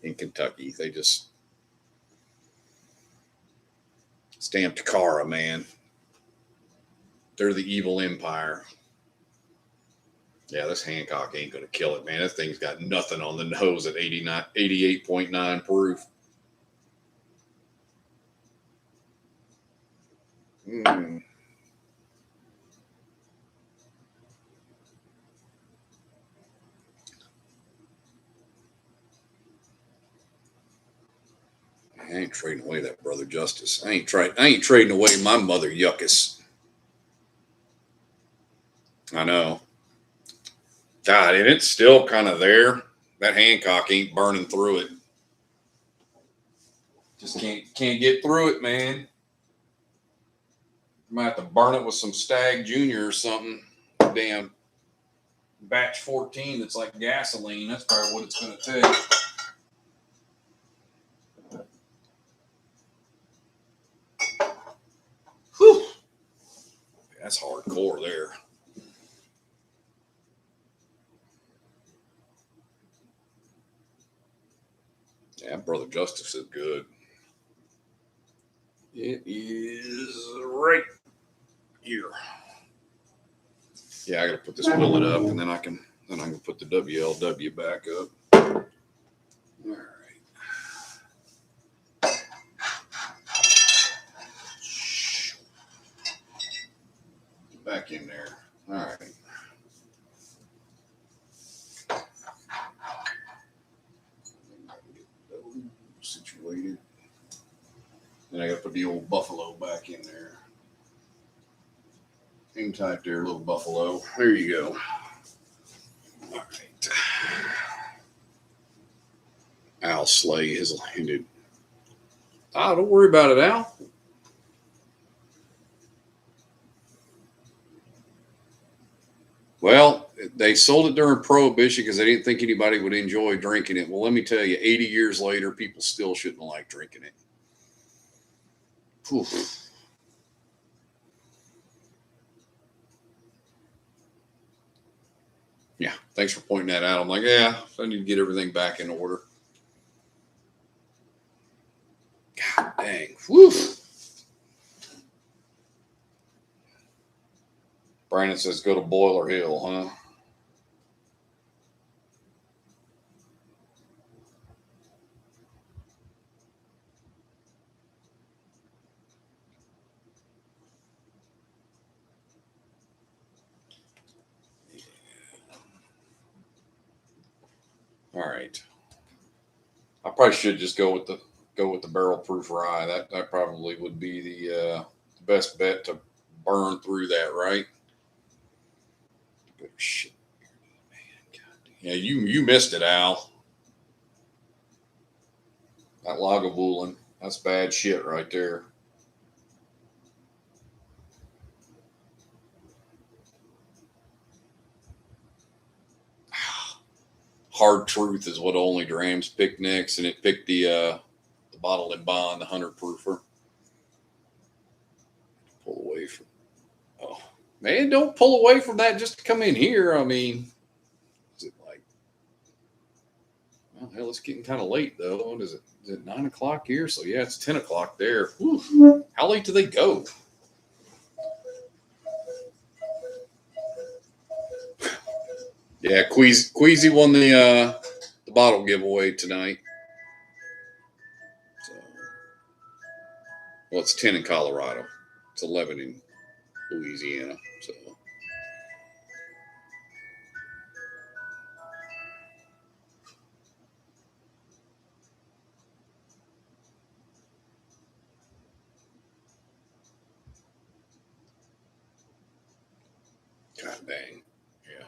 in Kentucky. They just stamped Takara, man. They're the evil empire. Yeah, this Hancock ain't going to kill it, man. This thing's got nothing on the nose at 88.9 proof. I ain't trading away that Brother Justice. I ain't trading away my Mother Yuckus. I know. God, and it's still kind of there. That Hancock ain't burning through it. Just can't get through it, man. Might have to burn it with some Stag Junior or something. Damn batch 14 that's like gasoline. That's probably what it's going to take. Whew. That's hardcore there. Yeah, Brother Justice is good. It is right here. Yeah, I got to put this billet up, and then I can put the WLW back up. All right. Back in there. All right. Situated. Then I got to put the old Buffalo back in there. Hang tight there, little Buffalo. There you go. All right. Al Slay has landed. Don't worry about it, Al. Well, they sold it during Prohibition because they didn't think anybody would enjoy drinking it. Well, let me tell you, 80 years later, people still shouldn't like drinking it. Whew. Yeah, thanks for pointing that out. I'm like, yeah, I need to get everything back in order. God dang. Whew. Brandon says go to Boiler Hill, huh? All right. I probably should just go with the barrel proof rye. That probably would be the best bet to burn through that, right? Good shit. Man, God. Yeah, you missed it, Al. That Lagavulin. That's bad shit right there. Hard Truth is what Only Drams picked next, and it picked the bottle and bond, the 100 proofer. Pull away from. Oh man, don't pull away from that just to come in here. I mean, is it like? Well, hell, it's getting kind of late though. What is it? Is it 9 o'clock here? So yeah, it's 10 o'clock there. Whew. How late do they go? Yeah, Queasy won the bottle giveaway tonight. So, well, it's 10 in Colorado. It's 11 in Louisiana. So. God dang. Yeah.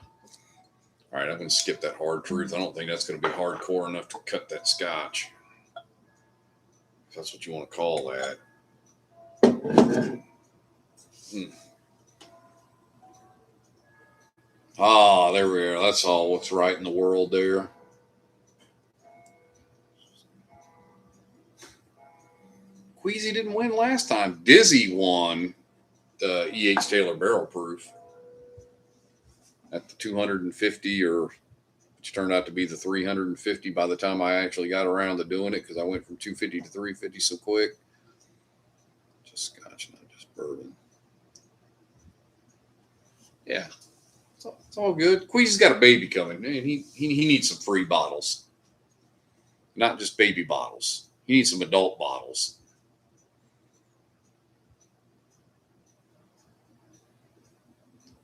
All right, I'm going to skip that Hard Truth. I don't think that's going to be hardcore enough to cut that scotch. If that's what you want to call that. Ah, there we are. That's all what's right in the world there. Queasy didn't win last time. Dizzy won the E.H. Taylor Barrel Proof at the 250, or which turned out to be the 350 by the time I actually got around to doing it because I went from 250 to 350 so quick. Just scotch, not just bourbon. Yeah, it's all good. Queasy's got a baby coming, and he needs some free bottles, not just baby bottles. He needs some adult bottles.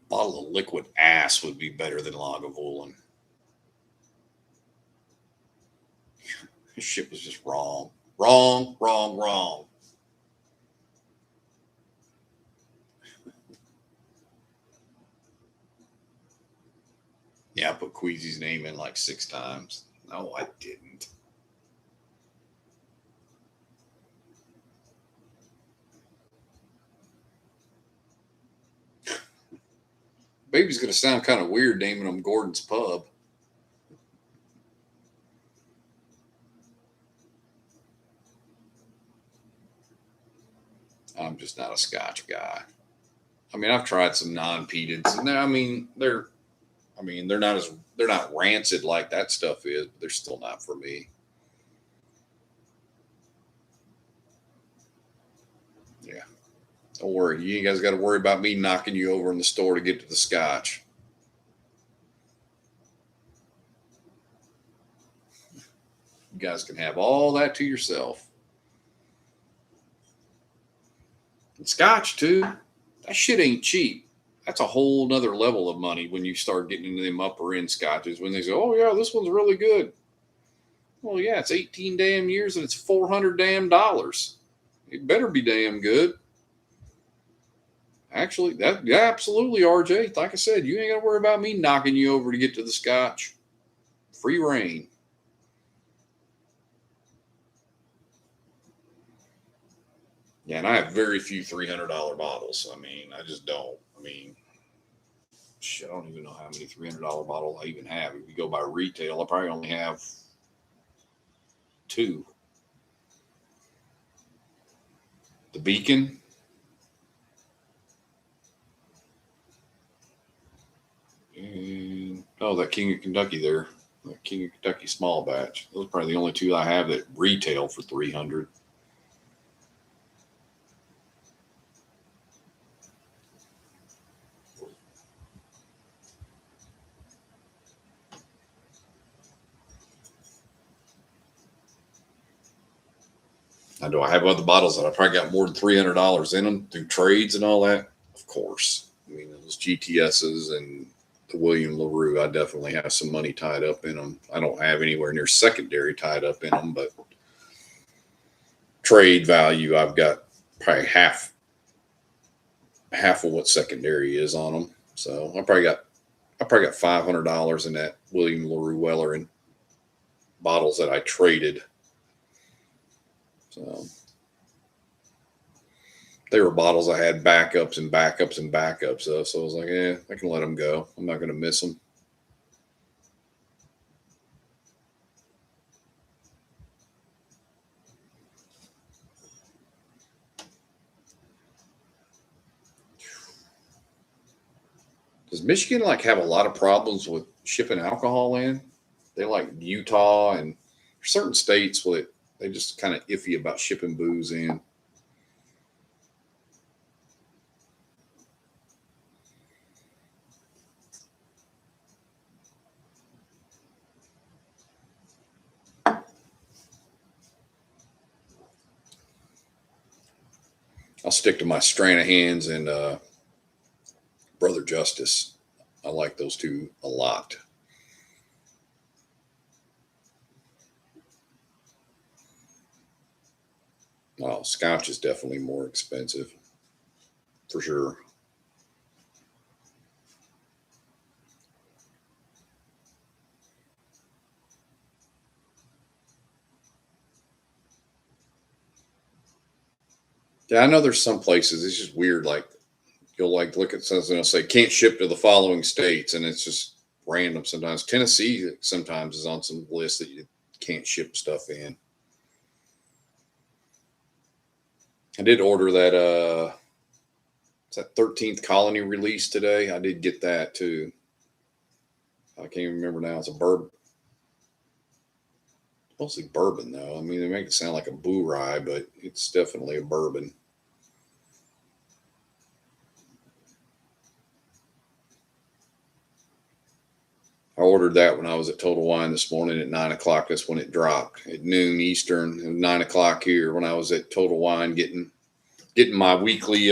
Bottle of liquid ass would be better than Lagavulin. This shit was just wrong. Wrong, wrong, wrong. Yeah, I put Queasy's name in like 6 times. No, I didn't. Baby's going to sound kind of weird naming him Gordon's Pub. I'm just not a Scotch guy. I mean, I've tried some non-peateds, and they're not rancid like that stuff is, but they're still not for me. Yeah, don't worry, you guys got to worry about me knocking you over in the store to get to the Scotch. You guys can have all that to yourself. And Scotch too. That shit ain't cheap. That's a whole nother level of money when you start getting into them upper end scotches. When they say, "Oh yeah, this one's really good." Well, yeah, it's 18 damn years and it's $400 damn dollars. It better be damn good. Actually, yeah, absolutely, RJ. Like I said, you ain't got to worry about me knocking you over to get to the Scotch. Free reign. Yeah, and I have very few $300 bottles. I mean, I just don't. I mean, shit, I don't even know how many $300 bottles I even have. If you go by retail, I probably only have 2. The Beacon. And, oh, that King of Kentucky there. That King of Kentucky small batch. Those are probably the only 2 I have that retail for $300. Now, do I have other bottles that I probably got more than $300 in them through trades and all that? Of course. I mean, those GTSs and the William LaRue, I definitely have some money tied up in them. I don't have anywhere near secondary tied up in them, but trade value, I've got probably half of what secondary is on them. So I probably got $500 in that William LaRue Weller and bottles that I traded. So they were bottles I had backups and backups and backups of. So I was like, I can let them go. I'm not going to miss them. Does Michigan like have a lot of problems with shipping alcohol in? They like Utah and certain states where they just kind of iffy about shipping booze in. I'll stick to my Stranahans and Brother Justice. I like those 2 a lot. Well, Scotch is definitely more expensive, for sure. Yeah, I know there's some places it's just weird. Like you'll like look at something and it'll say can't ship to the following states, and it's just random. Sometimes Tennessee sometimes is on some list that you can't ship stuff in. I did order that it's that 13th Colony release today. I did get that too. I can't even remember now. It's a bourbon. Mostly bourbon though. I mean, they make it sound like a boo rye, but it's definitely a bourbon. I ordered that when I was at Total Wine this morning at 9 o'clock. That's when it dropped at noon Eastern and 9 o'clock here when I was at Total Wine getting my weekly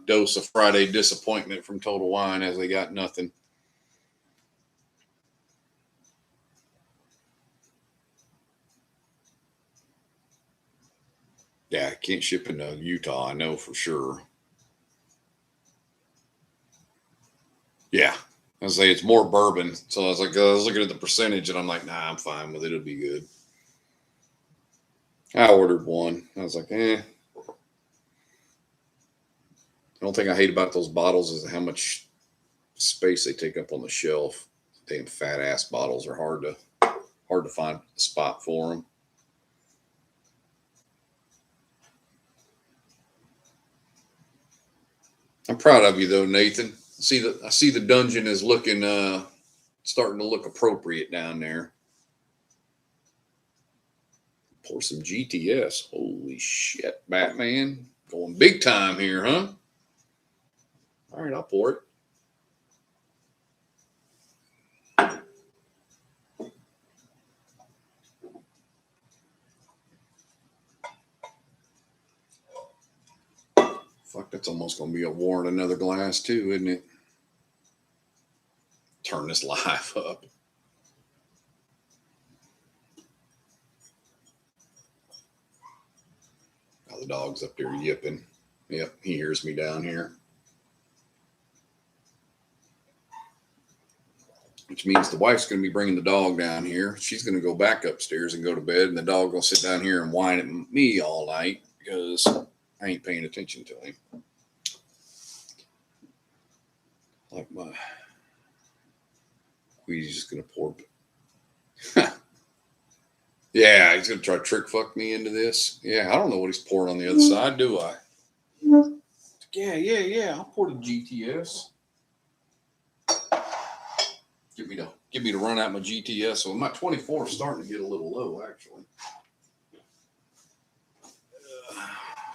dose of Friday disappointment from Total Wine as they got nothing. Yeah, I can't ship into Utah. I know for sure. Yeah. I say it's more bourbon. So I was looking at the percentage and I'm like, nah, I'm fine with it. It'll be good. I ordered one. I was like, The only thing I hate about those bottles is how much space they take up on the shelf. Damn fat ass bottles are hard to find a spot for them. I'm proud of you though, Nathan. I see the dungeon is looking starting to look appropriate down there. Pour some GTS. Holy shit, Batman. Going big time here, huh? All right, I'll pour it. Fuck, that's almost going to be a war in another glass too, isn't it? Turn this live up. Oh, the dog's up there yipping. Yep, he hears me down here. Which means the wife's going to be bringing the dog down here. She's going to go back upstairs and go to bed, and the dog will sit down here and whine at me all night because I ain't paying attention to him. he's just gonna pour. Yeah, he's gonna try to trick fuck me into this. Yeah, I don't know what he's pouring on the other side, do I? Yeah. I'll pour the GTS. Get me to run out my GTS. So my 24 is starting to get a little low, actually.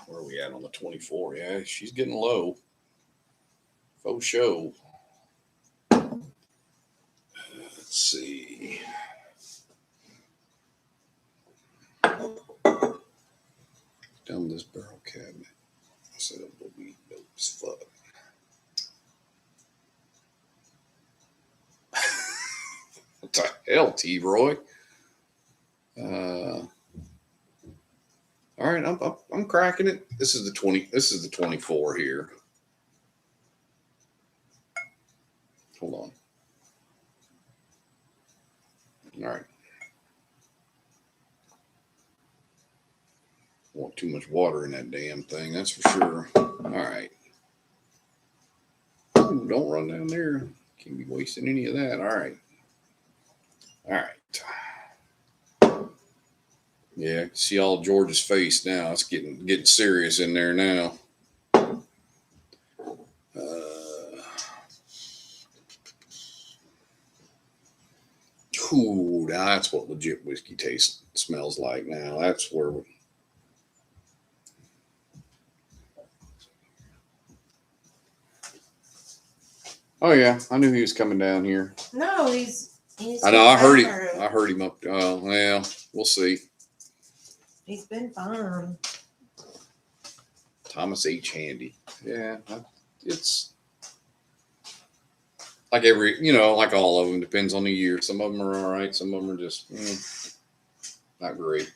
Where are we at on the 24? Yeah, she's getting low. Faux show. Let's see. Down this barrel cabinet. Set up a weed dope as fuck. What the hell, T-Roy? All right, I'm cracking it. This is the 20. This is the 24 here. Hold on. All right. Want too much water in that damn thing, that's for sure. All right. Ooh, don't run down there. Can't be wasting any of that. All right. All right. Yeah, see all George's face now. It's getting serious in there now. Ooh, that's what legit whiskey smells like now. That's where Oh yeah, I knew he was coming down here. No, he's I know. I heard him. through. I heard him up. Well, we'll see. He's been fine. Thomas H. Handy. Yeah, it's like like all of them. Depends on the year. Some of them are all right. Some of them are just not great.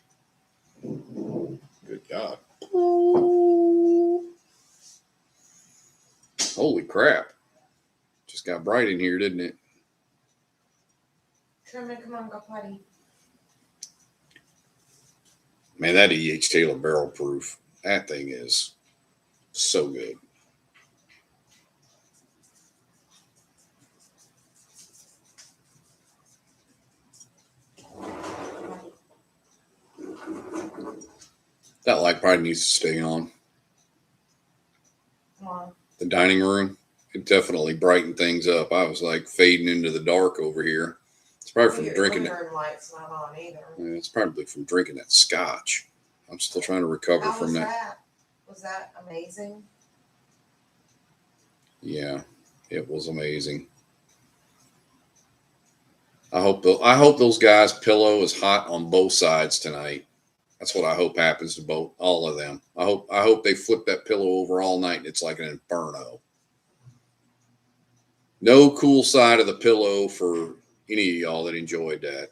Good God. Holy crap. Just got bright in here, didn't it? Truman, come on, go potty. Man, that E.H. Taylor barrel proof. That thing is so good. That light probably needs to stay on. Come on. The dining room, it definitely brightened things up. I was like fading into the dark over here. It's probably from drinking Your living room light's not on either. Yeah, it's probably from drinking that scotch. I'm still trying to recover How from was that. that? Was that amazing? Yeah, it was amazing. I hope those guys' pillow is hot on both sides tonight. That's what I hope happens to all of them. I hope they flip that pillow over all night and it's like an inferno. No cool side of the pillow for any of y'all that enjoyed that.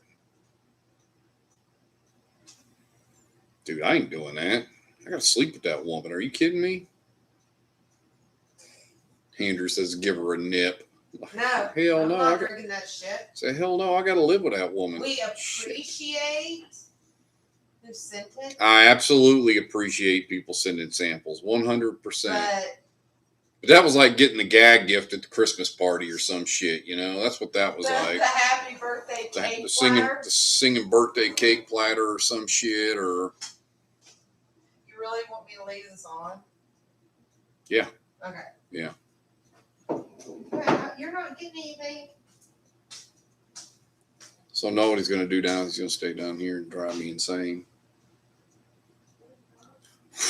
Dude, I ain't doing that. I gotta sleep with that woman. Are you kidding me? Andrew says give her a nip. No. Hell no. I'm not drinking that shit. Say hell no, I gotta live with that woman. We appreciate who sent it. I absolutely appreciate people sending samples. 100%. But that was like getting the gag gift at the Christmas party or some shit, That's what that was like. The happy birthday cake the singing birthday cake platter or some shit or. You really want me to leave this on? Yeah. Okay. Yeah. You're not getting anything. So know what he's going to do now. He's going to stay down here and drive me insane.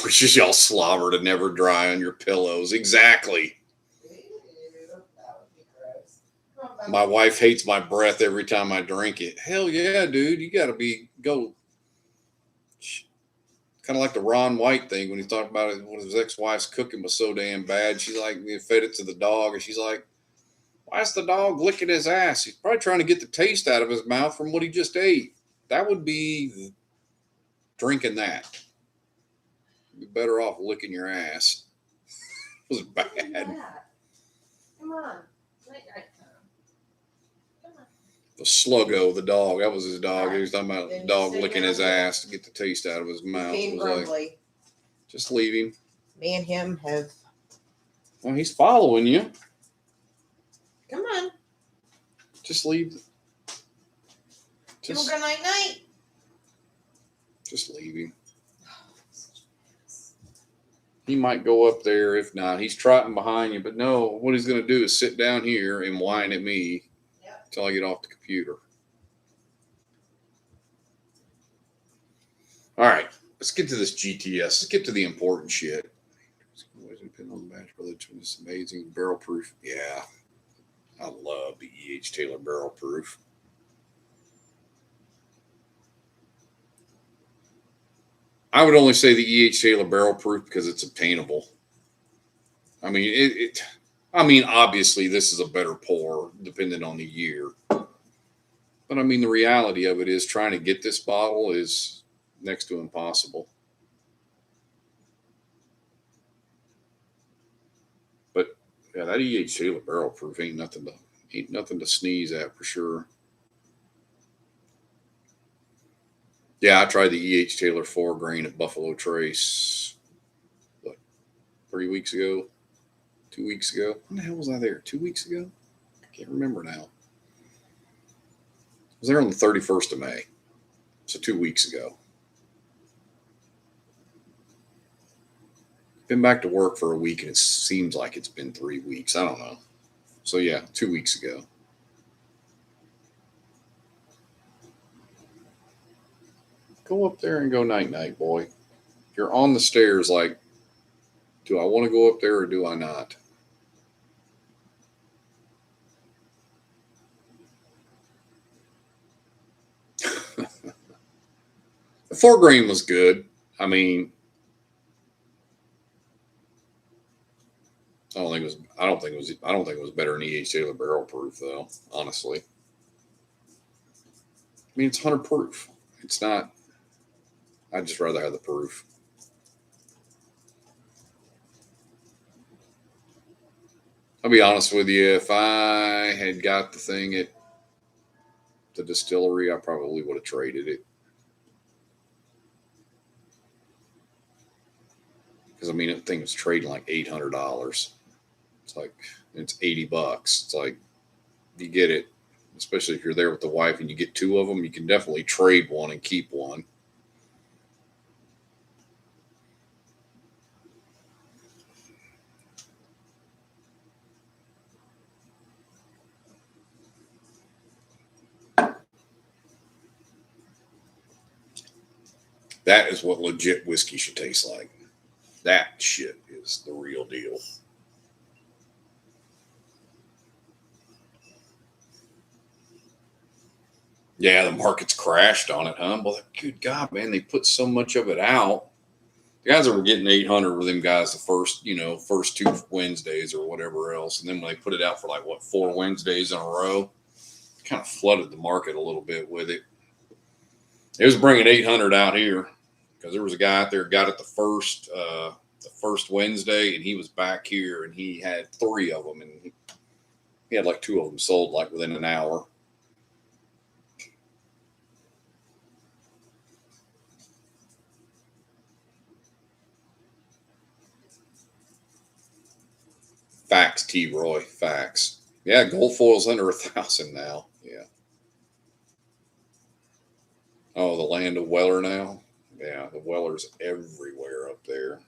Which is y'all slobber to never dry on your pillows. Exactly. Ew, that would be gross. My wife hates my breath every time I drink it. Hell yeah, dude. You got to go. Kind of like the Ron White thing when he talked about it when his ex-wife's cooking was so damn bad. She's like, he fed it to the dog, and she's like, why is the dog licking his ass? He's probably trying to get the taste out of his mouth from what he just ate. That would be drinking that. You'd be better off licking your ass. It was bad. Come on. Night time. Come on. The Sluggo, the dog. That was his dog. He was talking about the Then dog sit licking down his there. ass to get the taste out of his mouth. Being It was like, grumbly. just leave him. Me and him have. Well, he's following you. Come on. Just leave You will go night night. Just leave him. He might go up there. If not, he's trotting behind you. But no, what he's going to do is sit down here and whine at me until I get off the computer. All right, let's get to this GTS. Let's get to the important shit. This amazing barrel proof. Yeah, I love the E.H. Taylor barrel proof. I would only say the E.H. Taylor barrel proof because it's obtainable. I mean, obviously this is a better pour depending on the year. But I mean, the reality of it is trying to get this bottle is next to impossible. But yeah, that E.H. Taylor barrel proof ain't nothing to sneeze at for sure. Yeah, I tried the E.H. Taylor 4-grain at Buffalo Trace, 3 weeks ago, 2 weeks ago. When the hell was I there? 2 weeks ago? I can't remember now. I was there on the 31st of May, so 2 weeks ago. Been back to work for a week, and it seems like it's been 3 weeks. I don't know. So, yeah, 2 weeks ago. Go up there and go night-night, boy. You're on the stairs like, do I want to go up there or do I not? The 4-grain was good. I mean, I don't think it was better than E.H. Taylor barrel proof though, honestly. I mean, it's 100 proof. It's not. I'd just rather have the proof. I'll be honest with you. If I had got the thing at the distillery, I probably would have traded it. Because I mean, that thing was trading like $800. It's like it's $80. It's like you get it, especially if you're there with the wife and you get 2 of them. You can definitely trade one and keep one. That is what legit whiskey should taste like. That shit is the real deal. Yeah, the market's crashed on it, huh? Well, good God, man, they put so much of it out. The guys that were getting 800 were them guys the first 2 Wednesdays or whatever else. And then when they put it out for 4 Wednesdays in a row, it kind of flooded the market a little bit with it. It was bringing 800 out here because there was a guy out there who got it the first Wednesday, and he was back here, and he had 3 of them, and he had 2 of them sold within an hour. Facts, T. Roy. Facts. Yeah, gold foil's under 1,000 now. Yeah. Oh, the land of Weller now. Yeah, the Weller's everywhere up there.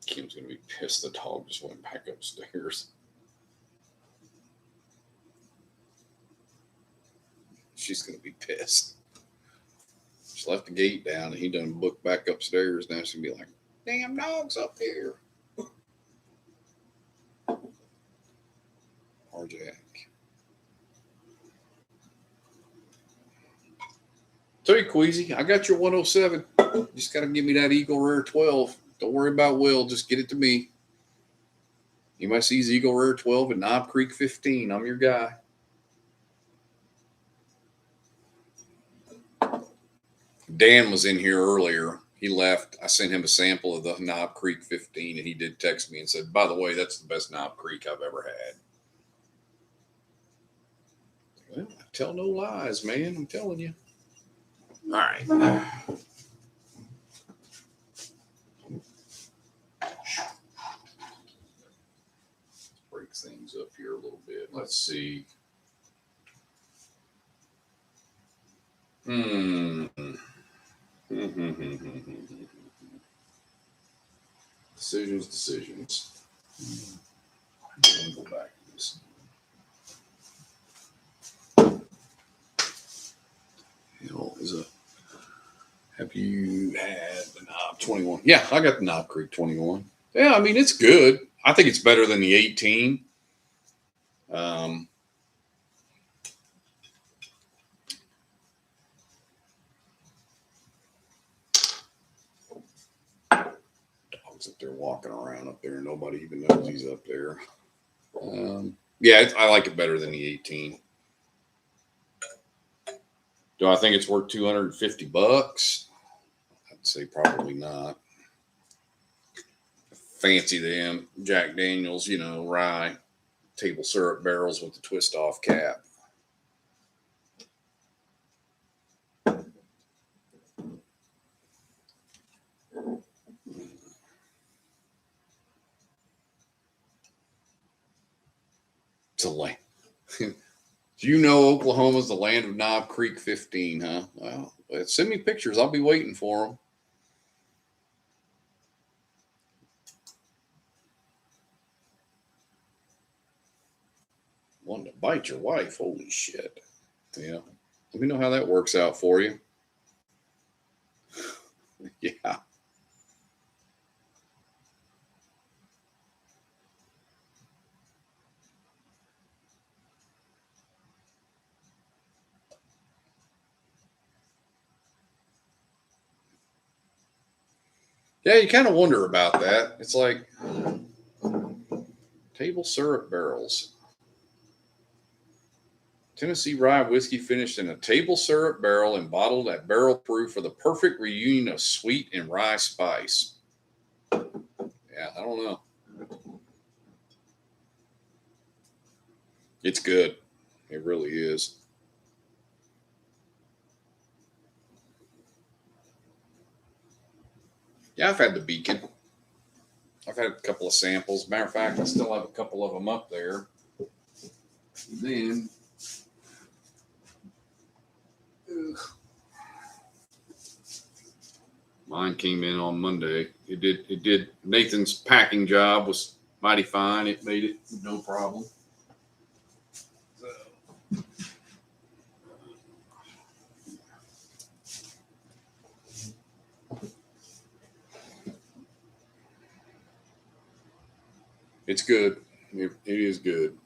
Kim's going to be pissed the dog just went back upstairs. She's going to be pissed. She left the gate down and he done booked back upstairs. Now she's going to be like, damn dog's up here. RJ. Tell you, Queasy, I got your 107. Just got to give me that Eagle Rare 12. Don't worry about Will. Just get it to me. Anybody sees Eagle Rare 12 and Knob Creek 15, I'm your guy. Dan was in here earlier. He left. I sent him a sample of the Knob Creek 15, and he did text me and said, by the way, that's the best Knob Creek I've ever had. Well, I tell no lies, man. I'm telling you. All right. Break things up here a little bit. Let's see. Decisions. Go back to this. Have you had the Knob 21? Yeah, I got the Knob Creek 21. Yeah, I mean, it's good. I think it's better than the 18. Dog's up there walking around up there. Nobody even knows he's up there. Yeah, I like it better than the 18. Do I think it's worth $250? I'd say probably not. Fancy them Jack Daniels, rye table syrup barrels with the twist off cap. It's a land. Do you know Oklahoma's the land of Knob Creek 15, huh? Well, send me pictures. I'll be waiting for them. Wanting to bite your wife. Holy shit. Yeah. Let me know how that works out for you. Yeah. Yeah, you kind of wonder about that. It's like table syrup barrels. Tennessee rye whiskey finished in a table syrup barrel and bottled at barrel proof for the perfect reunion of sweet and rye spice. Yeah, I don't know. It's good. It really is. Yeah, I've had the Beacon. I've had a couple of samples. Matter of fact, I still have a couple of them up there. Then, mine came in on Monday. It did. Nathan's packing job was mighty fine. It made it no problem. It's good. It is good.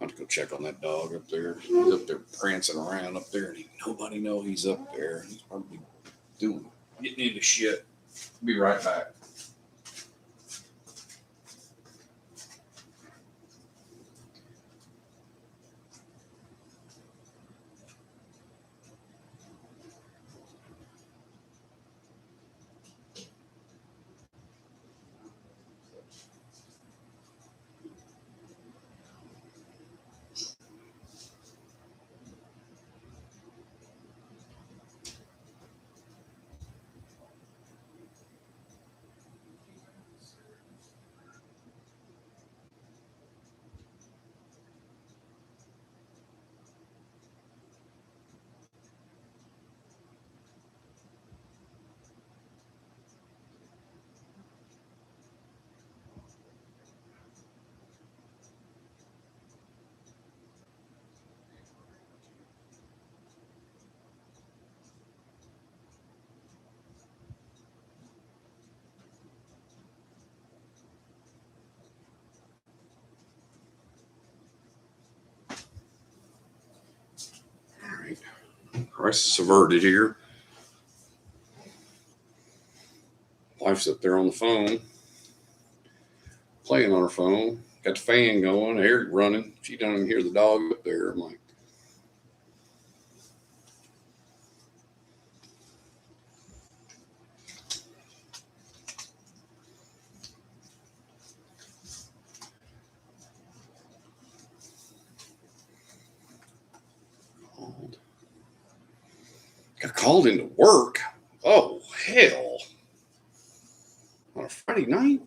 I have to go check on that dog up there. He's up there prancing around up there, and nobody know he's up there. He's probably getting into shit. Be right back. Crisis averted here. Wife's up there on the phone, playing on her phone. Got the fan going, air running. She don't even hear the dog up there. I'm like, got called into work. Oh, hell. On a Friday night?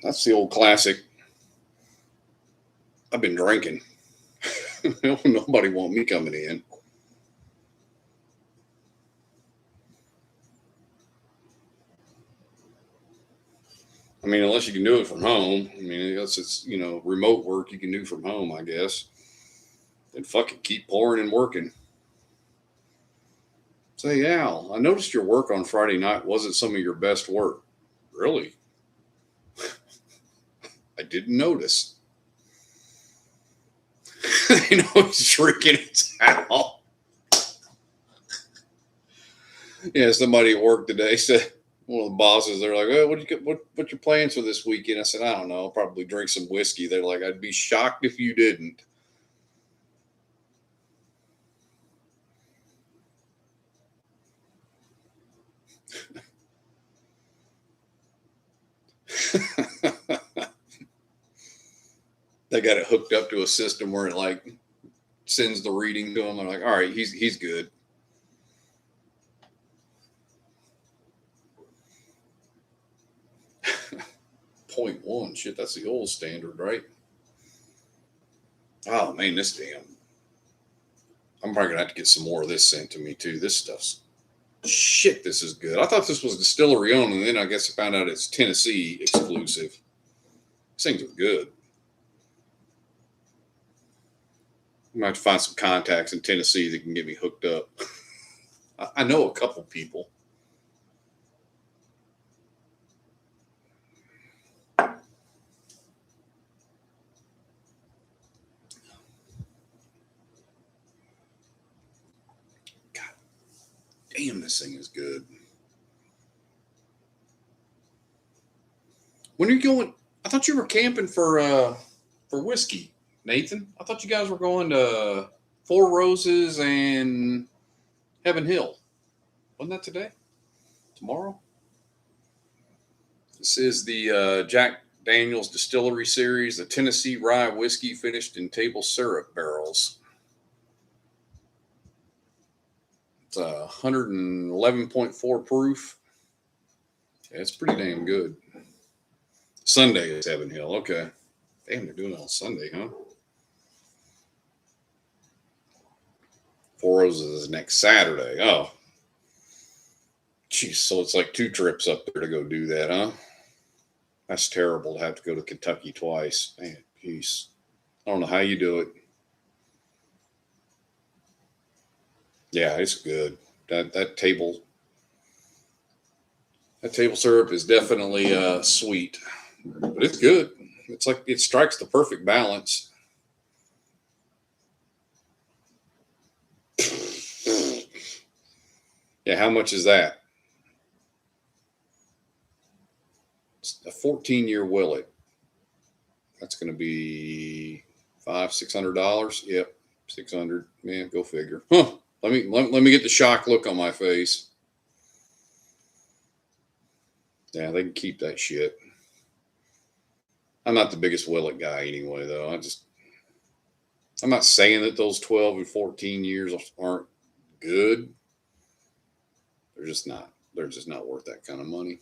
That's the old classic. I've been drinking. Nobody want me coming in. I mean, unless you can do it from home. I mean, unless it's, remote work you can do from home, I guess. Then fucking keep pouring and working. Say, Al, I noticed your work on Friday night wasn't some of your best work. Really? I didn't notice. He's drinking his Al. Yeah, somebody at work today said, one of the bosses, they're like, oh, what's your plans for this weekend? I said, I don't know. I'll probably drink some whiskey. They're like, I'd be shocked if you didn't. They got it hooked up to a system where it like sends the reading to them. They're like, all right, he's good. .1. Shit, that's the old standard, right? Oh man, this damn. I'm probably gonna have to get some more of this sent to me too. This stuff's shit. This is good. I thought this was distillery owned, and then I guess I found out it's Tennessee exclusive. These things are good. I might have to find some contacts in Tennessee that can get me hooked up. I know a couple people. Damn, this thing is good. When are you going? I thought you were camping for whiskey, Nathan. I thought you guys were going to Four Roses and Heaven Hill. Wasn't that today? Tomorrow? This is the Jack Daniel's Distillery Series, the Tennessee Rye Whiskey finished in table syrup barrels. It's 111.4 proof. Yeah, it's pretty damn good. Sunday is Heaven Hill. Okay. Damn, they're doing it on Sunday, huh? Four Roses is next Saturday. Oh. Jeez, so it's like 2 trips up there to go do that, huh? That's terrible to have to go to Kentucky twice. Man, peace. I don't know how you do it. Yeah, it's good. That table syrup is definitely sweet, but it's good. It's like it strikes the perfect balance. Yeah, how much is that? It's a 14-year Willet. That's going to be $500-$600. Yep, $600. Man, go figure. Huh. Let me get the shocked look on my face. Yeah, they can keep that shit. I'm not the biggest Willet guy anyway, though. I'm not saying that those 12 and 14 years aren't good. They're just not. They're just not worth that kind of money.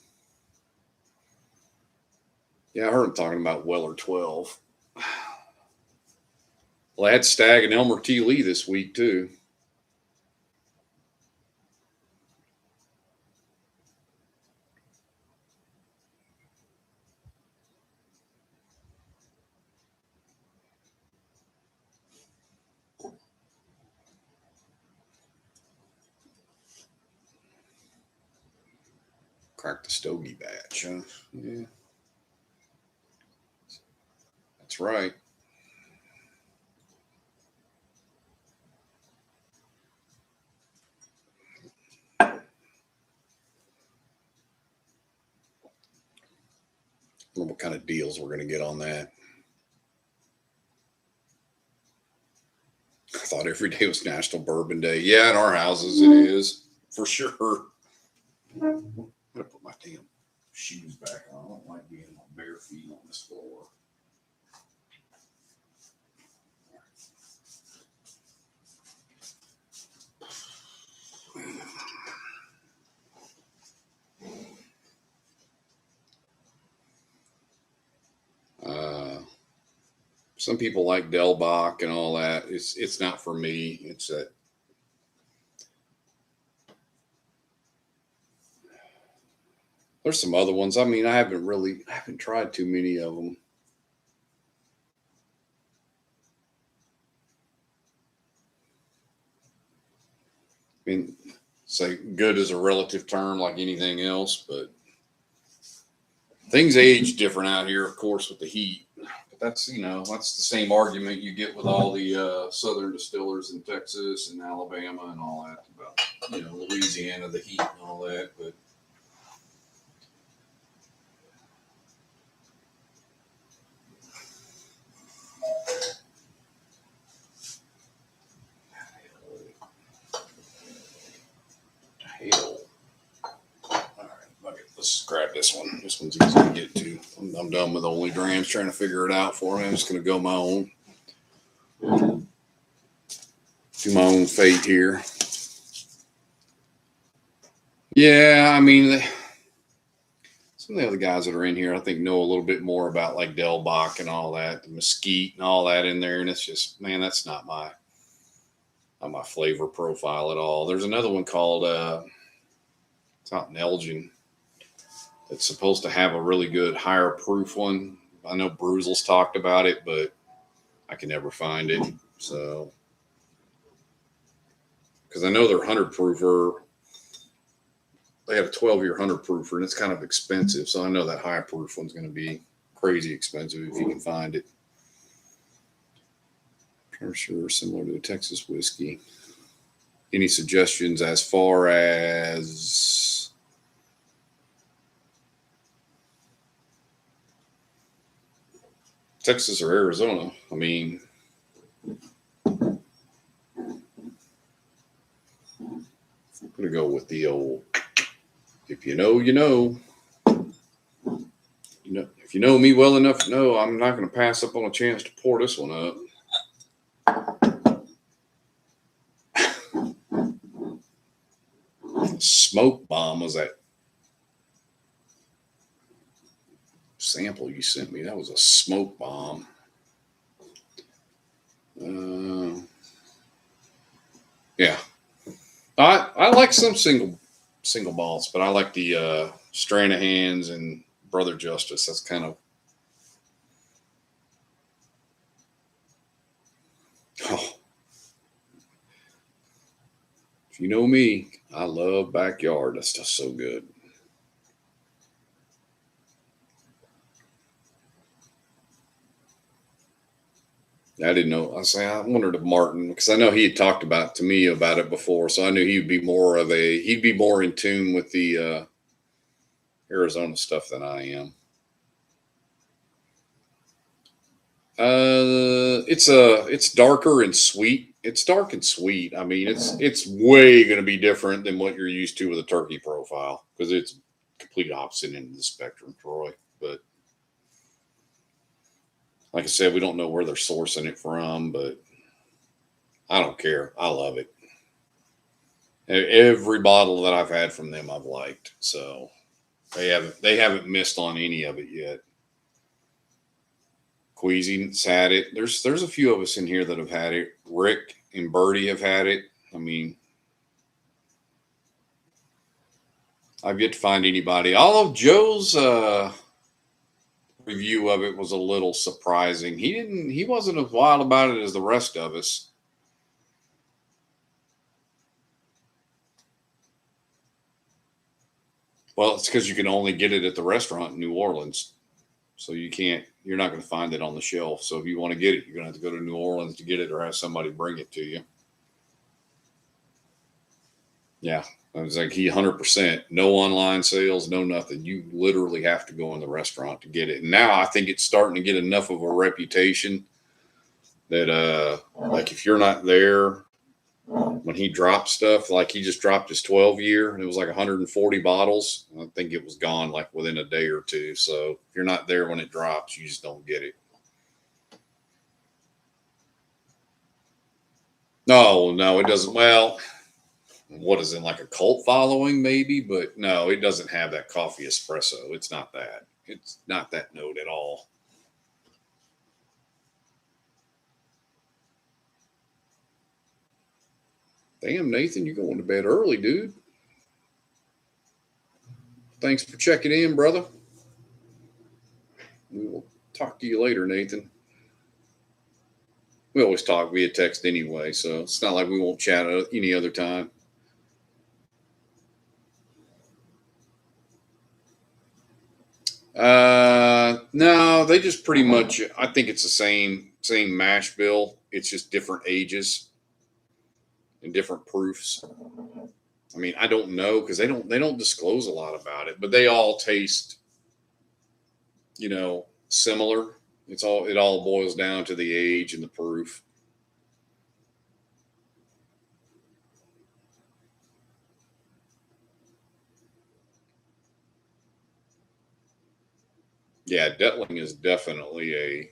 Yeah, I heard him talking about Weller 12. Well, I had Stagg and Elmer T. Lee this week, too. Cracked the stogie batch, huh? Yeah. That's right. don't know what kind of deals we're going to get on that. I thought every day was National Bourbon Day. Yeah, in our houses it is, for sure. I'm going to put my damn shoes back on. I don't like being on bare feet on this floor. Some people like Del Bach and all that. It's not for me. It's that there's some other ones. I mean, I haven't tried too many of them. I mean, say good is a relative term like anything else, but things age different out here, of course, with the heat. But that's that's the same argument you get with all the southern distillers in Texas and Alabama and all that about Louisiana, the heat and all that. But hell. Let's grab this one. This one's easy to get to. I'm done with Only Drams trying to figure it out for me. I'm just going to go my own. Do my own fate here. Yeah, I mean, some of the other guys that are in here, I think, know a little bit more about like Del Bach and all that, the mesquite and all that in there. And it's just, man, that's not my flavor profile at all. There's another one called, it's out in Elgin. It's supposed to have a really good higher proof one. I know Bruzel's talked about it, but I can never find it. So, because I know their 100 proofer, they have a 12-year 100 proofer, and it's kind of expensive. So I know that high proof one's going to be crazy expensive if you can find it. I'm sure similar to the Texas whiskey. Any suggestions as far as Texas or Arizona? I mean, I'm going to go with the old, if you know, you know. If you know me well enough to know, I'm not going to pass up on a chance to pour this one up. Smoke bomb was that sample you sent me. That was a smoke bomb. Yeah, I like some single malts, but I like the Stranahan's and Brother Justice. That's kind of if you know me, I love backyard. That stuff's so good. I didn't know. I wondered if Martin, because I know he had talked to me about it before, so I knew he'd be more in tune with the Arizona stuff than I am. It's darker and sweet. It's dark and sweet. I mean, it's way going to be different than what you're used to with a turkey profile because it's complete opposite end of the spectrum, Troy. But like I said, we don't know where they're sourcing it from, but I don't care. I love it. Every bottle that I've had from them, I've liked. So they haven't missed on any of it yet. Queasy's had it. There's a few of us in here that have had it. Rick and Bertie have had it. I mean, I've yet to find anybody. Although Joe's review of it was a little surprising. He wasn't as wild about it as the rest of us. Well, it's because you can only get it at the restaurant in New Orleans. So you're not going to find it on the shelf. So if you want to get it, you're going to have to go to New Orleans to get it or have somebody bring it to you. Yeah. I was like, he 100%, no online sales, no nothing. You literally have to go in the restaurant to get it. And now I think it's starting to get enough of a reputation that, like if you're not there when he drops stuff, like he just dropped his 12 year and it was like 140 bottles. I think it was gone like within a day or two. So if you're not there when it drops, you just don't get it. No, it doesn't. Well, what is it, like a cult following maybe, but no, it doesn't have that coffee espresso. It's not that. It's not that note at all. Damn, Nathan, you're going to bed early, dude. Thanks for checking in, brother. We will talk to you later, Nathan. We always talk via text anyway, so it's not like we won't chat any other time. No, they just pretty much. I think it's the same mash bill. It's just different ages and different proofs. I mean, I don't know because they don't disclose a lot about it, but they all taste, similar. It all boils down to the age and the proof. Yeah, Detling is definitely a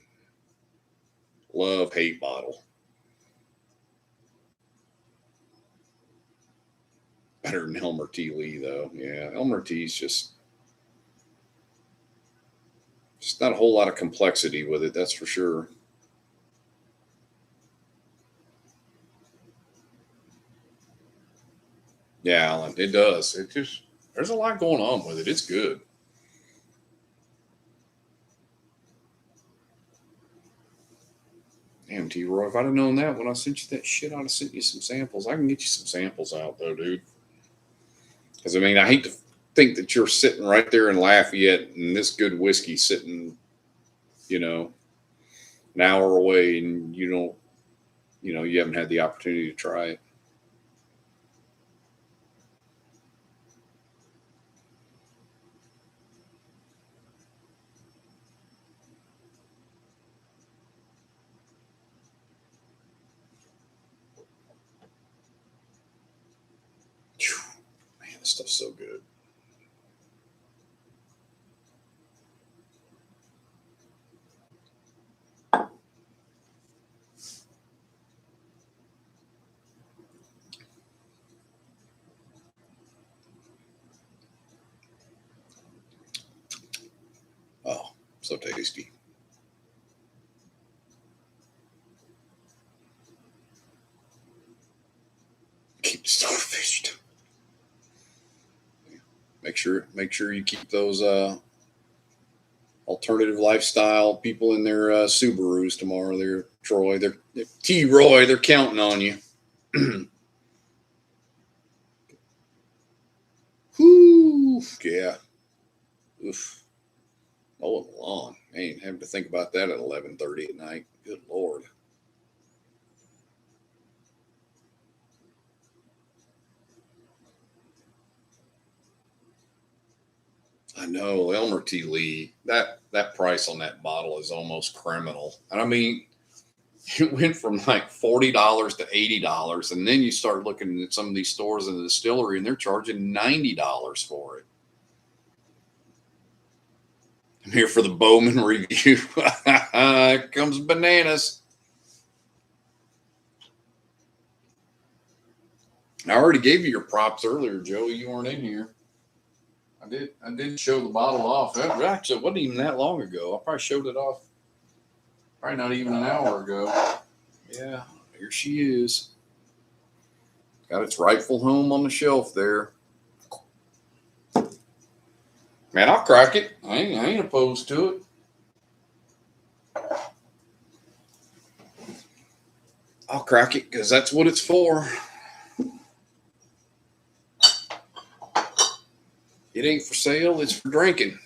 love hate bottle. Better than Elmer T. Lee though. Yeah, Elmer T's just not a whole lot of complexity with it. That's for sure. Yeah, Alan, it does. It just there's a lot going on with it. It's good. Damn, T. Roy, if I'd have known that when I sent you that shit, I'd have sent you some samples. I can get you some samples out though, dude. Because I mean, I hate to think that you're sitting right there in Lafayette and this good whiskey sitting, you know, an hour away, and you don't, you haven't had the opportunity to try it. Whew, man, this stuff's so good. Oh, so tasty. Keep starfished. Make sure you keep those alternative lifestyle people in their Subarus tomorrow. They're Troy, they're T. Roy. They're counting on you. Whoo, yeah. Oof. Mowing the lawn. Man, having to think about that at 11:30 at night. Good Lord. I know Elmer T. Lee. That price on that bottle is almost criminal. And I mean, it went from like $40 to $80, and then you start looking at some of these stores in the distillery, and they're charging $90 for it. I'm here for the Bowman review. Here comes bananas. I already gave you your props earlier, Joe. You weren't in here. I did show the bottle off. Actually, it wasn't even that long ago. I probably showed it off probably not even an hour ago. Yeah, here she is. Got its rightful home on the shelf there. Man, I'll crack it. I ain't opposed to it. I'll crack it because that's what it's for. It ain't for sale, it's for drinking.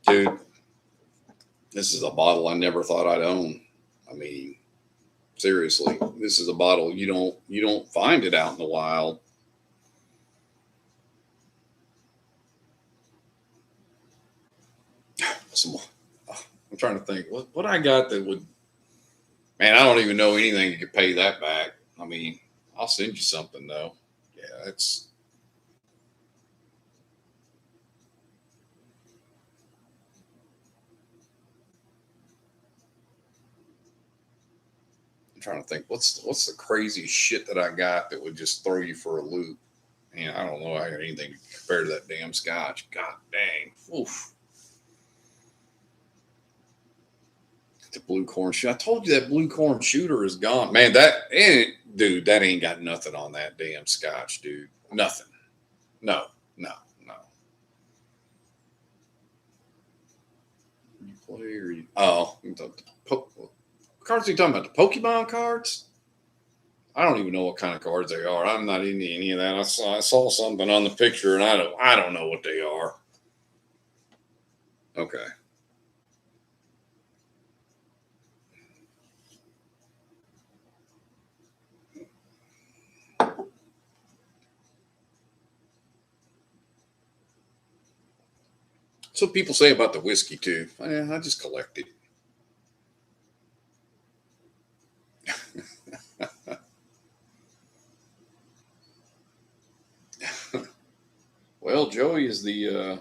Dude, This is a bottle I never thought I'd own. I mean, seriously, this is a bottle you don't find it out in the wild. Some, I'm trying to think what I got that would. Man, I don't even know anything you could pay that back. I mean, I'll send you something though. Yeah, it's. I'm trying to think what's the craziest shit that I got that would just throw you for a loop. Man, I don't know. I got anything to compare to that damn scotch. God dang. Oof. The blue corn shooter. I told you that blue corn shooter is gone. Man, dude, that ain't got nothing on that damn scotch, dude. Nothing. No, no, no. You play or you, oh, cards you talking about? The Pokemon cards? I don't even know what kind of cards they are. I'm not into any of that. I saw something on the picture and I don't know what they are. Okay. That's what people say about the whiskey too. I just collect it. Well, Joey is the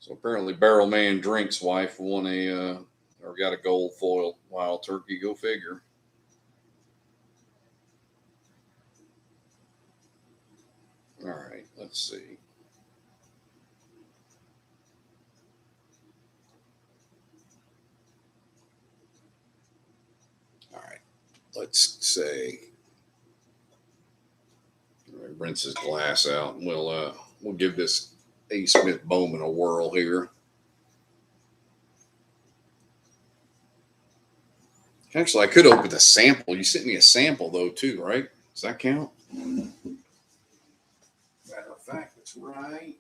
so apparently Barrel Man Drinks wife won or got a gold foil wild turkey. Go figure. All right, let's see. All right, let's say rinse his glass out, and we'll give this A. Smith Bowman a whirl here. Actually, I could open the sample. You sent me a sample though too, right? Does that count? Matter of fact, it's right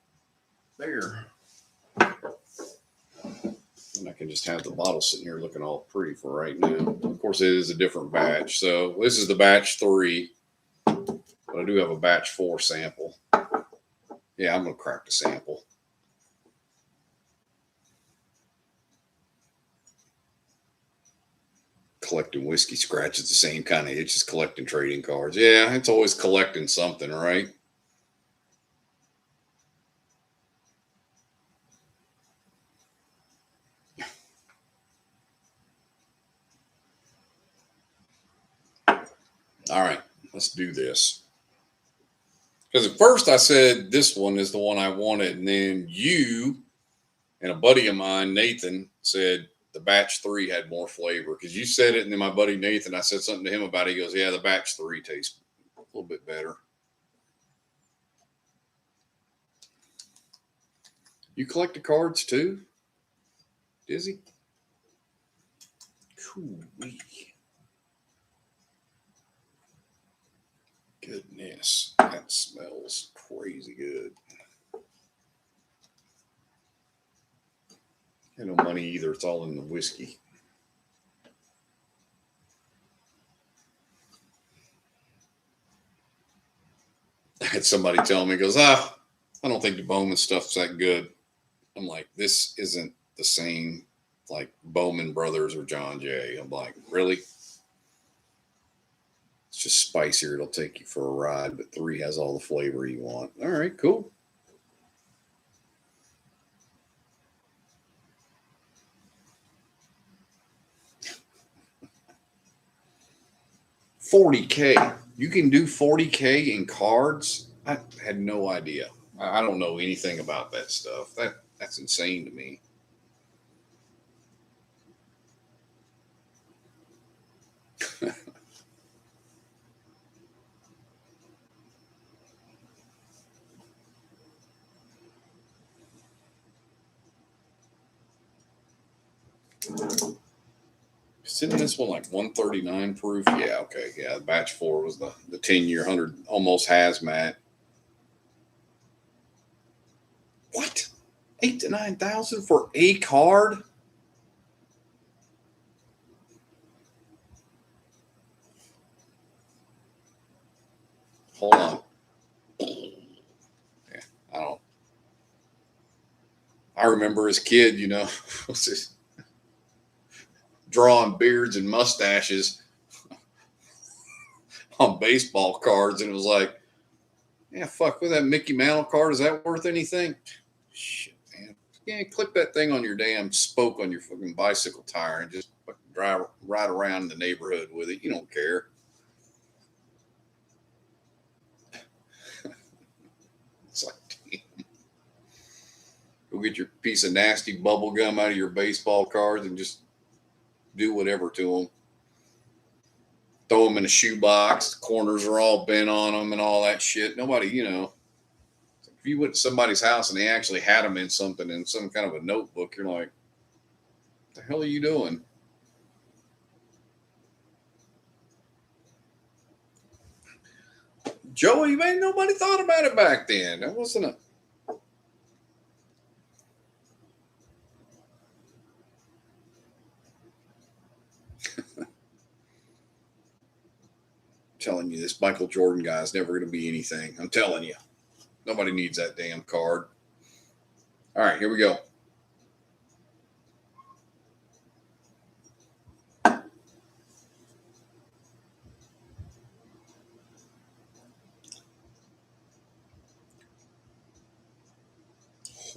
there. And I can just have the bottle sitting here looking all pretty for right now. Of course, it is a different batch. So this is the batch 3, but I do have a batch 4 sample. Yeah, I'm gonna crack the sample. Collecting whiskey scratch is the same kind of itch as collecting trading cards. Yeah, it's always collecting something, right? All right, let's do this. Because at first I said this one is the one I wanted, and then you and a buddy of mine, Nathan, said the batch 3 had more flavor. Because you said it, and then my buddy Nathan, I said something to him about it. He goes, "Yeah, the batch 3 tastes a little bit better." You collect the cards too, Dizzy? Cool. Goodness, that smells crazy good. I no money either. It's all in the whiskey. I had somebody tell me, goes, I don't think the Bowman stuff's that good. I'm like, this isn't the same like Bowman Brothers or John Jay. I'm like, really? It's just spicier. It'll take you for a ride, but 3 has all the flavor you want. All right, cool. $40K. You can do $40K in cards? I had no idea. I don't know anything about that stuff. That's insane to me. Isn't this one like 139 proof? Yeah, okay. Yeah, batch 4 was the 10-year 100 almost hazmat. What? 8,000 to 9,000 for a card? Hold on. Yeah, I don't. I remember as a kid, you know, just drawing beards and mustaches on baseball cards, and it was like, yeah, fuck, with that Mickey Mantle card, is that worth anything? Shit, man. Yeah, clip that thing on your damn spoke on your fucking bicycle tire and just fucking drive right around in the neighborhood with it. You don't care. It's like, damn. Go get your piece of nasty bubble gum out of your baseball cards and just do whatever to them. Throw them in a shoebox. The corners are all bent on them and all that shit. Nobody, you know. If you went to somebody's house and they actually had them in something, in some kind of a notebook, you're like, what the hell are you doing? Joey, man, nobody thought about it back then. That wasn't a. Telling you, this Michael Jordan guy is never going to be anything. I'm telling you. Nobody needs that damn card. All right, here we go.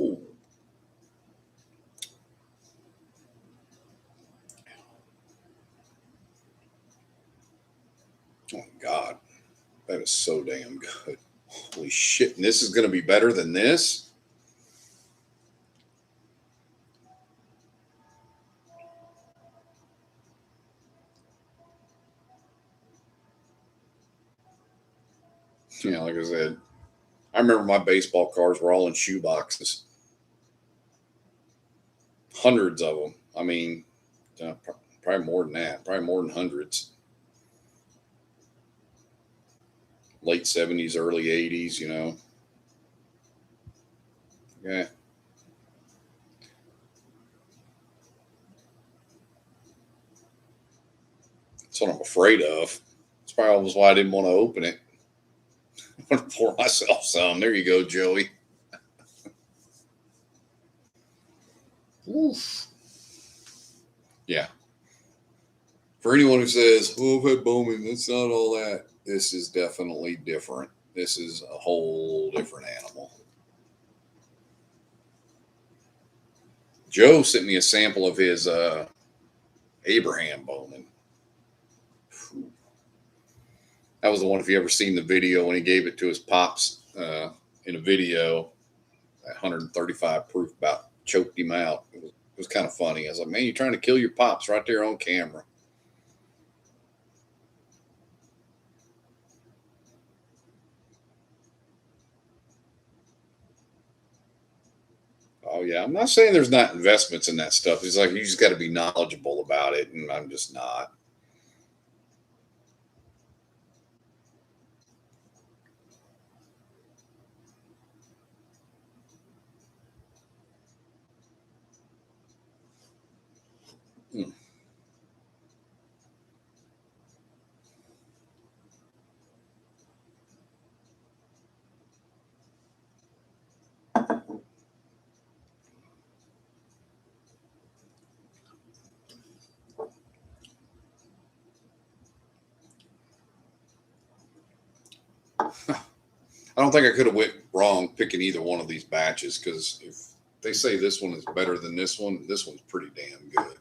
Oh. Oh, my God. That is so damn good. Holy shit. And this is going to be better than this? You know, like I said, I remember my baseball cards were all in shoe boxes. Hundreds of them. I mean, probably more than that. Probably more than hundreds. Late 70s, early 80s, you know. Yeah. That's what I'm afraid of. That's probably why I didn't want to open it. I'm going to pour myself some. There you go, Joey. Oof. Yeah. For anyone who says, oh, I've had Bowman, that's not all that. This is definitely different. This is a whole different animal. Joe sent me a sample of his Abraham Bowman. That was the one, if you ever seen the video when he gave it to his pops in a video, that 135 proof about choked him out. It was kind of funny. I was like, man, you're trying to kill your pops right there on camera. Oh, yeah. I'm not saying there's not investments in that stuff. It's like you just got to be knowledgeable about it, and I'm just not. Hmm. I don't think I could have went wrong picking either one of these batches, because if they say this one is better than this one's pretty damn good.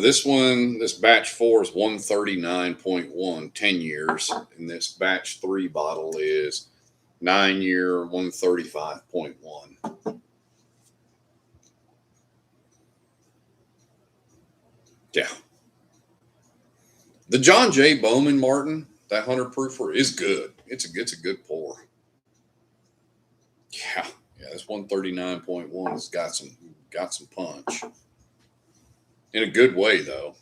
This batch 4 is 139.1, 10 years. And this batch 3 bottle is 9-year, 135.1. Yeah. The John J. Bowman Martin, that 100 proofer, is good. It's a good pour. Yeah. Yeah, this 139.1 has got some punch. In a good way, though.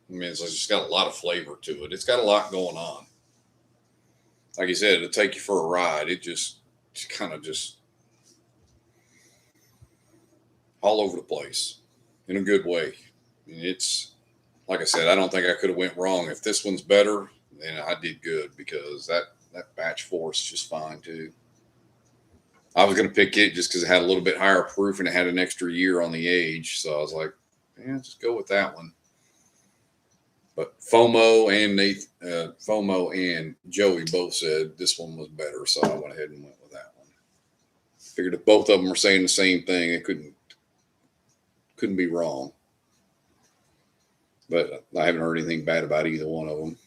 I mean, it's just got a lot of flavor to it. It's got a lot going on. like you said, it'll take you for a ride. It just kind of just all over the place in a good way. I mean, it's like I said, I don't think I could have went wrong. If this one's better, then I did good because that batch 4 is just fine too. I was going to pick it just because it had a little bit higher proof and it had an extra year on the age. So I was like, yeah, just go with that one. But FOMO and Joey both said this one was better. So I went ahead and went with that one. Figured if both of them were saying the same thing, it couldn't be wrong. But I haven't heard anything bad about either one of them.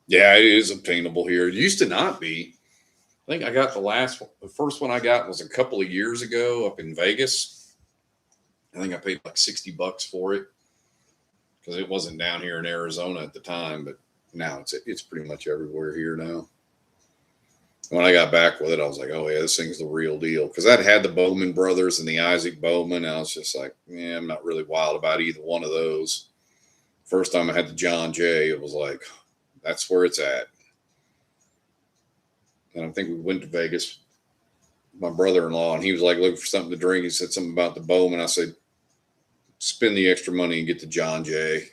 Yeah, it is obtainable here. It used to not be. I think I got the first one I got was a couple of years ago up in Vegas. I think I paid like $60 for it because it wasn't down here in Arizona at the time, but now it's pretty much everywhere here now. When I got back with it, I was like, oh yeah, this thing's the real deal. Because I'd had the Bowman brothers and the Isaac Bowman. And I was just like, yeah, I'm not really wild about either one of those. First time I had the John Jay, it was like, that's where it's at. And I think we went to Vegas, my brother-in-law, and he was like looking for something to drink. He said something about the Bowman. I said, spend the extra money and get the John Jay.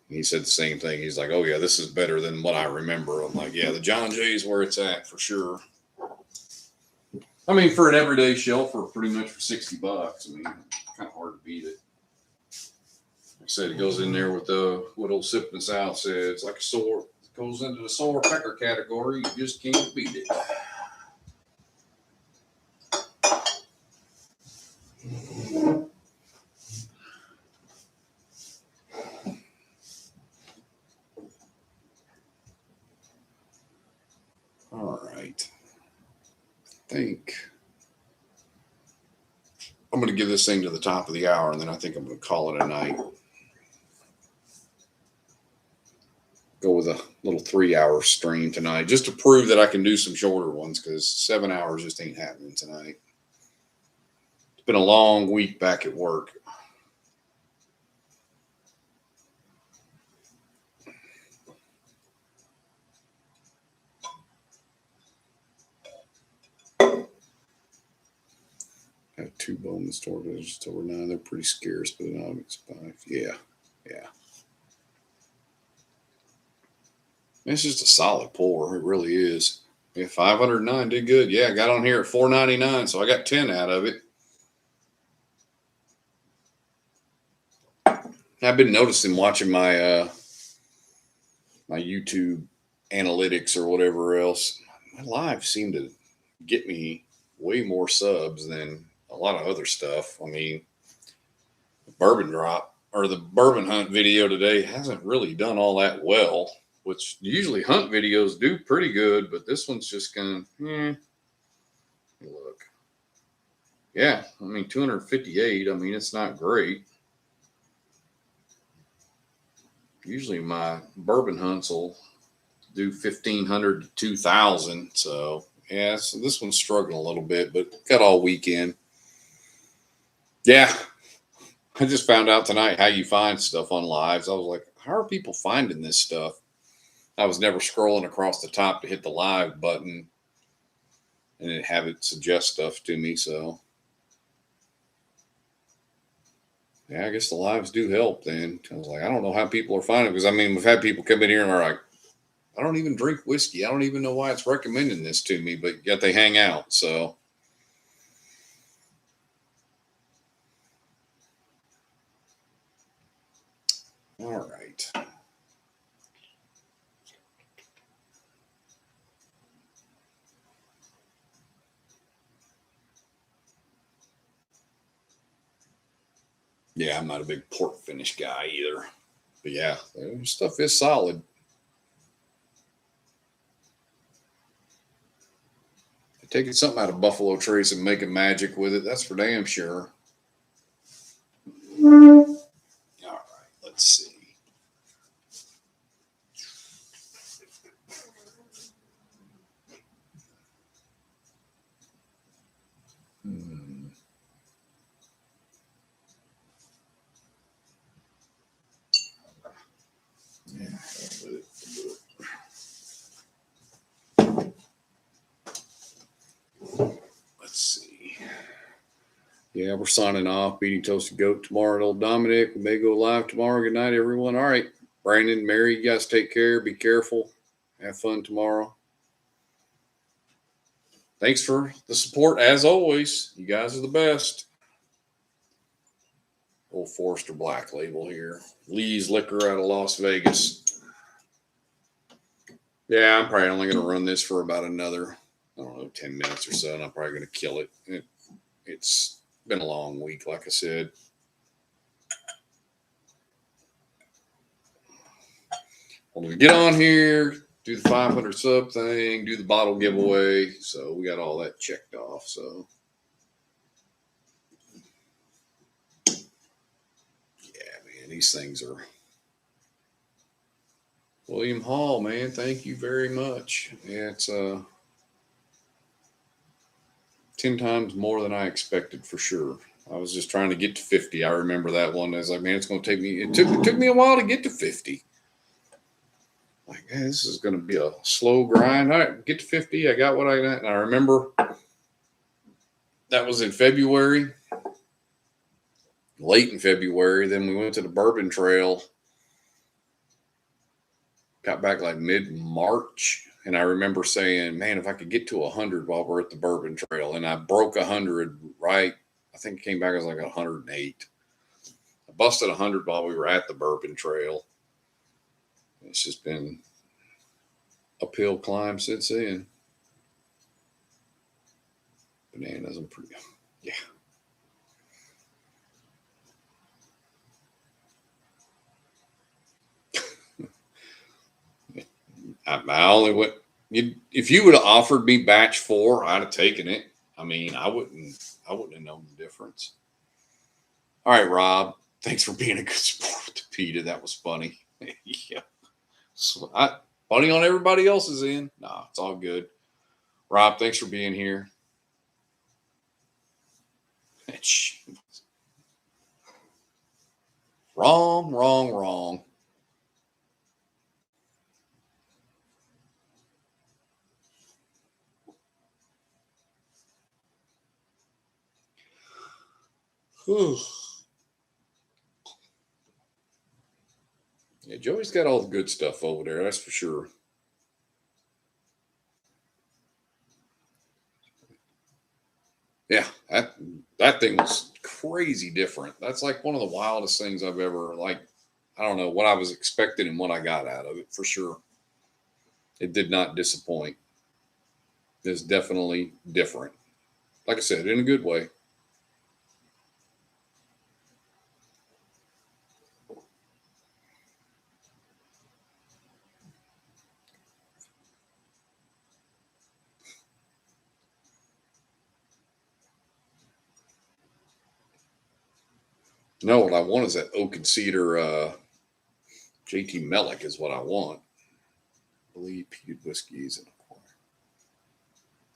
He said the same thing. He's like, oh, yeah, this is better than what I remember. I'm like, yeah, the John Jay is where it's at for sure. I mean, for an everyday shelfer, pretty much for $60. I mean, kind of hard to beat it. Like I said, it goes in there with what old Sip and South said. It's like a sword. It goes into the sour pecker category. You just can't beat it. All right. I think I'm going to give this thing to the top of the hour, and then I think I'm going to call it a night. Go with a little 3-hour stream tonight, just to prove that I can do some shorter ones, because 7 hours just ain't happening tonight. It's been a long week back at work. I have 2 Bowman stored just over 9. They're pretty scarce, but it's 5. Yeah. It's just a solid pour. It really is. Yeah, 509 did good. Yeah, I got on here at 499, so I got 10 out of it. I've been noticing watching my my YouTube analytics or whatever else. My lives seem to get me way more subs than a lot of other stuff. I mean, the bourbon drop or the bourbon hunt video today hasn't really done all that well, which usually hunt videos do pretty good, but this one's just kind of, look. Yeah, I mean, 258. I mean, it's not great. Usually my bourbon hunts will do 1,500 to 2,000. So, yeah, so this one's struggling a little bit, but got all weekend. Yeah, I just found out tonight how you find stuff on lives. I was like, how are people finding this stuff? I was never scrolling across the top to hit the live button and then have it suggest stuff to me. So, yeah, I guess the lives do help then. I was like, I don't know how people are finding it, because I mean, we've had people come in here and are like, I don't even drink whiskey. I don't even know why it's recommending this to me, but yet they hang out. So, all right. Yeah, I'm not a big port finish guy either. But yeah, stuff is solid. Taking something out of Buffalo Trace and making magic with it, that's for damn sure. All right, let's see. Yeah. Yeah, we're signing off. Beating Toasted Goat tomorrow at Old Dominic. We may go live tomorrow. Good night, everyone. All right. Brandon, Mary, you guys take care. Be careful. Have fun tomorrow. Thanks for the support as always. You guys are the best. Old Forester Black Label here. Lee's Liquor out of Las Vegas. Yeah, I'm probably only going to run this for about another, 10 minutes or so, and I'm probably going to kill it. It's been a long week, like I said. Well, we get on here, do the 500 sub thing, do the bottle giveaway. So we got all that checked off. So yeah, man, these things are. William Hall, man, thank you very much. Yeah, it's 10 times more than I expected for sure. I was just trying to get to 50. I remember that one. I was like, man, it's going to take me. It took me a while to get to 50. Like, man, this is going to be a slow grind. All right, get to 50. I got what I got. And I remember that was in February, late in February. Then we went to the Bourbon Trail. Got back like mid-March. And I remember saying, man, if I could get to 100 while we're at the Bourbon Trail. And I broke 100 right. I think it came back as like 108. I busted 100 while we were at the Bourbon Trail. It's just been uphill climb since then. Bananas, I'm pretty, yeah. I only went. If you would have offered me batch 4, I'd have taken it. I mean, I wouldn't have known the difference. All right, Rob. Thanks for being a good sport to Peter. That was funny. Yeah. So funny on everybody else's end. Nah, it's all good. Rob, thanks for being here. Wrong. Whew. Yeah, Joey's got all the good stuff over there, that's for sure. Yeah, that thing was crazy different. That's like one of the wildest things I've ever, like, I don't know what I was expecting and what I got out of it for sure. It did not disappoint. It's definitely different. Like I said, in a good way. No, what I want is that oak and cedar JT Mellick is what I want. I believe peated whiskey is an acquire.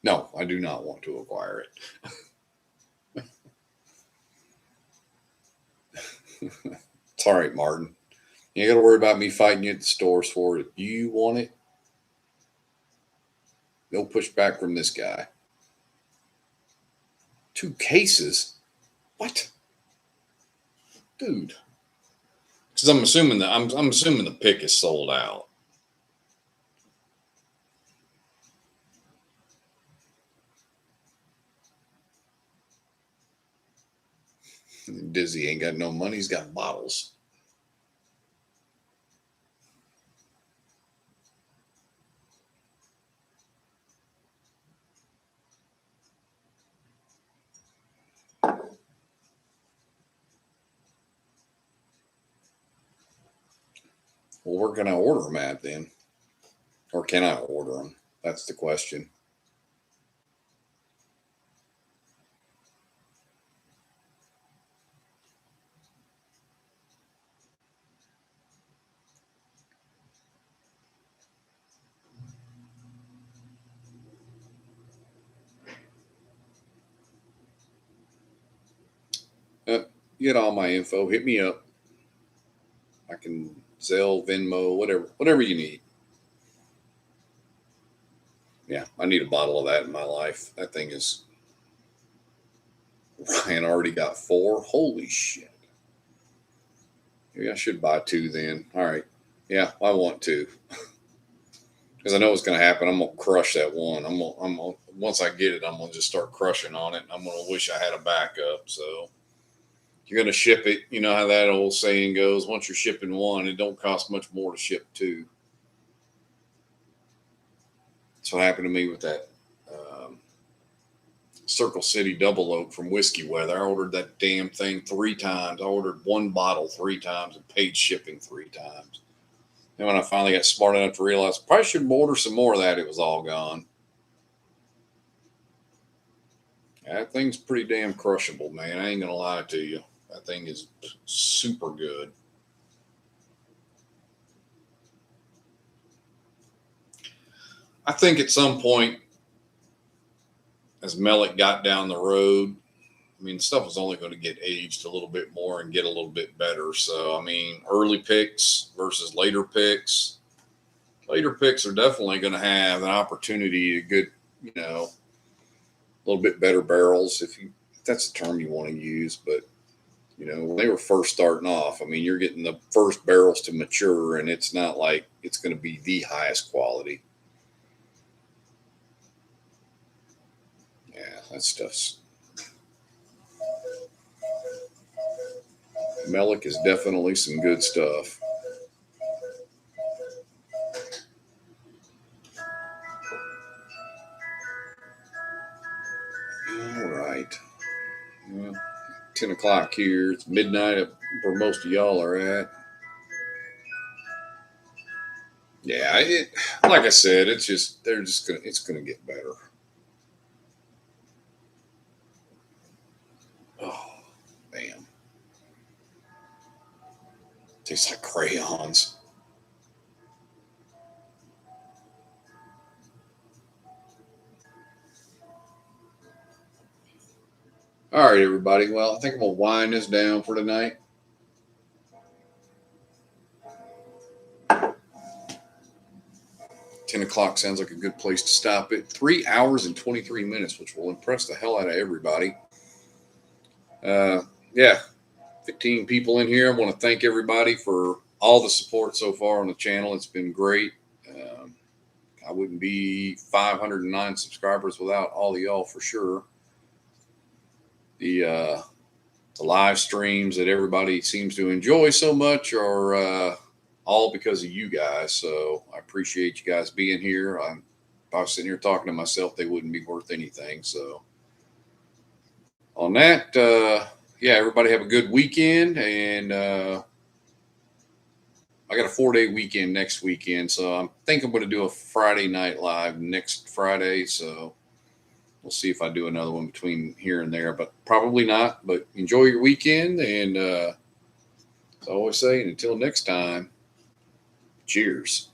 No, I do not want to acquire it. It's all right, Martin. You ain't got to worry about me fighting you at the stores for it. If you want it, no pushback from this guy. 2 cases? What? Dude. Because I'm assuming that I'm assuming the pick is sold out. Dizzy ain't got no money, he's got bottles. Well, where can I order them at then? Or can I order them? That's the question. Get all my info. Hit me up. I can Zelle, Venmo, whatever you need. Yeah, I need a bottle of that in my life. That thing is Ryan already got 4. Holy shit. Maybe I should buy 2 then. All right. Yeah, I want 2. Because I know what's going to happen. I'm going to crush that one. I'm gonna, once I get it, I'm going to just start crushing on it. And I'm going to wish I had a backup. So you're going to ship it. You know how that old saying goes. Once you're shipping 1, it don't cost much more to ship 2. That's what happened to me with that Circle City Double Oak from Whiskey Weather. I ordered that damn thing 3 times. I ordered 1 bottle 3 times and paid shipping 3 times. And when I finally got smart enough to realize I probably should order some more of that, it was all gone. That thing's pretty damn crushable, man. I ain't going to lie to you. That thing is super good. I think at some point, as Mellick got down the road, I mean, stuff was only going to get aged a little bit more and get a little bit better. So, I mean, early picks versus later picks. Later picks are definitely going to have an opportunity to get, you know, a little bit better barrels, if that's the term you want to use. But, you know, when they were first starting off, I mean, you're getting the first barrels to mature, and it's not like it's going to be the highest quality. Yeah, that stuff's... Mellick is definitely some good stuff. All right. Well, 10 o'clock here. It's midnight where most of y'all are at. Yeah, like I said, it's gonna get better. Oh, man. Tastes like crayons. All right, everybody. Well, I think I'm going to wind this down for tonight. $10 o'clock sounds like a good place to stop it. 3 hours and 23 minutes, which will impress the hell out of everybody. Yeah, 15 people in here. I want to thank everybody for all the support so far on the channel. It's been great. I wouldn't be 509 subscribers without all of y'all for sure. The live streams that everybody seems to enjoy so much are all because of you guys. So I appreciate you guys being here. If I was sitting here talking to myself, they wouldn't be worth anything. So on that, yeah, everybody have a good weekend. And I got a 4-day weekend next weekend. So I think I'm going to do a Friday night live next Friday. So we'll see if I do another one between here and there, but probably not. But enjoy your weekend. And as I always say, until next time, cheers.